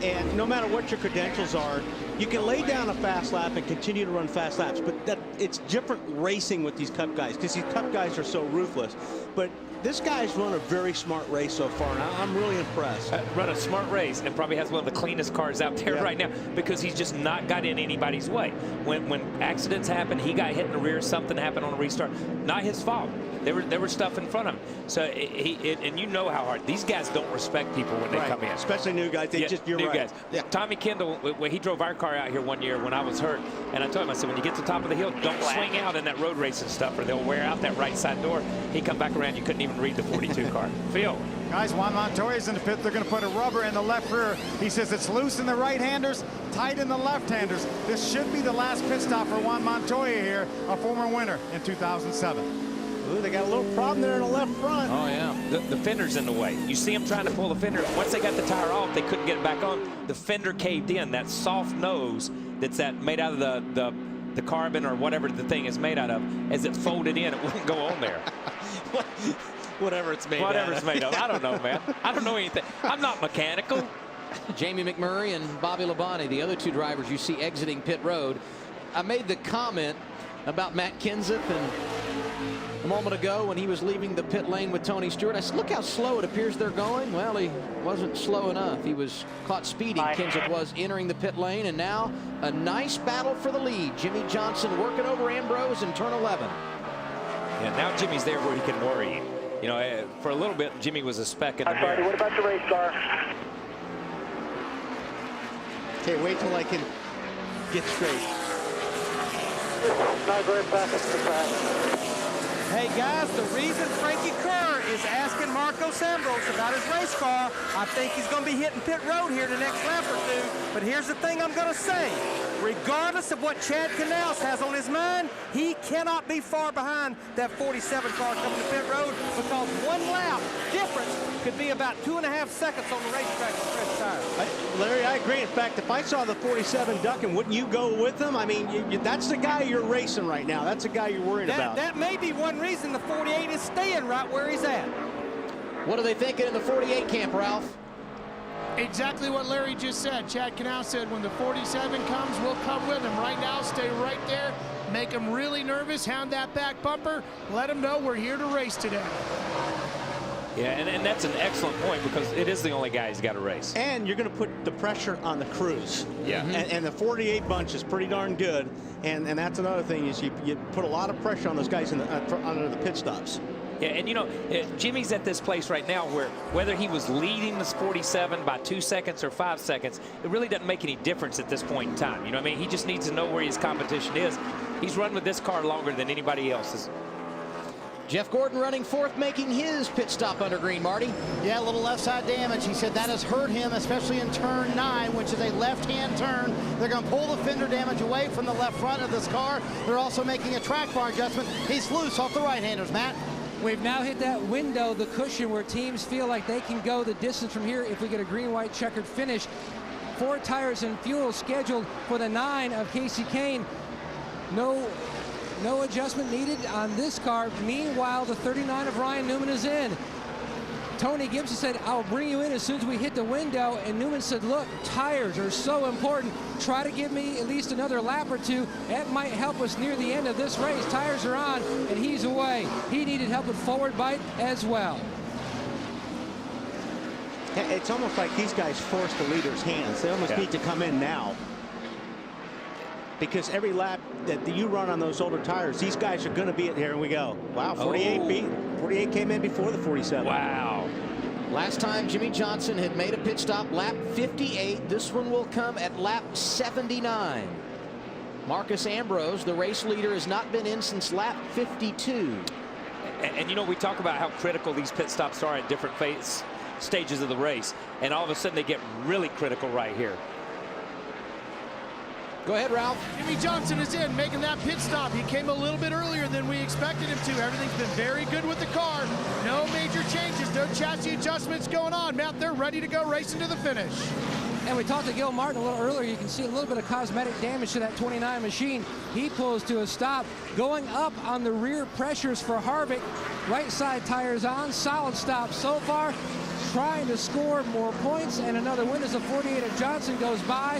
and no matter what your credentials are, you can lay down a fast lap and continue to run fast laps, but it's different racing with these Cup guys because these Cup guys are so ruthless. But this guy's run a very smart race so far, and I'm really impressed. Run a smart race and probably has one of the cleanest cars out there right now because he's just not got in anybody's way. When accidents happen, he got hit in the rear, something happened on a restart. Not his fault. There was stuff in front of him. So and you know how hard these guys don't respect people when they come in, especially new guys. You're new right. guys. Yeah. Tommy Kendall, when he drove our car out here one year when I was hurt, and I told him, I said, when you get to the top of the hill, don't swing out in that road racing stuff, or they'll wear out that right side door. He come back around, you couldn't even read the 42 car. Phil. Guys, Juan Montoya's in the pit. They're going to put a rubber in the left rear. He says it's loose in the right-handers, tight in the left-handers. This should be the last pit stop for Juan Montoya here, a former winner in 2007. Ooh, they got a little problem there in the left front. Oh, yeah. The fender's in the way. You see them trying to pull the fender. Once they got the tire off, they couldn't get it back on. The fender caved in. That soft nose that's made out of the carbon or whatever the thing is made out of, as it folded in, it wouldn't go on there. Whatever it's made Whatever out it's of. made of. I don't know, man. I don't know anything. I'm not mechanical. Jamie McMurray and Bobby Labonte, the other two drivers you see exiting pit road. I made the comment about Matt Kenseth and a moment ago when he was leaving the pit lane with Tony Stewart. I said, look how slow it appears they're going. Well, he wasn't slow enough. He was caught speeding. Kenseth was entering the pit lane, and now a nice battle for the lead. Jimmy Johnson working over Ambrose in turn 11. Yeah, now Jimmy's there where he can worry. You know, for a little bit, Jimmy was a speck in the mirror. What about your race car? Okay, wait till I can get straight. Not very fast. Hey guys, the reason Frankie Kerr is asking Marcos Ambrose about his race car, I think he's going to be hitting pit road here the next lap or two. But here's the thing I'm going to say. Regardless of what Chad Knaus has on his mind, he cannot be far behind that 47 car coming to pit road, because one lap difference could be about 2.5 seconds on the racetrack with fresh tires. Larry, I agree. In fact, if I saw the 47 ducking, wouldn't you go with them? I mean, that's the guy you're racing right now. That's the guy you're worried about. That may be one reason the 48 is staying right where he's at. What are they thinking in the 48 camp, Ralph? Exactly what Larry just said. Chad Knaus said when the 47 comes, we'll come with him. Right now, stay right there. Make him really nervous. Hound that back bumper. Let him know we're here to race today. Yeah, and that's an excellent point, because it is the only guy who's got to race. And you're going to put the pressure on the crews. Yeah. And the 48 bunch is pretty darn good. And that's another thing, is you put a lot of pressure on those guys in the, under the pit stops. Yeah, and you know, Jimmy's at this place right now where whether he was leading this 47 by 2 seconds or 5 seconds, it really doesn't make any difference at this point in time. You know what I mean? He just needs to know where his competition is. He's run with this car longer than anybody else's. Jeff Gordon running fourth, making his pit stop under green, Marty. Yeah, a little left side damage. He said that has hurt him, especially in turn 9, which is a left-hand turn. They're going to pull the fender damage away from the left front of this car. They're also making a track bar adjustment. He's loose off the right-handers, Matt. We've now hit that window, the cushion, where teams feel like they can go the distance from here if we get a green-white checkered finish. 4 tires and fuel scheduled for the 9 of Casey Kane. No adjustment needed on this car. Meanwhile, the 39 of Ryan Newman is in. Tony Gibson said, I'll bring you in as soon as we hit the window. And Newman said, look, tires are so important. Try to give me at least another lap or two. That might help us near the end of this race. Tires are on, and he's away. He needed help with forward bite as well. It's almost like these guys force the leader's hands. They almost need to come in now. Because every lap that you run on those older tires, these guys are going to be here, and we go. Wow, 48 came in before the 47. Wow. Last time Jimmy Johnson had made a pit stop, lap 58. This one will come at lap 79. Marcos Ambrose, the race leader, has not been in since lap 52. And you know, we talk about how critical these pit stops are at different stages of the race, and all of a sudden they get really critical right here. Go ahead, Ralph. Jimmy Johnson is in, making that pit stop. He came a little bit earlier than we expected him to. Everything's been very good with the car. No major changes, no chassis adjustments going on. Matt, they're ready to go racing to the finish. And we talked to Gil Martin a little earlier. You can see a little bit of cosmetic damage to that 29 machine. He pulls to a stop, going up on the rear pressures for Harvick. Right side tires on, solid stop so far. Trying to score more points, and another win as the 48 of Johnson goes by.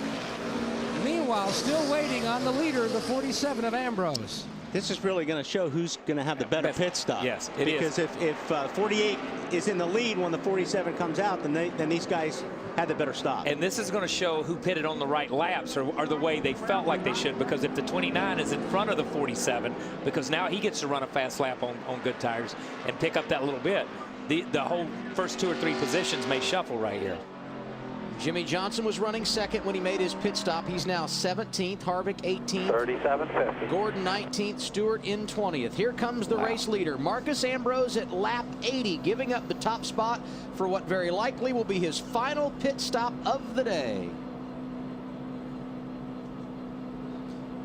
Meanwhile, still waiting on the leader, the 47 of Ambrose. This is really going to show who's going to have the better pit stop. Yes, it is. Because if 48 is in the lead when the 47 comes out, then these guys had the better stop. And this is going to show who pitted on the right laps or the way they felt like they should, because if the 29 is in front of the 47, because now he gets to run a fast lap on good tires and pick up that little bit, the whole first 2 or 3 positions may shuffle right here. Jimmy Johnson was running second when he made his pit stop. He's now 17th, Harvick 18th. 37.50. Gordon 19th, Stewart in 20th. Here comes the race leader, Marcos Ambrose, at lap 80, giving up the top spot for what very likely will be his final pit stop of the day.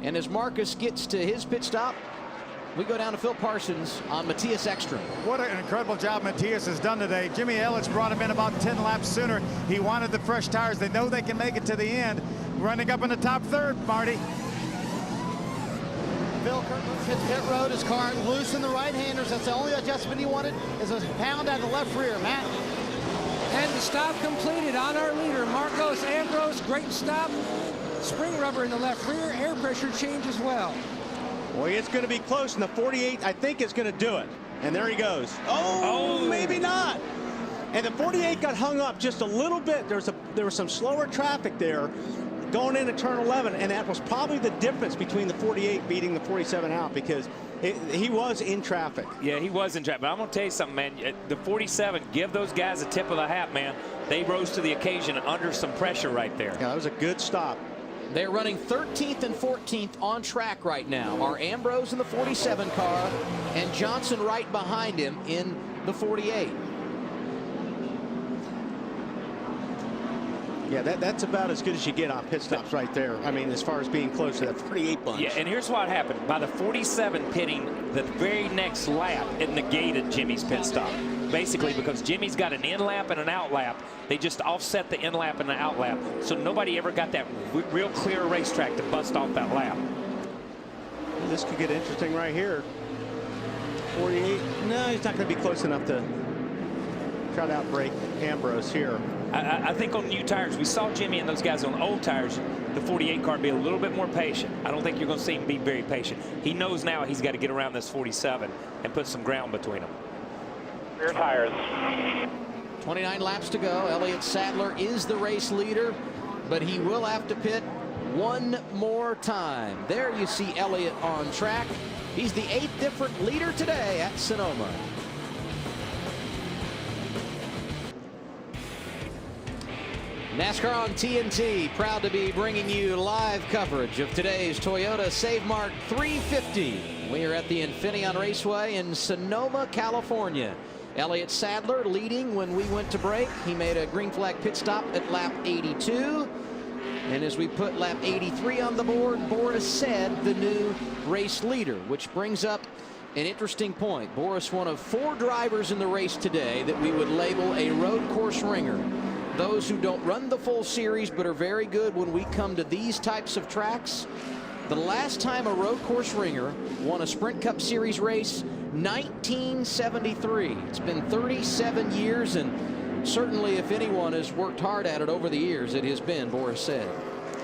And as Marcos gets to his pit stop, we go down to Phil Parsons on Matthias Ekstrom. What an incredible job Matthias has done today. Jimmy Ellis brought him in about 10 laps sooner. He wanted the fresh tires. They know they can make it to the end. Running up in the top third, Marty. hits pit road. His car loose in the right-handers. That's the only adjustment he wanted, is a pound out of the left rear. Matt. And the stop completed on our leader, Marcos Ambrose. Great stop. Spring rubber in the left rear. Air pressure change as well. Boy, it's going to be close, and the 48, I think, is going to do it. And there he goes. Oh, maybe not. And the 48 got hung up just a little bit. There was some slower traffic there going into turn 11, and that was probably the difference between the 48 beating the 47 out, because he was in traffic. Yeah, he was in traffic. But I'm going to tell you something, man. The 47, give those guys a tip of the hat, man. They rose to the occasion under some pressure right there. Yeah, that was a good stop. They're running 13th and 14th on track right now. Are Ambrose in the 47 car and Johnson right behind him in the 48. Yeah, that's about as good as you get on pit stops right there. I mean, as far as being close to that 48 bunch. Yeah, and here's what happened. By the 47 pitting the very next lap, it negated Jimmy's pit stop. Basically, because Jimmy's got an in lap and an out lap. They just offset the in lap and the out lap. So nobody ever got that real clear racetrack to bust off that lap. This could get interesting right here. 48. No, he's not going to be close enough to try to outbreak Ambrose here. I think on new tires, we saw Jimmy and those guys on old tires, the 48 car be a little bit more patient. I don't think you're going to see him be very patient. He knows now he's got to get around this 47 and put some ground between them. Rear tires. 29 laps to go. Elliott Sadler is the race leader, but he will have to pit one more time. There you see Elliott on track. He's the 8th different leader today at Sonoma. NASCAR on TNT, proud to be bringing you live coverage of today's Toyota SaveMart 350. We are at the Infineon Raceway in Sonoma, California. Elliott Sadler leading when we went to break. He made a green flag pit stop at lap 82. And as we put lap 83 on the board, Boris said the new race leader, which brings up an interesting point. Boris, one of 4 drivers in the race today that we would label a road course ringer. Those who don't run the full series but are very good when we come to these types of tracks. The last time a road course ringer won a Sprint Cup Series race, 1973. It's been 37 years, and certainly if anyone has worked hard at it over the years, it has been Boris Said.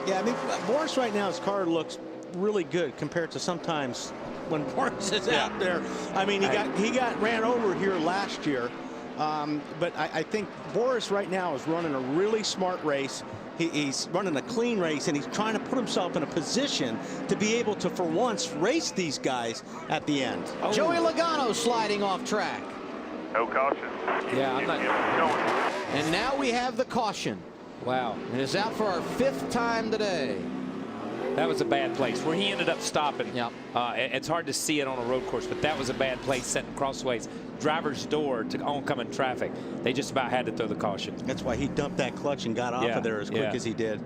Yeah, I mean, Boris right now, his car looks really good compared to sometimes when Boris is out there. I mean, he got ran over here last year. But I think Boris right now is running a really smart race. He's running a clean race, and he's trying to put himself in a position to be able to, for once, race these guys at the end. Oh. Joey Logano sliding off track. No caution. Yeah, I'm not. And now we have the caution. Wow. And it's out for our 5th time today. That was a bad place where he ended up stopping. Yep. It's hard to see it on a road course, but that was a bad place setting crossways. Driver's door to oncoming traffic. They just about had to throw the caution. That's why he dumped that clutch and got off of there as quick as he did.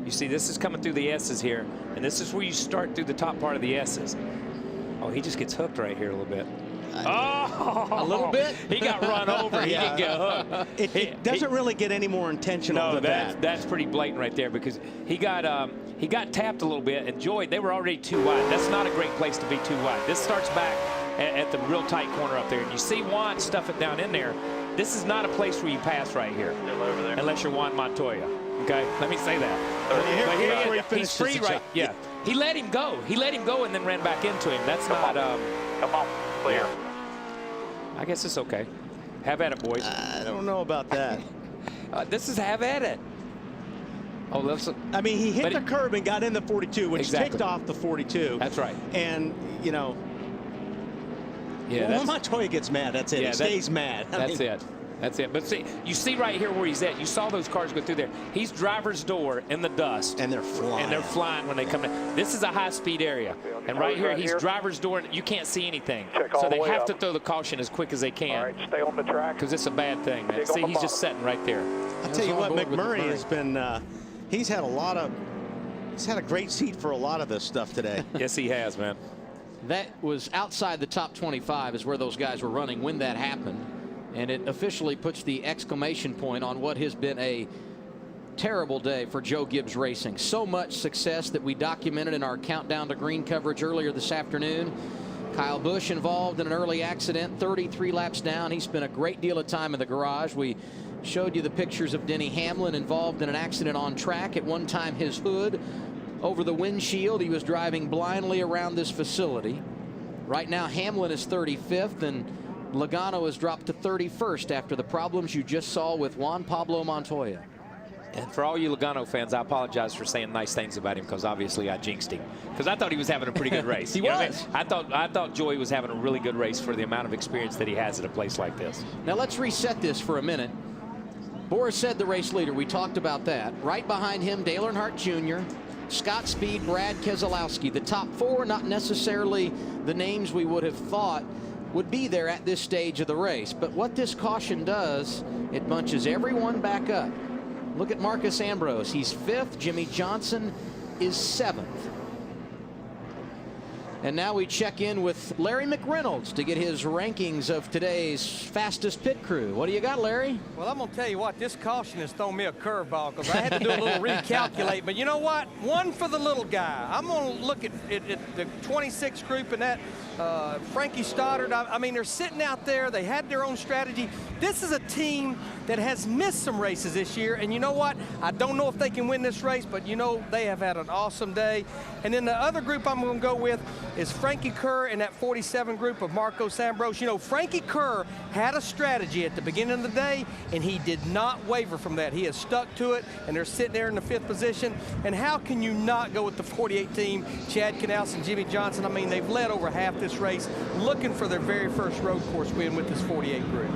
You see, this is coming through the S's here, and this is where you start through the top part of the S's. Oh, he just gets hooked right here a little bit. Oh, a little bit. He got run over. He didn't get hooked. It doesn't really get any more intentional than that. That's pretty blatant right there, because he got tapped a little bit, and Joy, they were already too wide. That's not a great place to be too wide. This starts back at the real tight corner up there, and you see Juan stuff it down in there. This is not a place where you pass right here, unless you're Juan Montoya. Okay, let me say that. But he's free right. Yeah, he let him go. He let him go and then ran back into him. That's not. Come on, clear. I guess it's okay. Have at it, boys. I don't know about that. This is have at it. Oh, listen. I mean, he hit the curb and got in the 42, which kicked off the 42. That's right. And, you know, when Montoya gets mad, that's it. Yeah, he stays mad. That's it. That's it. But see, you see right here where he's at. You saw those cars go through there. He's driver's door in the dust. And they're flying. And they're flying when they come in. This is a high-speed area. And right here, he's driver's door. And you can't see anything. So they have to throw the caution as quick as they can. All right, stay on the track. Because it's a bad thing, man. See, he's just sitting right there. I'll tell you what, McMurray has been, he's had a great seat for a lot of this stuff today. Yes, he has, man. That was outside the top 25 is where those guys were running when that happened. And it officially puts the exclamation point on what has been a terrible day for Joe Gibbs Racing. So much success that we documented in our Countdown to Green coverage earlier this afternoon. Kyle Busch involved in an early accident, 33 laps down. He spent a great deal of time in the garage. We showed you the pictures of Denny Hamlin involved in an accident on track. At one time, his hood over the windshield. He was driving blindly around this facility. Right now, Hamlin is 35th, and Logano has dropped to 31st after the problems you just saw with Juan Pablo Montoya. And for all you Logano fans, I apologize for saying nice things about him, because obviously I jinxed him. Because I thought he was having a pretty good race. He was. was. I mean? I thought Joey was having a really good race for the amount of experience that he has at a place like this. Now let's reset this for a minute. Boris said the race leader. We talked about that. Right behind him, Dale Earnhardt Jr., Scott Speed, Brad Keselowski. The top four, not necessarily the names we would have thought would be there at this stage of the race. But what this caution does, it bunches everyone back up. Look at Marcus Ambrose. He's 5th. Jimmy Johnson is 7th. And now we check in with Larry McReynolds to get his rankings of today's fastest pit crew. What do you got, Larry? Well, I'm going to tell you what, this caution has thrown me a curveball, because I had to do a little recalculate. But you know what? One for the little guy. I'm going to look at the 26 group and that Frankie Stoddard. I mean, they're sitting out there. They had their own strategy. This is a team that has missed some races this year. And you know what? I don't know if they can win this race, but you know, they have had an awesome day. And then the other group I'm going to go with is Frankie Kerr and that 47 group of Marcos Ambrose. You know, Frankie Kerr had a strategy at the beginning of the day, and he did not waver from that. He has stuck to it, and they're sitting there in the 5th position. And how can you not go with the 48 team, Chad Knaus and Jimmy Johnson? I mean, they've led over half this race, looking for their very first road course win with this 48 group.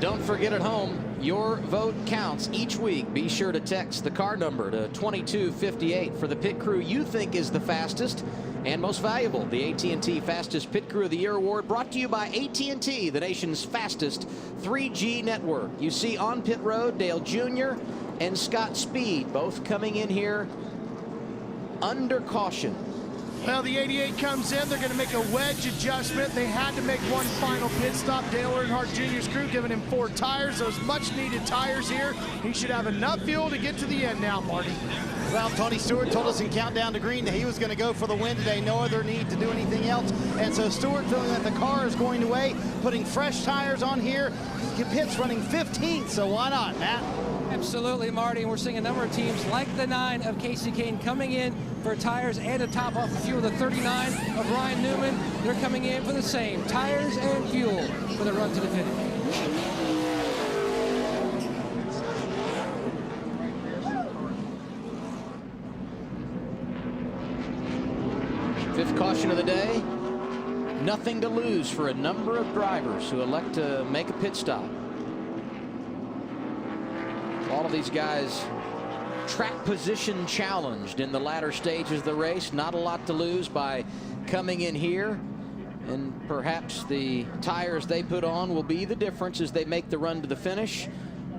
Don't forget at home, your vote counts each week. Be sure to text the car number to 2258 for the pit crew you think is the fastest and most valuable. The AT&T Fastest Pit Crew of the Year award brought to you by AT&T, the nation's fastest 3G network. You see on pit road Dale Jr. and Scott Speed both coming in here under caution. Well, the 88 comes in. They're going to make a wedge adjustment. They had to make one final pit stop. Dale Earnhardt Jr.'s crew giving him 4 tires. Those much-needed tires here. He should have enough fuel to get to the end now, Marty. Well, Tony Stewart told us in Countdown to Green that he was going to go for the win today. No other need to do anything else. And so Stewart, feeling that the car is going away, putting fresh tires on here. Pitts running 15th, so why not, Matt? Absolutely, Marty. And we're seeing a number of teams like the 9 of Casey Kane coming in for tires and to top off a few of the 39 of Ryan Newman. They're coming in for the same tires and fuel for the run to the finish. Fifth caution of the day. Nothing to lose for a number of drivers who elect to make a pit stop. All of these guys track position challenged in the latter stages of the race. Not a lot to lose by coming in here, and perhaps the tires they put on will be the difference as they make the run to the finish.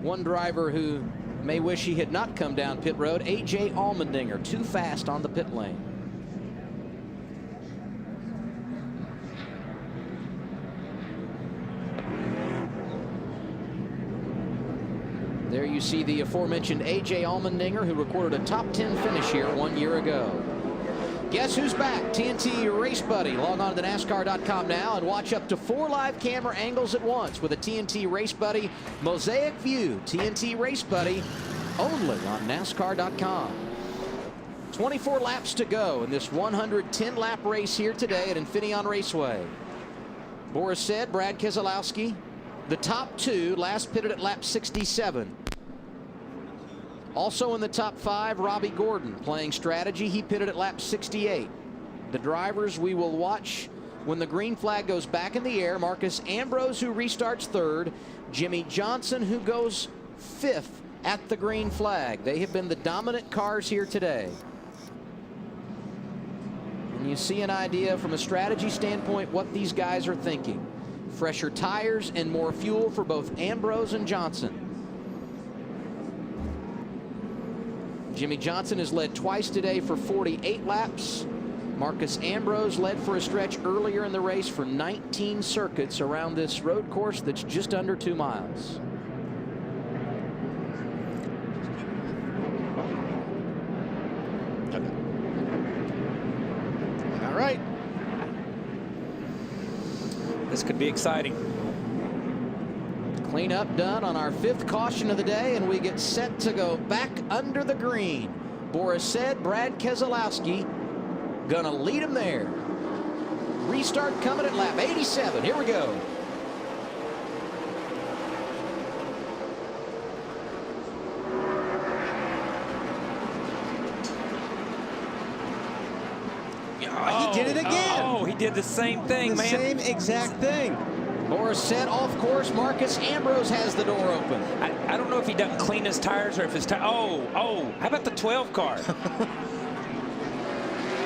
One driver who may wish he had not come down pit road, A.J. Allmendinger, too fast on the pit lane. There you see the aforementioned A.J. Allmendinger, who recorded a top 10 finish here 1 year ago. Guess who's back? TNT Race Buddy. Log on to NASCAR.com now and watch up to 4 live camera angles at once with a TNT Race Buddy Mosaic View. TNT Race Buddy only on NASCAR.com. 24 laps to go in this 110-lap race here today at Infineon Raceway. Boris said, Brad Keselowski, the top 2, last pitted at lap 67. Also in the top 5, Robbie Gordon playing strategy. He pitted at lap 68. The drivers we will watch when the green flag goes back in the air: Marcus Ambrose, who restarts 3rd, Jimmy Johnson, who goes 5th at the green flag. They have been the dominant cars here today. And you see an idea from a strategy standpoint what these guys are thinking. Fresher tires and more fuel for both Ambrose and Johnson. Jimmy Johnson has led twice today for 48 laps. Marcus Ambrose led for a stretch earlier in the race for 19 circuits around this road course that's just under 2 miles. This could be exciting. Cleanup done on our 5th caution of the day, and we get set to go back under the green. Boris said Brad Keselowski gonna lead him there. Restart coming at lap 87. Here we go. He did it again. Oh, he did the same thing, man. The same exact thing. Boris said off course. Marcus Ambrose has the door open. I don't know if he doesn't clean his tires or if his tire. Oh, how about the 12 car?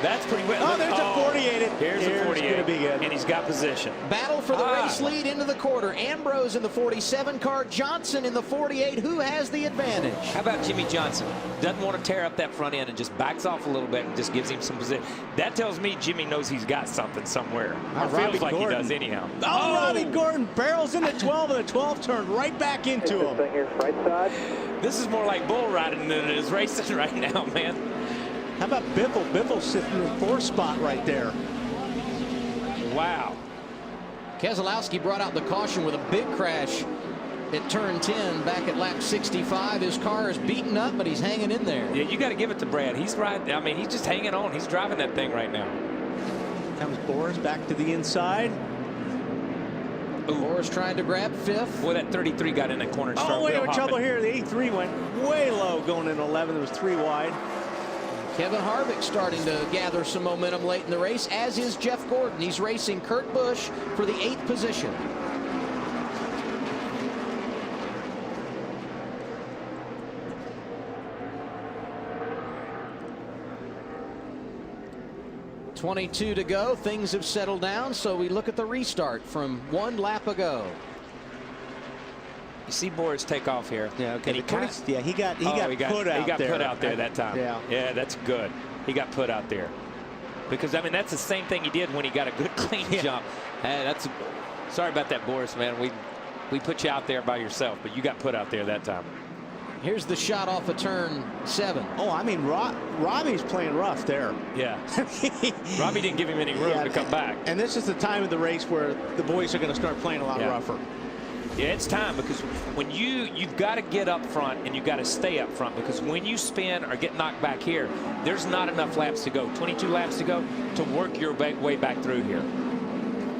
That's pretty well. Oh, there's a 48. Here's a 48. Gonna be good. And he's got position. Battle for the race lead into the quarter. Ambrose in the 47 car. Johnson in the 48. Who has the advantage? How about Jimmy Johnson? Doesn't want to tear up that front end and just backs off a little bit and just gives him some position. That tells me Jimmy knows he's got something somewhere. Or feels like he does anyhow. Oh, Robbie Gordon barrels into 12, and the 12 turned right back into him. Right side. This is more like bull riding than it is racing right now, man. How about Biffle? Biffle's sitting in the 4th spot right there. Wow. Keselowski brought out the caution with a big crash at turn 10 back at lap 65. His car is beaten up, but he's hanging in there. Yeah, you got to give it to Brad. He's right. I mean, he's just hanging on. He's driving that thing right now. Comes Boris back to the inside. Boris trying to grab 5th. Boy, that 33 got in that corner. Oh, wait, we're trouble here. The 83 went way low going in 11. It was 3 wide. Kevin Harvick starting to gather some momentum late in the race, as is Jeff Gordon. He's racing Kurt Busch for the 8th position. .22 to go. Things have settled down, so we look at the restart from 1 lap ago. You see Boris take off here. Yeah, okay. And he got put out there that time. Yeah, that's good. He got put out there. Because, I mean, that's the same thing he did when he got a good clean jump. Sorry about that, Boris, man. We put you out there by yourself, but you got put out there that time. Here's the shot off of turn 7. Oh, I mean, Robbie's playing rough there. Yeah. Robbie didn't give him any room to come back. And this is the time of the race where the boys are going to start playing a lot rougher. Yeah, it's time, because when you've got to get up front and you've got to stay up front, because when you spin or get knocked back here, there's not enough laps to go, 22 laps to go, to work your way back through here.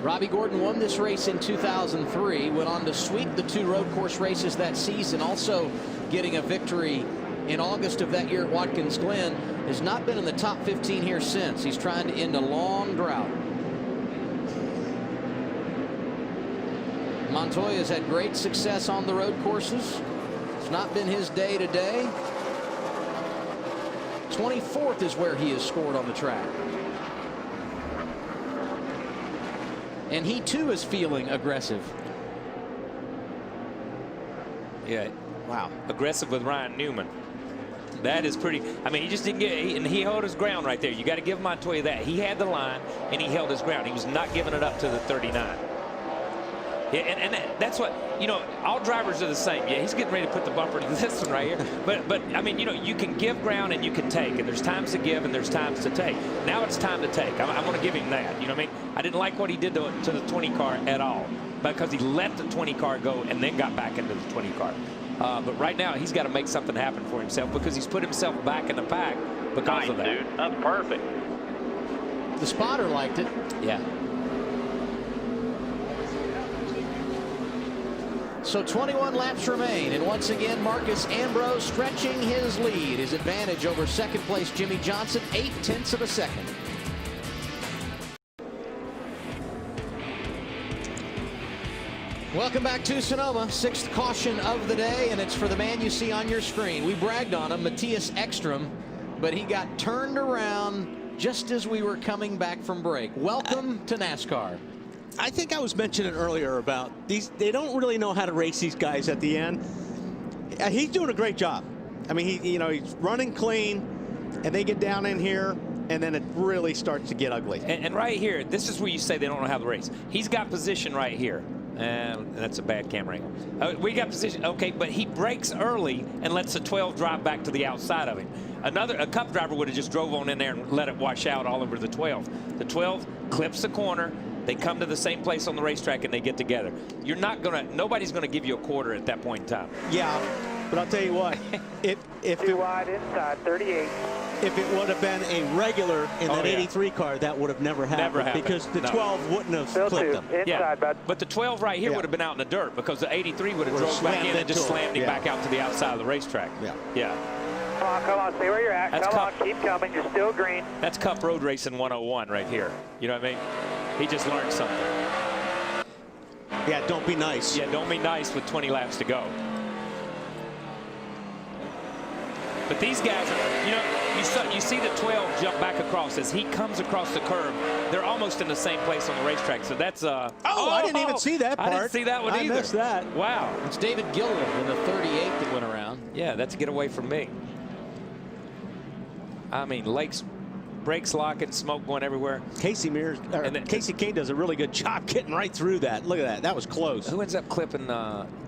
Robbie Gordon won this race in 2003, went on to sweep the 2 road course races that season, also getting a victory in August of that year at Watkins Glen. Has not been in the top 15 here since. He's trying to end a long drought. Montoya's had great success on the road courses. It's not been his day today. 24th is where he has scored on the track. And he too is feeling aggressive. Yeah. Wow. Aggressive with Ryan Newman. That is pretty. I mean, he just didn't get, and he held his ground right there. You got to give Montoya that. He had the line and he held his ground. He was not giving it up to the 39. Yeah, and that's what, you know, all drivers are the same. Yeah, he's getting ready to put the bumper to this one right here. But I mean, you know, you can give ground and you can take, and there's times to give and there's times to take. Now it's time to take. I'm going to give him that. You know what I mean? I didn't like what he did to the 20 car at all, because he let the 20 car go and then got back into the 20 car. But right now he's got to make something happen for himself, because he's put himself back in the pack because of that. Dude, that's perfect. The spotter liked it. Yeah. So 21 laps remain, and once again Marcus Ambrose stretching his lead, his advantage over second place Jimmy Johnson, 0.8 of a second. Welcome back to Sonoma, 6th caution of the day, and it's for the man you see on your screen. We bragged on him, Matthias Ekstrom, but he got turned around just as we were coming back from break. Welcome to NASCAR. I think I was mentioning earlier about these. They don't really know how to race these guys at the end. He's doing a great job. I mean, he's running clean, and they get down in here, and then it really starts to get ugly. And right here, this is where you say they don't know how to race. He's got position right here. And that's a bad camera angle. We got position, okay, but he breaks early and lets the 12 drive back to the outside of him. A Cup driver would have just drove on in there and let it wash out all over the 12. The 12 clips the corner, They come to the same place on the racetrack and they get together. You're not gonna. Nobody's gonna give you a quarter at that point in time. Yeah, but I'll tell you what. if Too wide inside 38. If it would have been a regular in that 83 car, that would have never happened. Because the 12 wouldn't have clipped them. Yeah, but the 12 right here would have been out in the dirt because the 83 would have drove back in and just slammed him back out to the outside of the racetrack. Yeah. Come on, stay where you're at. Come on, keep coming. You're still green. That's Cup Road Racing 101 right here. You know what I mean? He just learned something. Yeah, don't be nice. Yeah, don't be nice with 20 laps to go. But these guys, you know, you see the 12 jump back across as he comes across the curve. They're almost in the same place on the racetrack. So that's I didn't even see that part. I didn't see that one either. I missed that. Wow. It's David Gilliland in the 38 that went around. Yeah, that's a getaway from me. I mean, Lake's brakes locking, smoke going everywhere. Casey Kane does a really good job getting right through that. Look at that. That was close. Who ends up clipping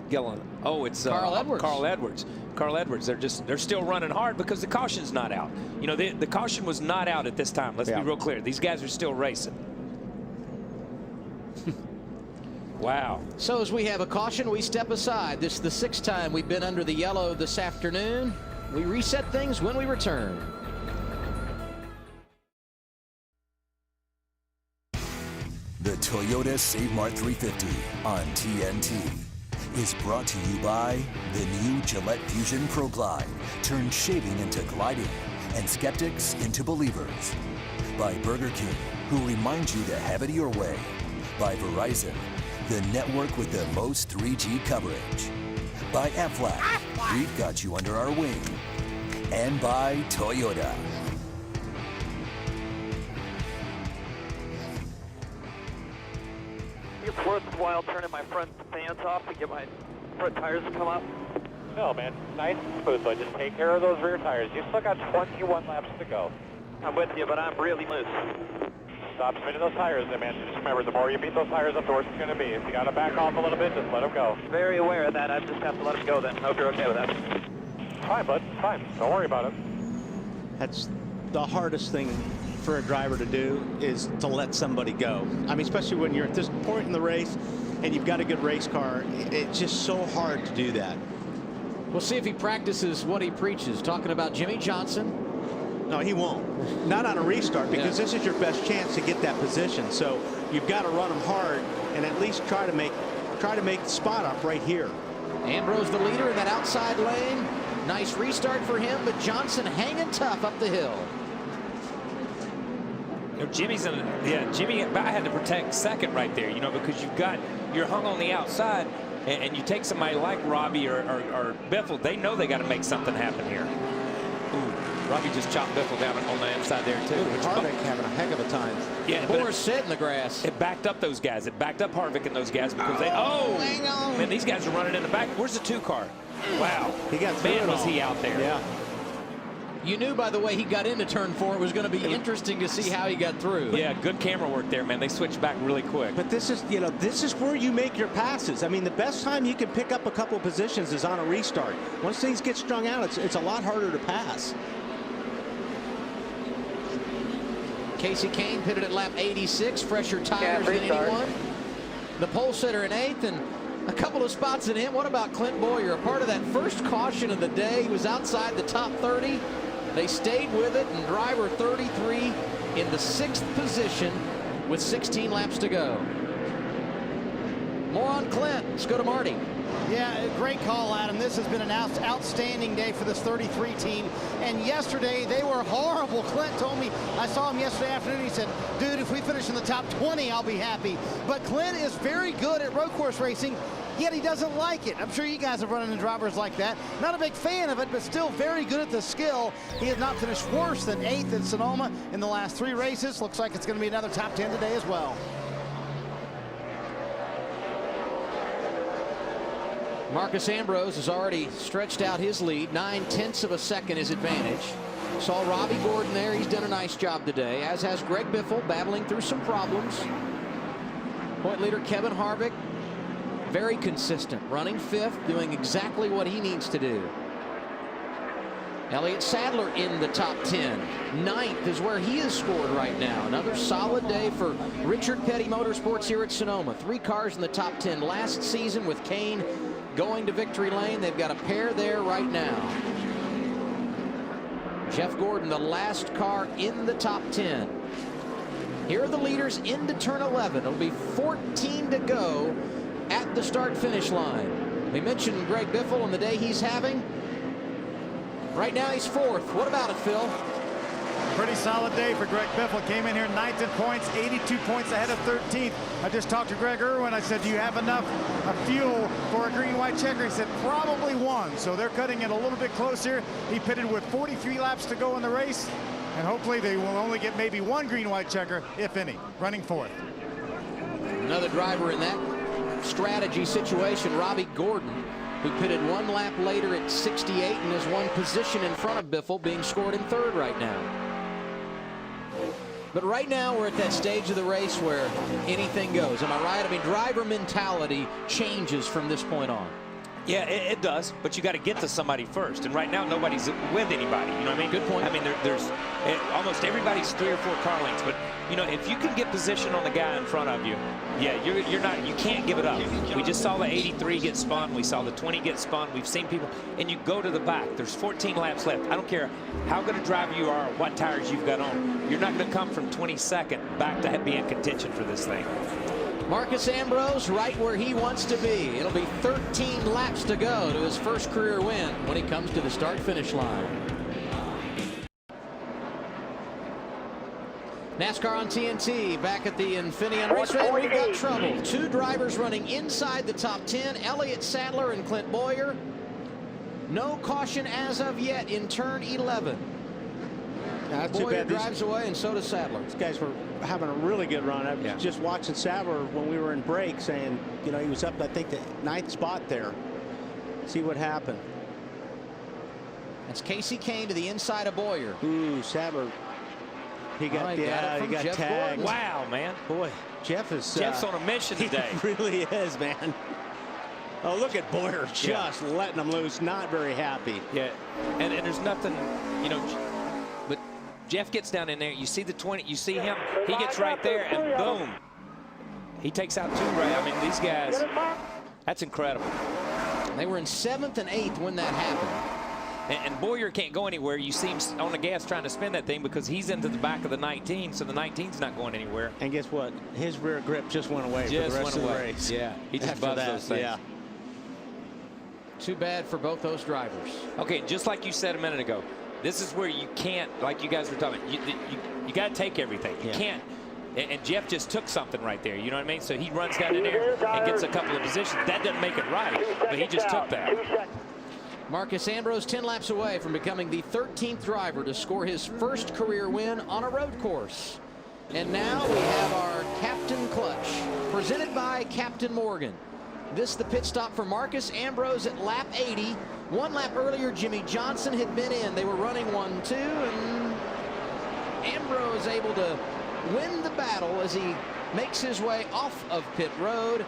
Gilliland? Oh, it's Carl Edwards. Carl Edwards. Carl Edwards. They're still running hard because the caution's not out. You know, the caution was not out at this time. Let's be real clear. These guys are still racing. Wow. So as we have a caution, we step aside. This is the 6th time we've been under the yellow this afternoon. We reset things when we return. The Toyota SaveMart 350 on TNT is brought to you by the new Gillette Fusion Pro Glide. Turn shaving into gliding and skeptics into believers. By Burger King, who reminds you to have it your way. By Verizon, the network with the most 3G coverage. By Aflac, we've got you under our wing. And by Toyota. It's worthwhile turning my front fans off to get my front tires to come up. No, man. Nice and smooth, so just take care of those rear tires. You still got 21 laps to go. I'm with you, but I'm really loose. Stop spinning those tires there, man. Just remember, the more you beat those tires up, the worse it's going to be. If you got to back off a little bit, just let them go. Very aware of that. I just have to let them go then. Hope you're okay with that. Fine, bud. Fine. Don't worry about it. That's the hardest thing for a driver to do, is to let somebody go. I mean, especially when you're at this point in the race and you've got a good race car, it's just so hard to do that. We'll see if he practices what he preaches. Talking about Jimmy Johnson. No, he won't. Not on a restart, because this is your best chance to get that position. So you've got to run them hard and at least try to make the spot up right here. Ambrose the leader in that outside lane. Nice restart for him, but Johnson hanging tough up the hill. You know, Jimmy's in. Jimmy I had to protect second right there. You know, because you're hung on the outside, and you take somebody like Robbie or Biffle. They know they got to make something happen here. Ooh, Robbie just chopped Biffle down on the inside there too. Harvick having a heck of a time. Yeah, Boris sit in the grass. It backed up those guys. It backed up Harvick and those guys because man, these guys are running in the back. Where's the 2 car? Wow, he got through man, it was all. he out there? Yeah. You knew by the way he got into turn 4, it was going to be interesting to see how he got through. Yeah, good camera work there, man. They switched back really quick. But this is where you make your passes. I mean, the best time you can pick up a couple of positions is on a restart. Once things get strung out, it's a lot harder to pass. Casey Kane pitted at lap 86, fresher tires than anyone. The pole sitter in 8th, and a couple of spots in him. What about Clint Boyer? A part of that first caution of the day. He was outside the top 30. They stayed with it, and driver 33 in the 6th position with 16 laps to go. More on Clint. Let's go to Marty. Yeah, great call, Adam. This has been an outstanding day for this 33 team. And yesterday, they were horrible. Clint told me, I saw him yesterday afternoon, he said, dude, if we finish in the top 20, I'll be happy. But Clint is very good at road course racing, yet he doesn't like it. I'm sure you guys have run into drivers like that. Not a big fan of it, but still very good at the skill. He has not finished worse than 8th in Sonoma in the last 3 races. Looks like it's going to be another top 10 today as well. Marcus Ambrose has already stretched out his lead. 9/10 of a second his advantage. Saw Robbie Gordon there. He's done a nice job today, as has Greg Biffle, battling through some problems. Point leader Kevin Harvick, very consistent, running 5th, doing exactly what he needs to do. Elliott Sadler in the top 10. 9th is where he is scored right now. Another solid day for Richard Petty Motorsports here at Sonoma. 3 cars in the top 10 last season with Kane going to victory lane. They've got a pair there right now. Jeff Gordon, the last car in the top 10. Here are the leaders into turn 11. It'll be 14 to go at the start-finish line. We mentioned Greg Biffle and the day he's having. Right now he's 4th. What about it, Phil? Pretty solid day for Greg Biffle. Came in here 9th in points, 82 points ahead of 13th. I just talked to Greg Irwin. I said, do you have enough fuel for a green-white checker? He said, probably 1. So they're cutting it a little bit closer. He pitted with 43 laps to go in the race. And hopefully they will only get maybe 1 green-white checker, if any, running 4th. Another driver in that strategy situation, Robbie Gordon, who pitted 1 lap later at 68 and is 1 position in front of Biffle, being scored in 3rd right now. But right now we're at that stage of the race where anything goes. Am I right? I mean, driver mentality changes from this point on. Yeah, it does, but you got to get to somebody first. And right now, nobody's with anybody. You know what I mean? Good point. I mean, there's almost everybody's 3 or 4 car lengths. But you know, if you can get position on the guy in front of you, yeah, you can't give it up. We just saw the 83 get spun. We saw the 20 get spun. We've seen people, and you go to the back. There's 14 laps left. I don't care how good a driver you are, or what tires you've got on. You're not going to come from 22nd back to be in contention for this thing. Marcus Ambrose right where he wants to be. It'll be 13 laps to go to his first career win when he comes to the start-finish line. NASCAR on TNT back at the Infineon Raceway. We've got trouble. 2 drivers running inside the top 10, Elliott Sadler and Clint Boyer. No caution as of yet in turn 11. Boyer drives away, and so does Sadler. These guys were having a really good run. I was just watching Sadler when we were in break, saying, you know, he was up, I think, the 9th spot there. See what happened. That's Casey Kane to the inside of Boyer. Ooh, Sadler. He got, he got tagged. Gordon. Wow, man. Boy, Jeff's on a mission today. He really is, man. Oh, look at Boyer just letting him loose. Not very happy. Yeah, and there's nothing, you know. But Jeff gets down in there. You see the 20. You see him. He gets right there, and boom, he takes out 2 right. I mean, these guys. That's incredible. They were in 7th and 8th when that happened. And Boyer can't go anywhere. You see him on the gas trying to spin that thing because he's into the back of the 19, so the 19's not going anywhere. And guess what? His rear grip just went away for the rest of the race. Yeah, he just buzzed those things. Yeah. Too bad for both those drivers. Okay, just like you said a minute ago, this is where you can't, like you guys were talking, you got to take everything. You can't. And Jeff just took something right there. You know what I mean? So he runs down in there and gets a couple of positions. That doesn't make it right, but he just took that. Marcus Ambrose 10 laps away from becoming the 13th driver to score his first career win on a road course. And now we have our Captain Clutch, presented by Captain Morgan. This the pit stop for Marcus Ambrose at lap 80. 1 lap earlier, Jimmy Johnson had been in. They were running 1-2, and Ambrose able to win the battle as he makes his way off of pit road.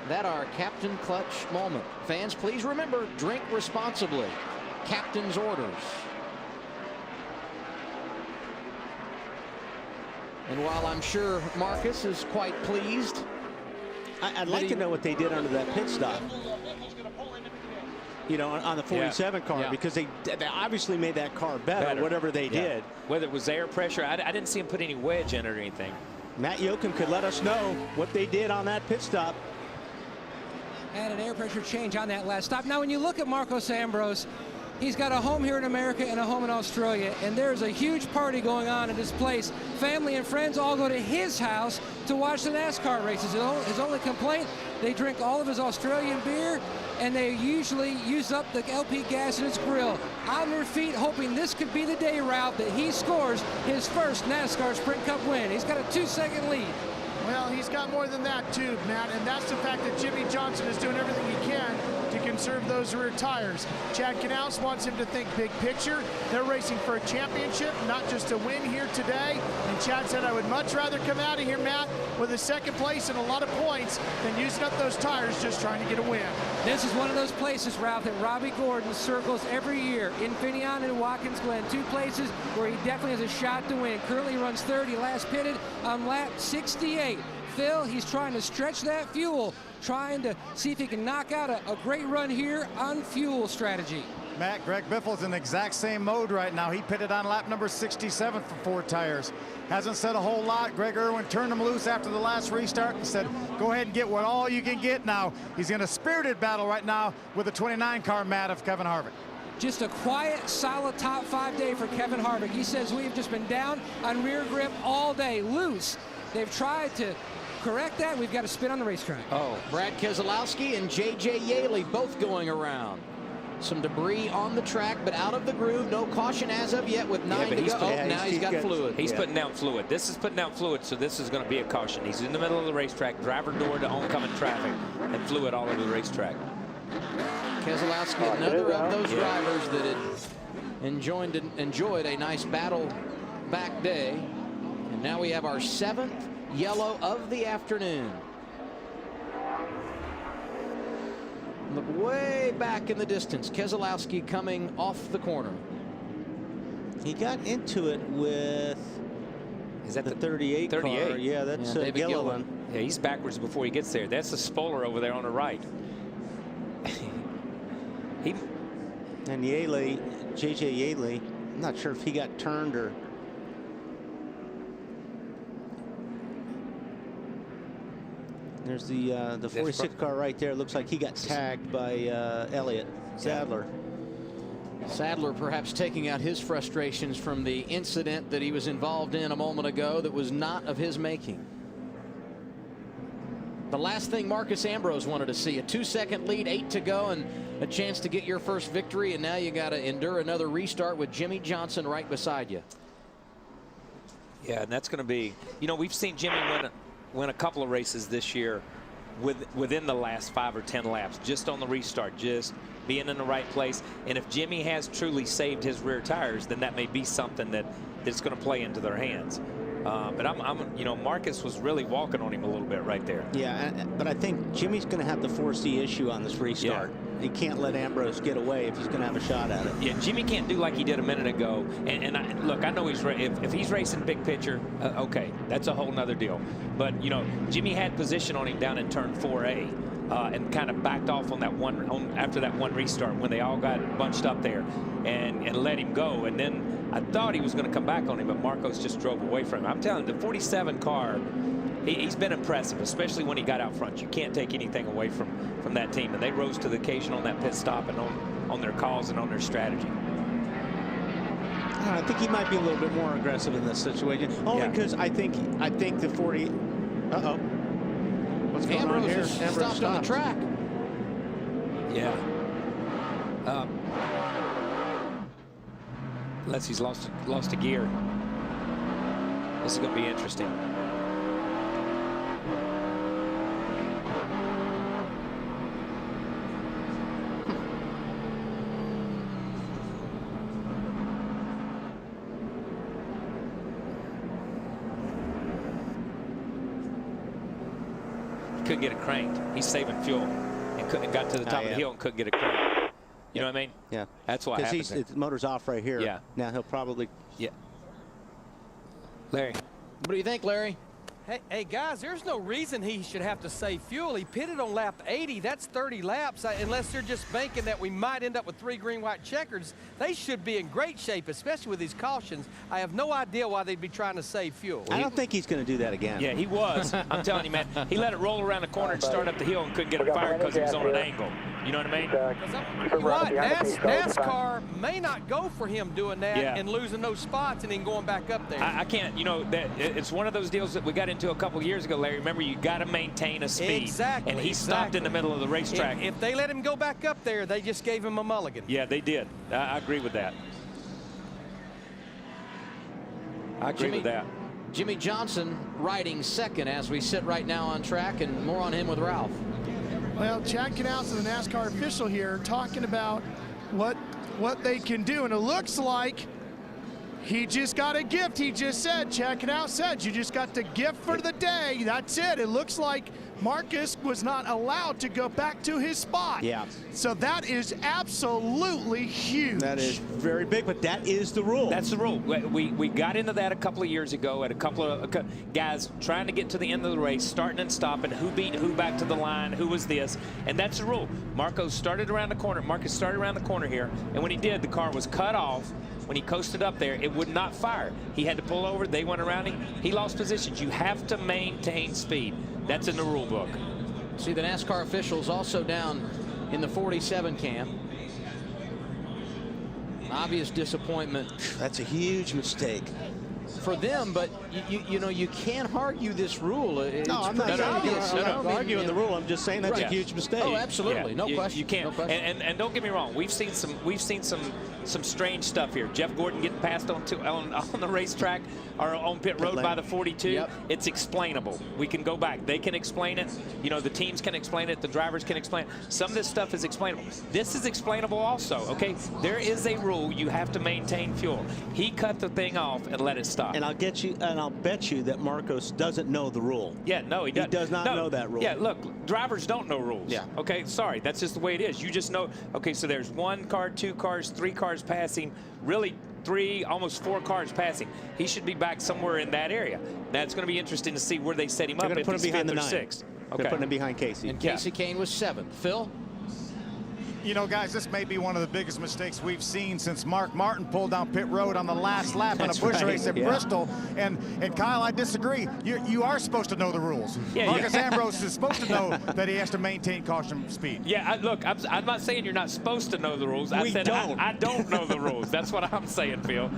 That our Captain Clutch moment. Fans, please remember, drink responsibly. Captain's orders. And while I'm sure Marcus is quite pleased, I'd like to know what they did under that pit stop. You know, on the 47 car, because they obviously made that car better. Whatever they did. Whether it was air pressure, I didn't see him put any wedge in it or anything. Matt Yoakum could let us know what they did on that pit stop. And an air pressure change on that last stop. Now, when you look at Marcos Ambrose, he's got a home here in America and a home in Australia, and there's a huge party going on in this place. Family and friends all go to his house to watch the NASCAR races. His only complaint, they drink all of his Australian beer, and they usually use up the LP gas in his grill. On their feet, hoping this could be the day, Ralph, that he scores his first NASCAR Sprint Cup win. He's got a 2-second lead. Well, he's got more than that too, Matt, and that's the fact that Jimmy Johnson is doing everything he can to conserve those rear tires. Chad Knaus wants him to think big picture. They're racing for a championship, not just a win here today. And Chad said, I would much rather come out of here, Matt, with a second place and a lot of points than using up those tires just trying to get a win. This is one of those places, Ralph, that Robbie Gordon circles every year. Infineon and Watkins Glen, 2 places where he definitely has a shot to win. Currently runs 30, last pitted on lap 68. Phil, he's trying to stretch that fuel, trying to see if he can knock out a great run here on fuel strategy. Matt, Greg Biffle's in the exact same mode right now. He pitted on lap number 67 for 4 tires. Hasn't said a whole lot. Greg Irwin turned him loose after the last restart and said, go ahead and get what all you can get now. He's in a spirited battle right now with the 29 car, Matt, of Kevin Harvick. Just a quiet, solid top 5 day for Kevin Harvick. He says we've just been down on rear grip all day, loose. They've tried to correct that. We've got to spin on the racetrack. Oh, Brad Keselowski and J.J. Yaley both going around. Some debris on the track, but out of the groove. No caution as of yet with 9 to go. Oh, now he's got fluid. He's putting down fluid. This is putting out fluid, so this is going to be a caution. He's in the middle of the racetrack, driver door to oncoming traffic, and fluid all over the racetrack. Keselowski, another of those drivers that had enjoyed a nice battle back day. And now we have our 7th yellow of the afternoon. Look way back in the distance. Keselowski coming off the corner. He got into it with the 38 car. Yeah, that's Gilliland. Yeah, he's backwards before he gets there. That's the spoiler over there on the right. And Yaley, J.J. Yaley, I'm not sure if he got turned or. There's the 46 car right there. Looks like he got tagged by Elliott Sadler. Sadler perhaps taking out his frustrations from the incident that he was involved in a moment ago that was not of his making. The last thing Marcus Ambrose wanted to see, a 2-second lead, 8 to go, and a chance to get your first victory, and now you got to endure another restart with Jimmy Johnson right beside you. Yeah, and that's going to be, you know, we've seen Jimmy win a couple of races this year within the last 5 or 10 laps, just on the restart, just being in the right place. And if Jimmy has truly saved his rear tires, then that may be something that's going to play into their hands. But you know, Marcus was really walking on him a little bit right there. Yeah, but I think Jimmy's going to have to force the issue on this restart. Yeah. He can't let Ambrose get away if he's going to have a shot at it. Yeah, Jimmy can't do like he did a minute ago. And look, I know if he's racing big picture, okay, that's a whole nother deal. But, you know, Jimmy had position on him down in turn 4A and kind of backed off on that after that one restart when they all got bunched up there and let him go. And then I thought he was going to come back on him, but Marcos just drove away from him. I'm telling you, the 47 car, he's been impressive, especially when he got out front. You can't take anything away from that team, and they rose to the occasion on that pit stop and on their calls and on their strategy. I think he might be a little bit more aggressive in this situation, only because I think the 40. What's going on here? Ambrose stopped on the track. Yeah. Unless he's lost a gear. This is going to be interesting. Couldn't get it cranked. He's saving fuel and got to the top of the hill and couldn't get it cranked. You know what I mean? Yeah. That's what happens. Because the motor's off right here. Yeah. Now he'll probably. Yeah. Larry. What do you think, Larry? Hey, guys, there's no reason he should have to save fuel. He pitted on lap 80. That's 30 laps. Unless they're just banking that we might end up with 3 green, white checkers, they should be in great shape, especially with these cautions. I have no idea why they'd be trying to save fuel. I don't think he's going to do that again. Yeah, he was. I'm telling you, man. He let it roll around the corner and start up the hill and couldn't get it fired because he was on an angle. You know what I mean? NASCAR may not go for him doing that and losing those spots and then going back up there. I can't, you know, it's one of those deals that we got into a couple years ago, Larry. Remember, you got to maintain a speed. Exactly. And he stopped in the middle of the racetrack. If they let him go back up there, they just gave him a mulligan. Yeah, they did. I agree with that. I agree with that. Jimmy Johnson riding second as we sit right now on track, and more on him with Ralph. Well, Chad Knaus, the NASCAR official here, talking about what they can do, and it looks like he just got a gift. He just said, Chad Knaus said, you just got the gift for the day. That's it. It looks like Marcus was not allowed to go back to his spot. Yeah. So that is absolutely huge. That is very big, but that is the rule. That's the rule. We got into that a couple of years ago at a couple of guys trying to get to the end of the race, starting and stopping, who beat who back to the line, who was this, and that's the rule. Marcus started around the corner here, and when he did, the car was cut off. When he coasted up there, it would not fire. He had to pull over. They went around him. He lost positions. You have to maintain speed. That's in the rule book. See the NASCAR officials also down in the 47 camp. Obvious disappointment. That's a huge mistake for them, but you know, you can't argue this rule. No, I'm not arguing the rule. I'm just saying that's a huge mistake. Oh, absolutely, yeah, no question. You can't. No question. And don't get me wrong. We've seen some strange stuff here. Jeff Gordon getting passed on the racetrack or on pit road by the 42. Yep. It's explainable. We can go back. They can explain it. You know, the teams can explain it. The drivers can explain it. Some of this stuff is explainable. This is explainable also. Okay, there is a rule. You have to maintain fuel. He cut the thing off and let it stop. And I'll bet you that Marcos doesn't know the rule. Yeah, no, he doesn't. He does not know that rule. Yeah, look, drivers don't know rules. Yeah. Okay, sorry, that's just the way it is. You just know, okay, so there's 1 car, 2 cars, 3 cars passing, really 3, almost 4 cars passing. He should be back somewhere in that area. Now, it's going to be interesting to see where they set him up if he's 5th or 6th. Okay. They're putting him behind Casey. And Casey Kane was 7th. Phil? You know, guys, this may be one of the biggest mistakes we've seen since Mark Martin pulled down pit road on the last lap in a Busch race at Bristol. And Kyle, I disagree. You are supposed to know the rules. Yeah, Marcus Ambrose is supposed to know that he has to maintain caution speed. Yeah, look, I'm not saying you're not supposed to know the rules. I said I don't know the rules. That's what I'm saying, Phil.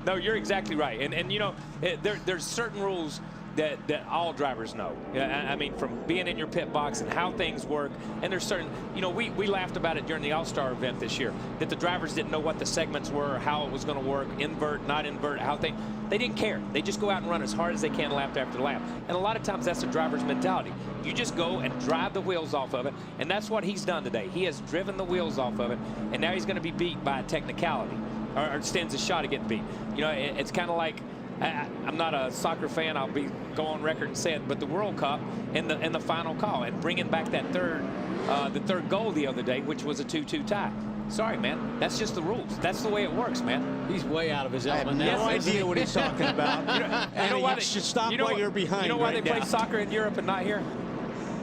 No, you're exactly right. And you know, there's certain rules that all drivers know. I mean, from being in your pit box and how things work. And there's certain, you know, we laughed about it during the All-Star event this year, that the drivers didn't know what the segments were, or how it was going to work, invert, not invert, how they didn't care. They just go out and run as hard as they can lap after lap. And a lot of times that's the driver's mentality. You just go and drive the wheels off of it, and that's what he's done today. He has driven the wheels off of it, and now he's going to be beat by a technicality, or stands a shot of getting beat. You know, it's kind of like, I'm not a soccer fan. I'll go on record and say it, but the World Cup and the final call and bringing back that the third goal the other day, which was a 2-2 tie. Sorry, man. That's just the rules. That's the way it works, man. He's way out of his element. I have no idea what he's talking about. You know why they should stop while you're behind. You know why right they play now. soccer in Europe and not here?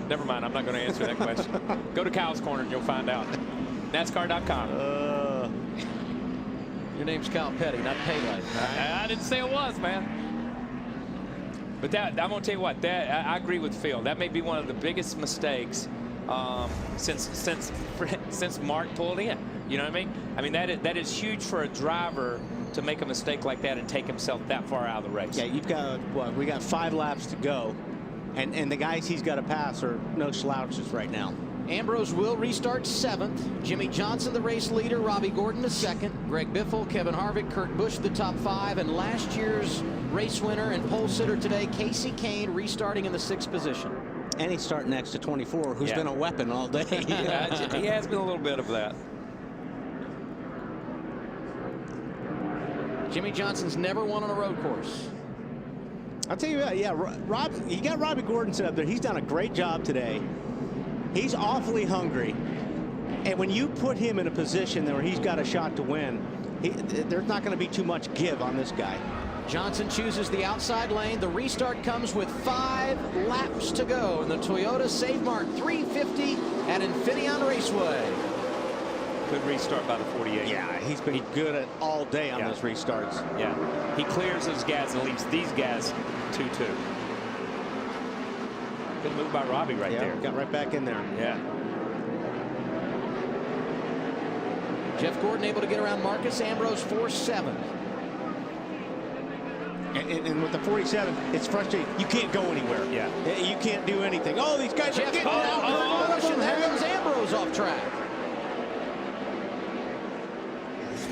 Never mind. I'm not going to answer that question. Go to Kyle's Corner and you'll find out. NASCAR.com. Your name's Kyle Petty, not Pele. I didn't say it was, man. But I'm going to tell you what, I agree with Phil. That may be one of the biggest mistakes since Mark pulled in. You know what I mean? I mean, that is huge for a driver to make a mistake like that and take himself that far out of the race. Yeah, you've got, what, we got 5 laps to go. And the guys he's got to pass are no slouches right now. Ambrose will restart 7th. Jimmy Johnson, the race leader. Robbie Gordon, the 2nd. Greg Biffle, Kevin Harvick, Kurt Busch, the top 5. And last year's race winner and pole sitter today, Casey Kane, restarting in the 6th position. And he's starting next to 24, who's been a weapon all day. Yeah, he has been a little bit of that. Jimmy Johnson's never won on a road course. I'll tell you what, yeah, you got Robbie Gordon set up there. He's done a great job today. He's awfully hungry. And when you put him in a position where he's got a shot to win, there's not going to be too much give on this guy. Johnson chooses the outside lane. The restart comes with 5 laps to go in the Toyota SaveMart 350 at Infineon Raceway. Good restart by the 48. Yeah, he's been good at all day on those restarts. Yeah, he clears those guys and leaves these guys 2-2. Good move by Robbie right there. Got right back in there. Yeah. Jeff Gordon able to get around Marcus Ambrose 4-7. And with the 47, it's frustrating. You can't go anywhere. Yeah. You can't do anything. Oh, these guys Jeff are getting out. and there goes Ambrose off track.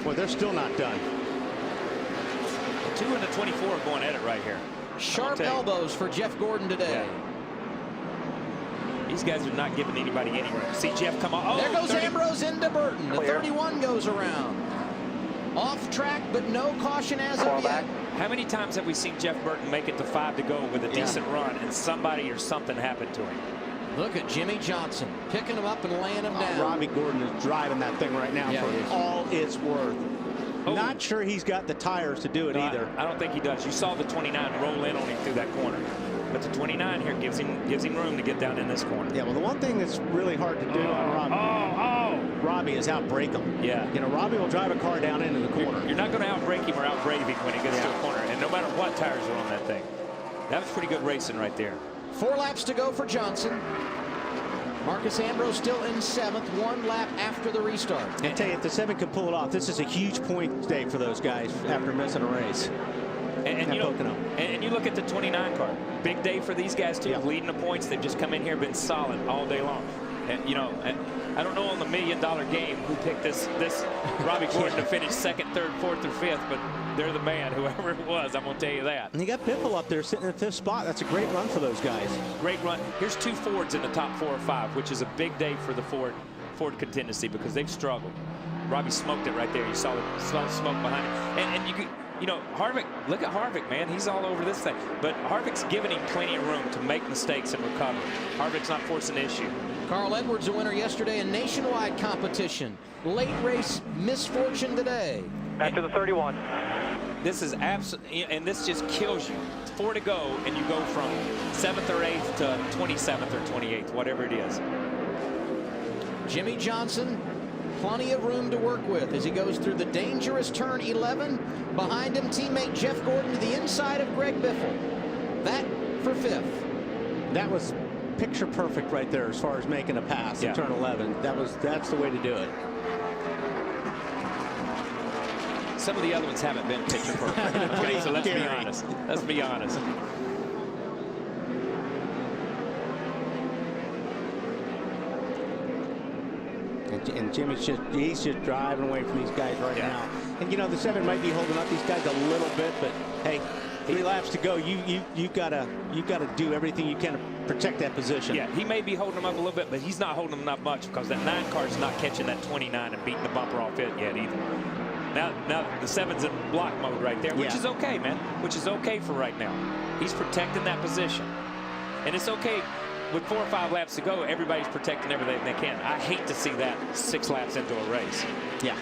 Well, they're still not done. 2 and the 24 are going at it right here. Sharp elbows for Jeff Gordon today. These guys are not giving anybody any room. See Jeff come on. Oh, there goes Ambrose into Burton. The 31 goes around. Off track, but no caution as of yet. How many times have we seen Jeff Burton make it to 5 to go with a decent run and somebody or something happened to him? Look at Jimmy Johnson picking him up and laying him down. Robbie Gordon is driving that thing right now for all it's worth. Not sure he's got the tires to do it either. I don't think he does. You saw the 29 roll in on him through that corner. But the 29 here gives him room to get down in this corner. Yeah, well, the one thing that's really hard to do on Robbie is outbrake him. Yeah. You know, Robbie will drive a car down into the corner. You're not going to outbrake him or outbrave him when he gets to a corner. And no matter what tires are on that thing. That was pretty good racing right there. 4 laps to go for Johnson. Marcus Ambrose still in 7th, 1 lap after the restart. I tell you, if the 7 can pull it off, this is a huge point day for those guys after missing a race. And you know, and you look at the 29 car. Big day for these guys too. Leading the points. They've just come in here, been solid all day long. And you know, and I don't know on the $1 million game who picked this Robbie Gordon to finish 2nd, 3rd, 4th, or 5th, but they're the man, whoever it was. I'm gonna tell you that. And you got Biffle up there sitting in 5th spot. That's a great run for those guys. Great run. Here's 2 Fords in the top 4 or 5, which is a big day for the Ford contingency because they've struggled. Robbie smoked it right there. You saw the smoke behind it, and you could. You know, Harvick, look at Harvick, man. He's all over this thing. But Harvick's giving him plenty of room to make mistakes and recover. Harvick's not forcing an issue. Carl Edwards, a winner yesterday in nationwide competition. Late race misfortune today. Back to the 31. This is absolutely, and this just kills you. 4 to go, and you go from 7th or 8th to 27th or 28th, whatever it is. Jimmy Johnson, plenty of room to work with as he goes through the dangerous turn 11. Behind him, teammate Jeff Gordon to the inside of Greg Biffle. That for 5th. That was picture perfect right there as far as making a pass in turn 11. That's the way to do it. Some of the other ones haven't been picture perfect. Okay, so let's be honest. Let's be honest. And Jimmy's he's just driving away from these guys right now. And you know, the 7 might be holding up these guys a little bit, but hey, 3 laps to go. You've got to do everything you can to protect that position. Yeah, he may be holding them up a little bit, but he's not holding them up much because that 9 car is not catching that 29 and beating the bumper off it yet either. Now the 7's in block mode right there, which is okay, man. Which is okay for right now. He's protecting that position, and it's okay. With 4 or 5 laps to go, everybody's protecting everything they can. I hate to see that 6 laps into a race. Yeah.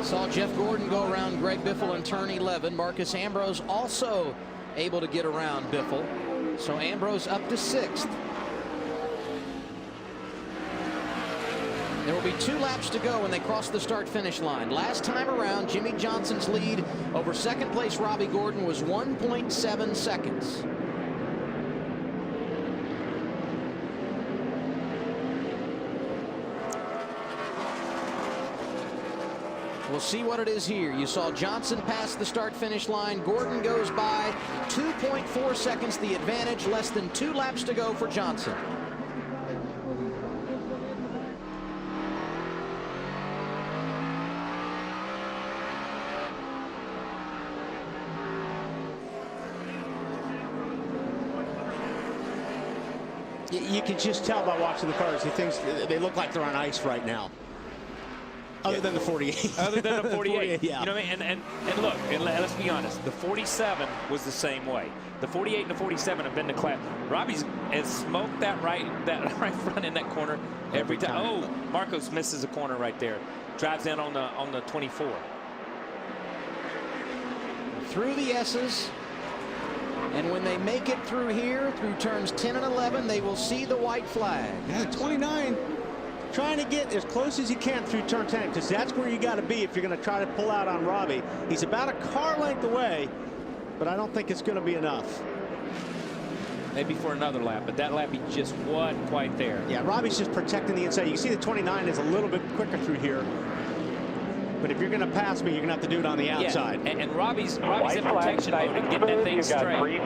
Saw Jeff Gordon go around Greg Biffle in turn 11. Marcus Ambrose also able to get around Biffle. So Ambrose up to 6th. There will be 2 laps to go when they cross the start-finish line. Last time around, Jimmy Johnson's lead over 2nd place Robbie Gordon was 1.7 seconds. We'll see what it is here. You saw Johnson pass the start-finish line. Gordon goes by 2.4 seconds the advantage, less than 2 laps to go for Johnson. You can just tell by watching the cars. They look like they're on ice right now. Other than the 48. Other than the 48. Yeah. You know what I mean? And look, and let's be honest. The 47 was the same way. The 48 and the 47 have been the class. Robbie's has smoked that right front in that corner every time. Oh, Marcos misses a corner right there. Drives in on the 24. Through the S's. And when they make it through here, through turns 10 and 11, they will see the white flag. Yeah, 29. Trying to get as close as you can through turn 10, because that's where you got to be if you're going to try to pull out on Robbie. He's about a car length away, but I don't think it's going to be enough. Maybe for another lap, but that lap he just wasn't quite there. Yeah, Robbie's just protecting the inside. You can see the 29 is a little bit quicker through here. But if you're going to pass me, you're going to have to do it on the outside. Yeah, and Robbie's in protection mode and getting that thing straight.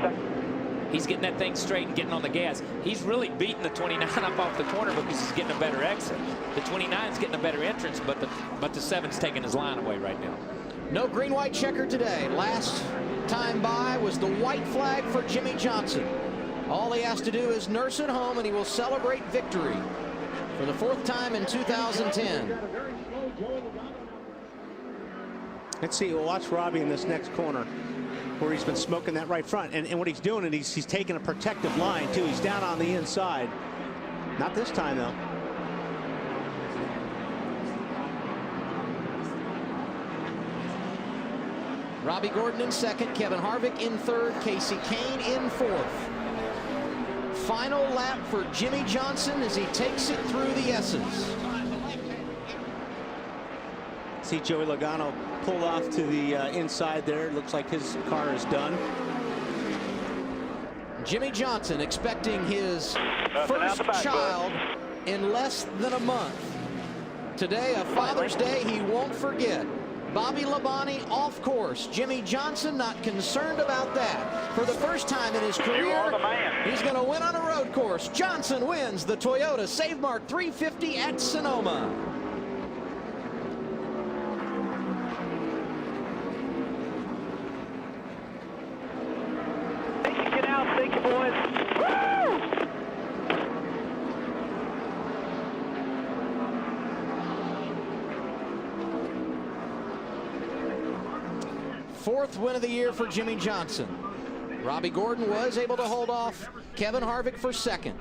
He's getting that thing straight and getting on the gas. He's really beating the 29 up off the corner because he's getting a better exit. The 29's getting a better entrance, but the 7's taking his line away right now. No green-white checker today. Last time by was the white flag for Jimmy Johnson. All he has to do is nurse it home, and he will celebrate victory for the 4th time in 2010. Let's see, we'll watch Robbie in this next corner where he's been smoking that right front. And what he's doing is he's taking a protective line, too. He's down on the inside. Not this time, though. Robbie Gordon in 2nd, Kevin Harvick in 3rd, Casey Kane in 4th. Final lap for Jimmy Johnson as he takes it through the S's. See Joey Logano pull off to the inside there. Looks like his car is done. Jimmy Johnson expecting his first child in less than a month. Today, a Father's Day he won't forget. Bobby Labonte off course. Jimmy Johnson not concerned about that. For the first time in his career, he's going to win on a road course. Johnson wins the Toyota SaveMart 350 at Sonoma. Get out, thank you, boys. Woo! Fourth win of the year for Jimmy Johnson. Robbie Gordon was able to hold off Kevin Harvick for 2nd.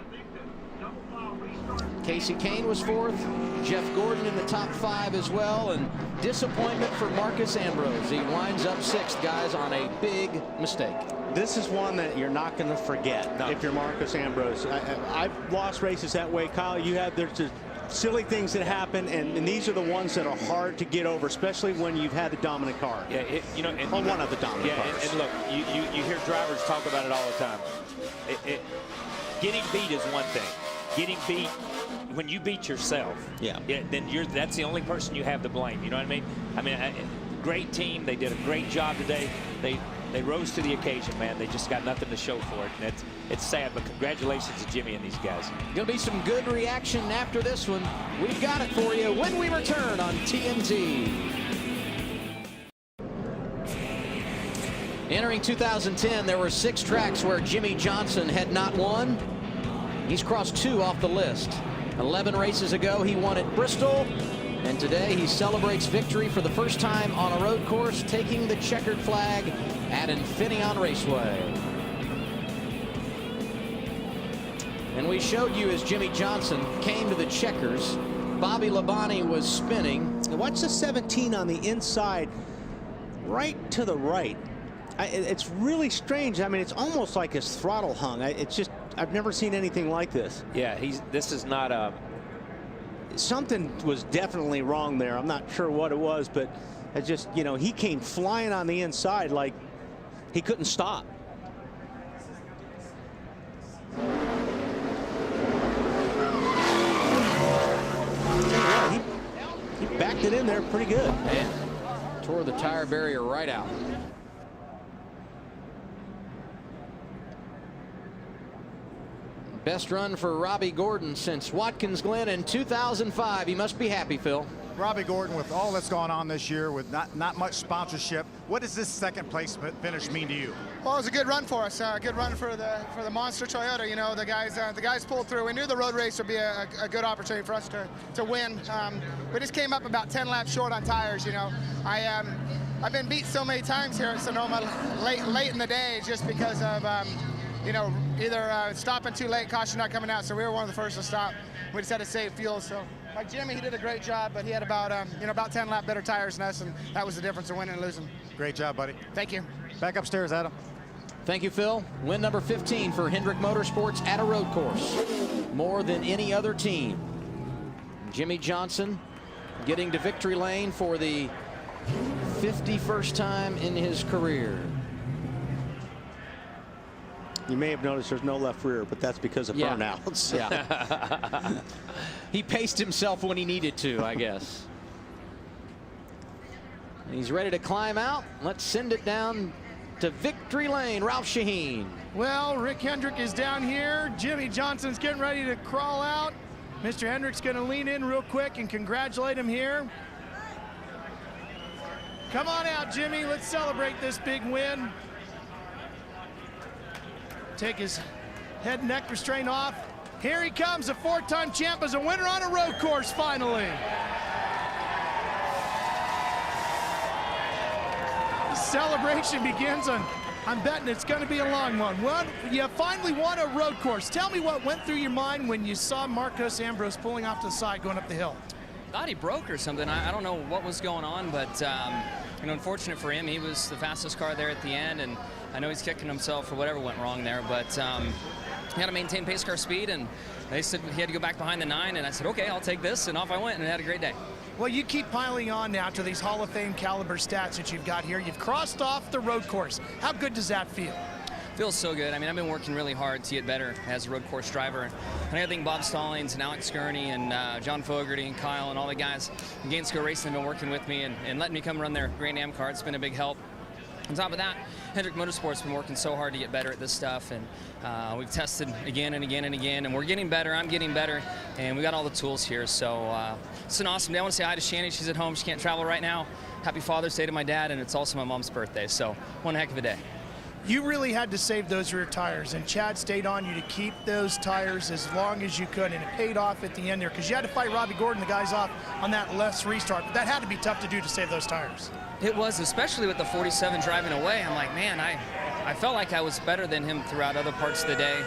Casey Kane was 4th. Jeff Gordon in the top 5 as well. And disappointment for Marcus Ambrose. He winds up 6th, guys, on a big mistake. This is one that you're not going to forget if you're Marcus Ambrose. I've lost races that way, Kyle. There's just silly things that happen, and these are the ones that are hard to get over, especially when you've had the dominant car. Yeah, or one of the dominant cars. And look, you hear drivers talk about it all the time. Getting beat is one thing. Getting beat when you beat yourself. Then that's the only person you have to blame. You know what I mean? Great team. They did a great job today. They rose to the occasion, man. They just got nothing to show for it. And it's sad, but congratulations to Jimmy and these guys. Going to be some good reaction after this one. We've got it for you when we return on TNT. Entering 2010, there were 6 tracks where Jimmy Johnson had not won. He's crossed 2 off the list. 11 races ago, he won at Bristol. And today he celebrates victory for the first time on a road course, taking the checkered flag at Infineon Raceway. And we showed you as Jimmy Johnson came to the checkers. Bobby Labonte was spinning. Watch the 17 on the inside, right to the right. It's really strange. I mean, it's almost like his throttle hung. I've never seen anything like this. Yeah, this is not a... Something was definitely wrong there. I'm not sure what it was, but it just, he came flying on the inside like he couldn't stop. Yeah, he backed it in there pretty good. Man, tore the tire barrier right out. Best run for Robbie Gordon since Watkins Glen in 2005. He must be happy, Phil. Robbie Gordon, with all that's gone on this year, with not much sponsorship, what does this 2nd place finish mean to you? Well, it was a good run for us. A good run for the monster Toyota. You know, the guys pulled through. We knew the road race would be a good opportunity for us to win. We just came up about 10 laps short on tires. You know, I've been beat so many times here at Sonoma late in the day just because of either stopping too late, caution not coming out. So we were one of the first to stop. We just had to save fuel. So like Jimmy, he did a great job, but he had about 10 lap better tires than us, and that was the difference in winning and losing. Great job, buddy. Thank you. Back upstairs, Adam. Thank you, Phil. Win number 15 for Hendrick Motorsports at a road course. More than any other team. Jimmy Johnson getting to victory lane for the 51st time in his career. You may have noticed there's no left rear, but that's because of burnouts. Yeah. He paced himself when he needed to, I guess. He's ready to climb out. Let's send it down to victory lane. Ralph Shaheen. Well, Rick Hendrick is down here. Jimmy Johnson's getting ready to crawl out. Mr. Hendrick's going to lean in real quick and congratulate him here. Come on out, Jimmy. Let's celebrate this big win. Take his Head and neck restraint off. Here he comes, a 4-time champ as a winner on a road course finally. The celebration begins on, I'm betting it's going to be a long one. Well, you finally won a road course. Tell me what went through your mind when you saw Marcos Ambrose pulling off to the side going up the hill. Thought he broke or something. I don't know what was going on, but you know, unfortunate for him, he was the fastest car there at the end, and I know he's kicking himself for whatever went wrong there, but he had to maintain pace car speed, and they said he had to go back behind the 9, and I said, okay, I'll take this, and off I went, and had a great day. Well, you keep piling on now to these Hall of Fame caliber stats that you've got here. You've crossed off the road course. How good does that feel? Feels so good. I mean, I've been working really hard to get better as a road course driver. And I think Bob Stallings and Alex Gurney and John Fogarty and Kyle and all the guys in Gainesville Racing have been working with me and letting me come run their Grand Am car. It's been a big help. On top of that, Hendrick Motorsport's been working so hard to get better at this stuff, and we've tested again and again and again, and we're getting better. I'm getting better, and we got all the tools here. So it's an awesome day. I want to say hi to Shanny. She's at home. She can't travel right now. Happy Father's Day to my dad, and it's also my mom's birthday. So one heck of a day. You really had to save those rear tires, and Chad stayed on you to keep those tires as long as you could, and it paid off at the end there because you had to fight Robbie Gordon, the guys off on that left restart. But that had to be tough to do to save those tires. It was, especially with the 47 driving away. I'm like, man, I felt like I was better than him throughout other parts of the day.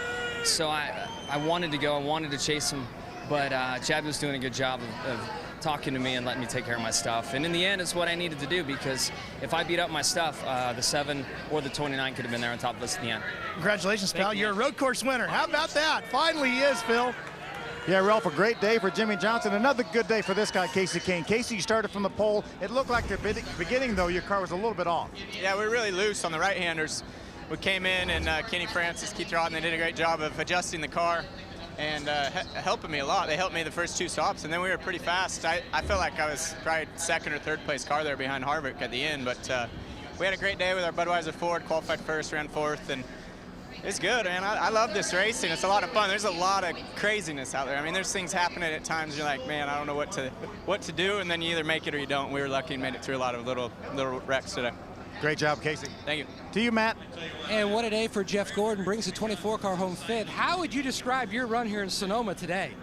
So I wanted to go, I wanted to chase him, but Chad was doing a good job of talking to me and letting me take care of my stuff. And in the end, it's what I needed to do, because if I beat up my stuff, the 7 or the 29 could have been there on top of us at the end. Congratulations, pal. You're a road course winner. How about that? Finally he is, Phil. Yeah, Ralph, a great day for Jimmie Johnson. Another good day for this guy, Casey Kane. Casey, you started from the pole. It looked like the beginning, though, your car was a little bit off. Yeah, we were really loose on the right-handers. We came in, and Kenny Francis, Keith Rodden, they did a great job of adjusting the car and helping me a lot. They helped me the first 2 stops, and then we were pretty fast. I felt like I was probably 2nd or 3rd place car there behind Harvick at the end, but we had a great day with our Budweiser Ford, qualified 1st, ran 4th, and it's good, man. I love this racing. It's a lot of fun. There's a lot of craziness out there. I mean, there's things happening at times. You're like, man, I don't know what to do, and then you either make it or you don't. We were lucky and made it through a lot of little wrecks today. Great job, Casey. Thank you. To you, Matt. And what a day for Jeff Gordon. Brings the 24-car home fifth. How would you describe your run here in Sonoma today?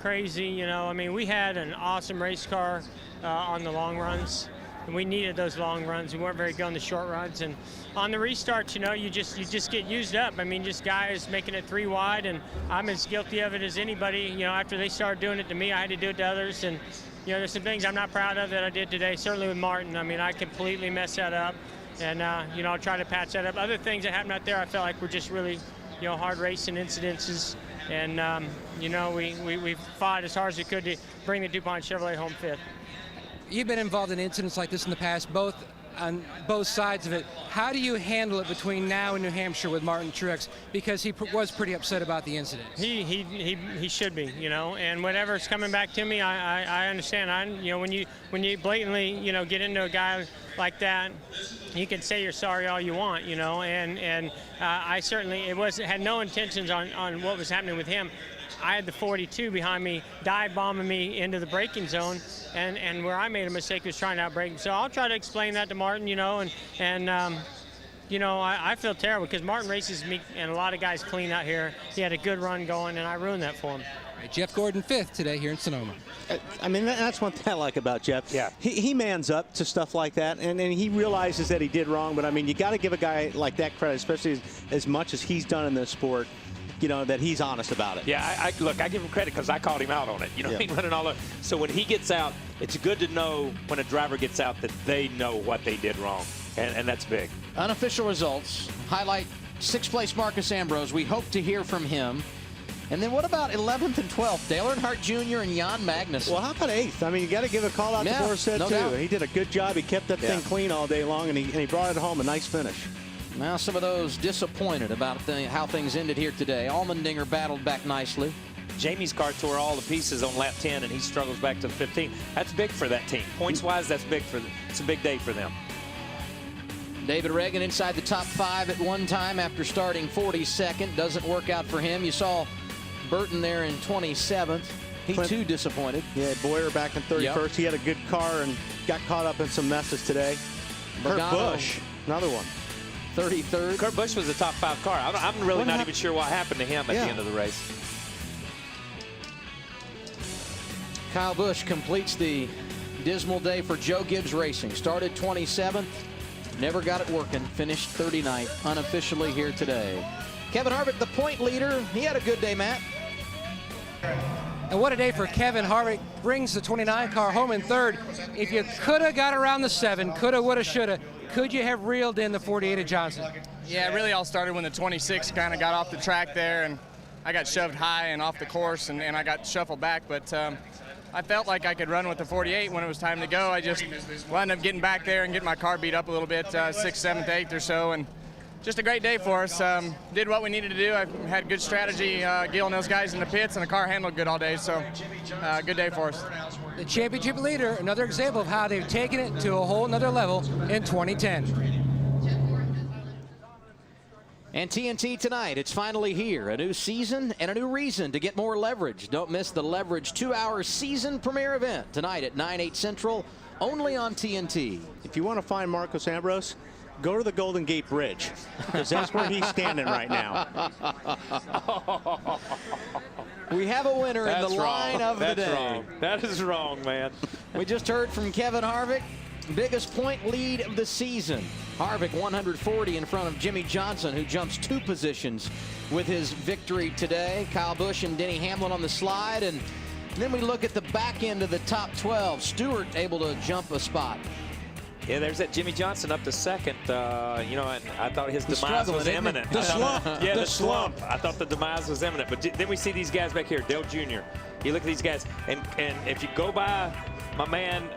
Crazy, you know. I mean, we had an awesome race car on the long runs. And we needed those long runs. We weren't very good on the short runs. And on the restarts, you know, you just get used up. I mean, just guys making it 3 wide, and I'm as guilty of it as anybody. You know, after they started doing it to me, I had to do it to others. And, you know, there's some things I'm not proud of that I did today, certainly with Martin. I mean, I completely messed that up. And, you know, I'll try to patch that up. Other things that happened out there, I felt like were just really, you know, hard racing incidences. And, you know, we fought as hard as we could to bring the DuPont Chevrolet home fifth. You've been involved in incidents like this in the past, on both sides of it. How do you handle it between now and New Hampshire with Martin Truex? Because he was pretty upset about the incident. He should be, you know. And whatever's coming back to me, I understand. You know, when you blatantly, you know, get into a guy like that, you can say you're sorry all you want, you know. And I certainly had no intentions on what was happening with him. I had the 42 behind me, dive bombing me into the braking zone, and where I made a mistake was trying to outbrake him. So I'll try to explain that to Martin, you know, and you know, I feel terrible because Martin races me and a lot of guys clean out here. He had a good run going, and I ruined that for him. Right, Jeff Gordon fifth today here in Sonoma. I mean, that's one thing I like about Jeff. Yeah. He mans up to stuff like that, and he realizes that he did wrong. But, I mean, you got to give a guy like that credit, especially as much as he's done in this sport, you know, that he's honest about it. Yeah, look, I give him credit because I called him out on it. You know, yeah. Running all over. So when he gets out, it's good to know when a driver gets out that they know what they did wrong, and that's big. Unofficial results highlight 6th place Marcos Ambrose. We hope to hear from him. And then what about 11th and 12th? Dale Earnhardt Jr. and Jan Magnussen. Well, how about 8th? I mean, you got to give a call out to Morissette, too. Doubt. He did a good job. He kept that thing clean all day long, and he brought it home, a nice finish. Now some of those disappointed about how things ended here today. Allmendinger battled back nicely. Jamie's car tore all the pieces on lap 10, and he struggles back to the 15. That's big for that team. Points-wise, that's big it's a big day for them. David Reagan inside the top 5 at one time after starting 42nd. Doesn't work out for him. You saw Burton there in 27th. He too disappointed. Yeah, Boyer back in 31st. Yep. He had a good car and got caught up in some messes today. Kurt Busch, another one. 33rd. Kurt Busch was a top 5 car. I'm really not even sure what happened to him at the end of the race. Kyle Busch completes the dismal day for Joe Gibbs Racing. Started 27th, never got it working, finished 39th unofficially here today. Kevin Harvick, the point leader, he had a good day, Matt. And what a day for Kevin Harvick. Brings the 29 car home in third. If you could have got around the 7, coulda, woulda, shoulda, could you have reeled in the 48 of Johnson? Yeah, it really all started when the 26 kind of got off the track there, and I got shoved high and off the course, and I got shuffled back. But I felt like I could run with the 48 when it was time to go. I just wound up getting back there and getting my car beat up a little bit, 6th, 7th, 8th or so, and just a great day for us. Did what we needed to do. I had good strategy, Gil and those guys in the pits, and the car handled good all day, so good day for us. The championship leader, another example of how they've taken it to a whole nother level in 2010. And TNT tonight, it's finally here. A new season and a new reason to get more leverage. Don't miss the Leverage 2-hour season premiere event tonight at 9/8 Central, only on TNT. If you want to find Marcos Ambrose, go to the Golden Gate Bridge, because that's where he's standing right now. We have a winner in the line of the day. That's wrong. That is wrong, man. We just heard from Kevin Harvick. Biggest point lead of the season. Harvick 140 in front of Jimmy Johnson, who jumps 2 positions with his victory today. Kyle Busch and Denny Hamlin on the slide. And then we look at the back end of the top 12. Stewart able to jump a spot. Yeah, there's that Jimmy Johnson up to 2nd. You know, and I thought his demise was imminent. The slump. Yeah, the slump. I thought the demise was imminent. But then we see these guys back here, Dale Jr. You look at these guys, and if you go by my man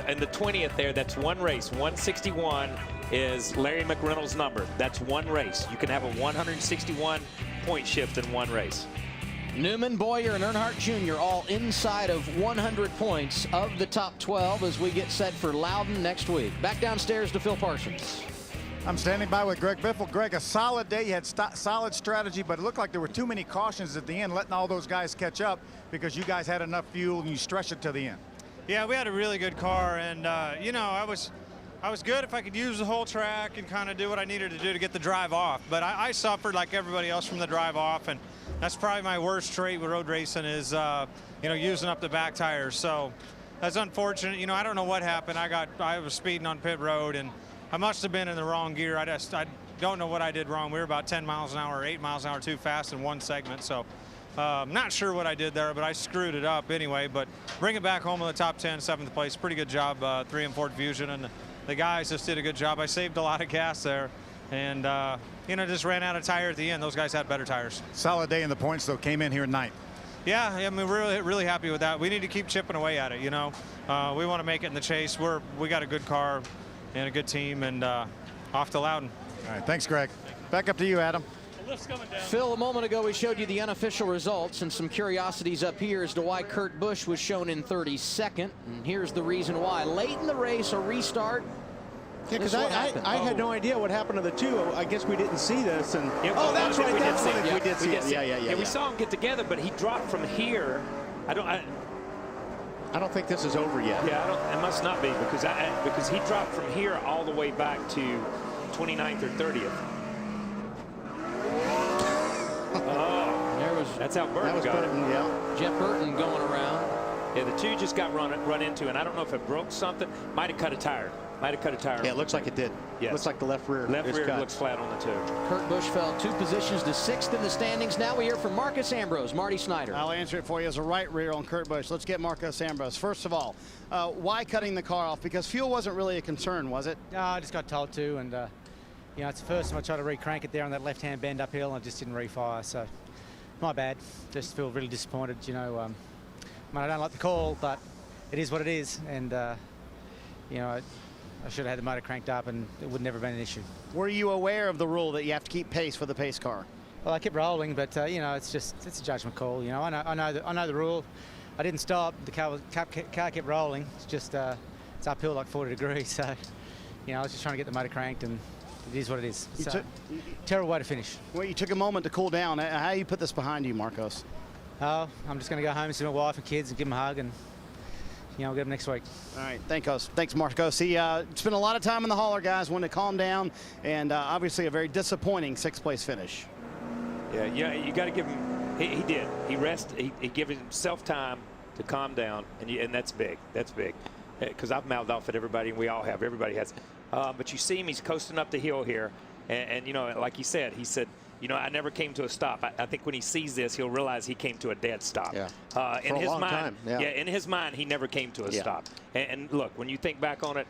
in the 20th there, that's one race. 161 is Larry McReynolds' number. That's one race. You can have a 161 point shift in one race. Newman, Boyer, and Earnhardt Jr. all inside of 100 points of the top 12 as we get set for Loudon next week. Back downstairs to Phil Parsons. I'm standing by with Greg Biffle. Greg, a solid day. You had solid strategy, but it looked like there were too many cautions at the end, letting all those guys catch up because you guys had enough fuel and you stretched it to the end. Yeah, we had a really good car, and you know, I was good if I could use the whole track and kind of do what I needed to do to get the drive off. But I suffered like everybody else from the drive off, and that's probably my worst trait with road racing is you know, using up the back tires. So that's unfortunate. You know, I don't know what happened. I was speeding on pit road, and I must have been in the wrong gear. I don't know what I did wrong. We were about 10 miles an hour, 8 miles an hour too fast in one segment. So not sure what I did there, but I screwed it up anyway. But bring it back home in the top 10, 7th place. Pretty good job, 3 and 4 Fusion, and the guys just did a good job. I saved a lot of gas there, and you know, just ran out of tire at the end. Those guys had better tires. Solid day in the points, though. Came in here at night. Yeah, I mean, we're really happy with that. We need to keep chipping away at it. You know, we want to make it in the chase. We got a good car and a good team, and off to Loudon. All right, thanks, Greg. Back up to you, Adam. Phil, a moment ago we showed you the unofficial results and some curiosities up here as to why Kurt Busch was shown in 32nd. And here's the reason why. Late in the race, a restart. Yeah, because I had no idea what happened to the 2. I guess we didn't see this. And oh, that's right. That's what we did see it. Yeah. We saw him get together, but he dropped from here. I don't think this is over yet. Yeah, it must not be because he dropped from here all the way back to 29th or 30th. That's how Burton got it. Yeah. Jeff Burton going around. Yeah, the 2 just got run into, and I don't know if it broke something. Might have cut a tire. Yeah, it looks like it did. Yes. Looks like the left rear. Looks flat on the 2. Kurt Busch fell 2 positions to 6th in the standings. Now we hear from Marcus Ambrose, Marty Snyder. I'll answer it for you as a right rear on Kurt Busch. Let's get Marcus Ambrose. First of all, why cutting the car off? Because fuel wasn't really a concern, was it? No, I just got told to, and you know, it's the first time I tried to re-crank it there on that left-hand bend uphill, and I just didn't refire. So my bad. Just feel really disappointed. You know, I mean, I don't like the call, but it is what it is, and you know, I should have had the motor cranked up, and it would never have been an issue. Were you aware of the rule that you have to keep pace for the pace car? Well, I kept rolling, but you know, it's a judgment call. You know, I know the rule. I didn't stop. The car kept rolling. It's just it's uphill like 40 degrees. So, you know, I was just trying to get the motor cranked, and it is what it is. So, terrible way to finish. Well, you took a moment to cool down. How do you put this behind you, Marcos? Oh, I'm just going to go home and see my wife and kids and give them a hug, and we'll get him next week. All right, thanks, Marcos. He spent a lot of time in the hauler, guys, wanted to calm down, and obviously a very disappointing 6th place finish. Yeah, you got to give him. He did. He rested. He gave himself time to calm down, and that's big. That's big. Because I've mouthed off at everybody, and we all have. Everybody has. But you see him. He's coasting up the hill here, and like he said, I never came to a stop. I think when he sees this, he'll realize he came to a dead stop. Yeah. In his mind, in his mind, he never came to a stop. And look, when you think back on it,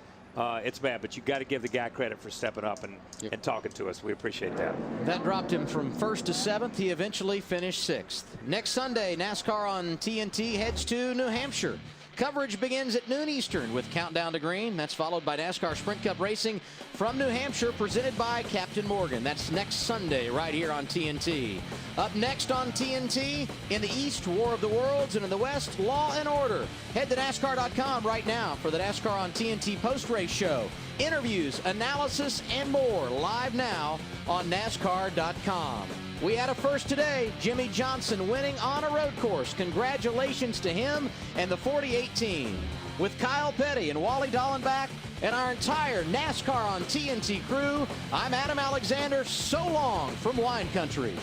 it's bad, but you got to give the guy credit for stepping up and talking to us. We appreciate that. That dropped him from 1st to 7th. He eventually finished 6th. Next Sunday, NASCAR on TNT heads to New Hampshire. Coverage begins at noon Eastern with Countdown to Green. That's followed by NASCAR Sprint Cup Racing from New Hampshire, presented by Captain Morgan. That's next Sunday right here on TNT. Up next on TNT, in the East, War of the Worlds, and in the West, Law and Order. Head to NASCAR.com right now for the NASCAR on TNT post-race show. Interviews, analysis, and more live now on NASCAR.com. We had a first today, Jimmy Johnson winning on a road course. Congratulations to him and the 48 team. With Kyle Petty and Wally Dallenbach and our entire NASCAR on TNT crew, I'm Adam Alexander. So long from Wine Country.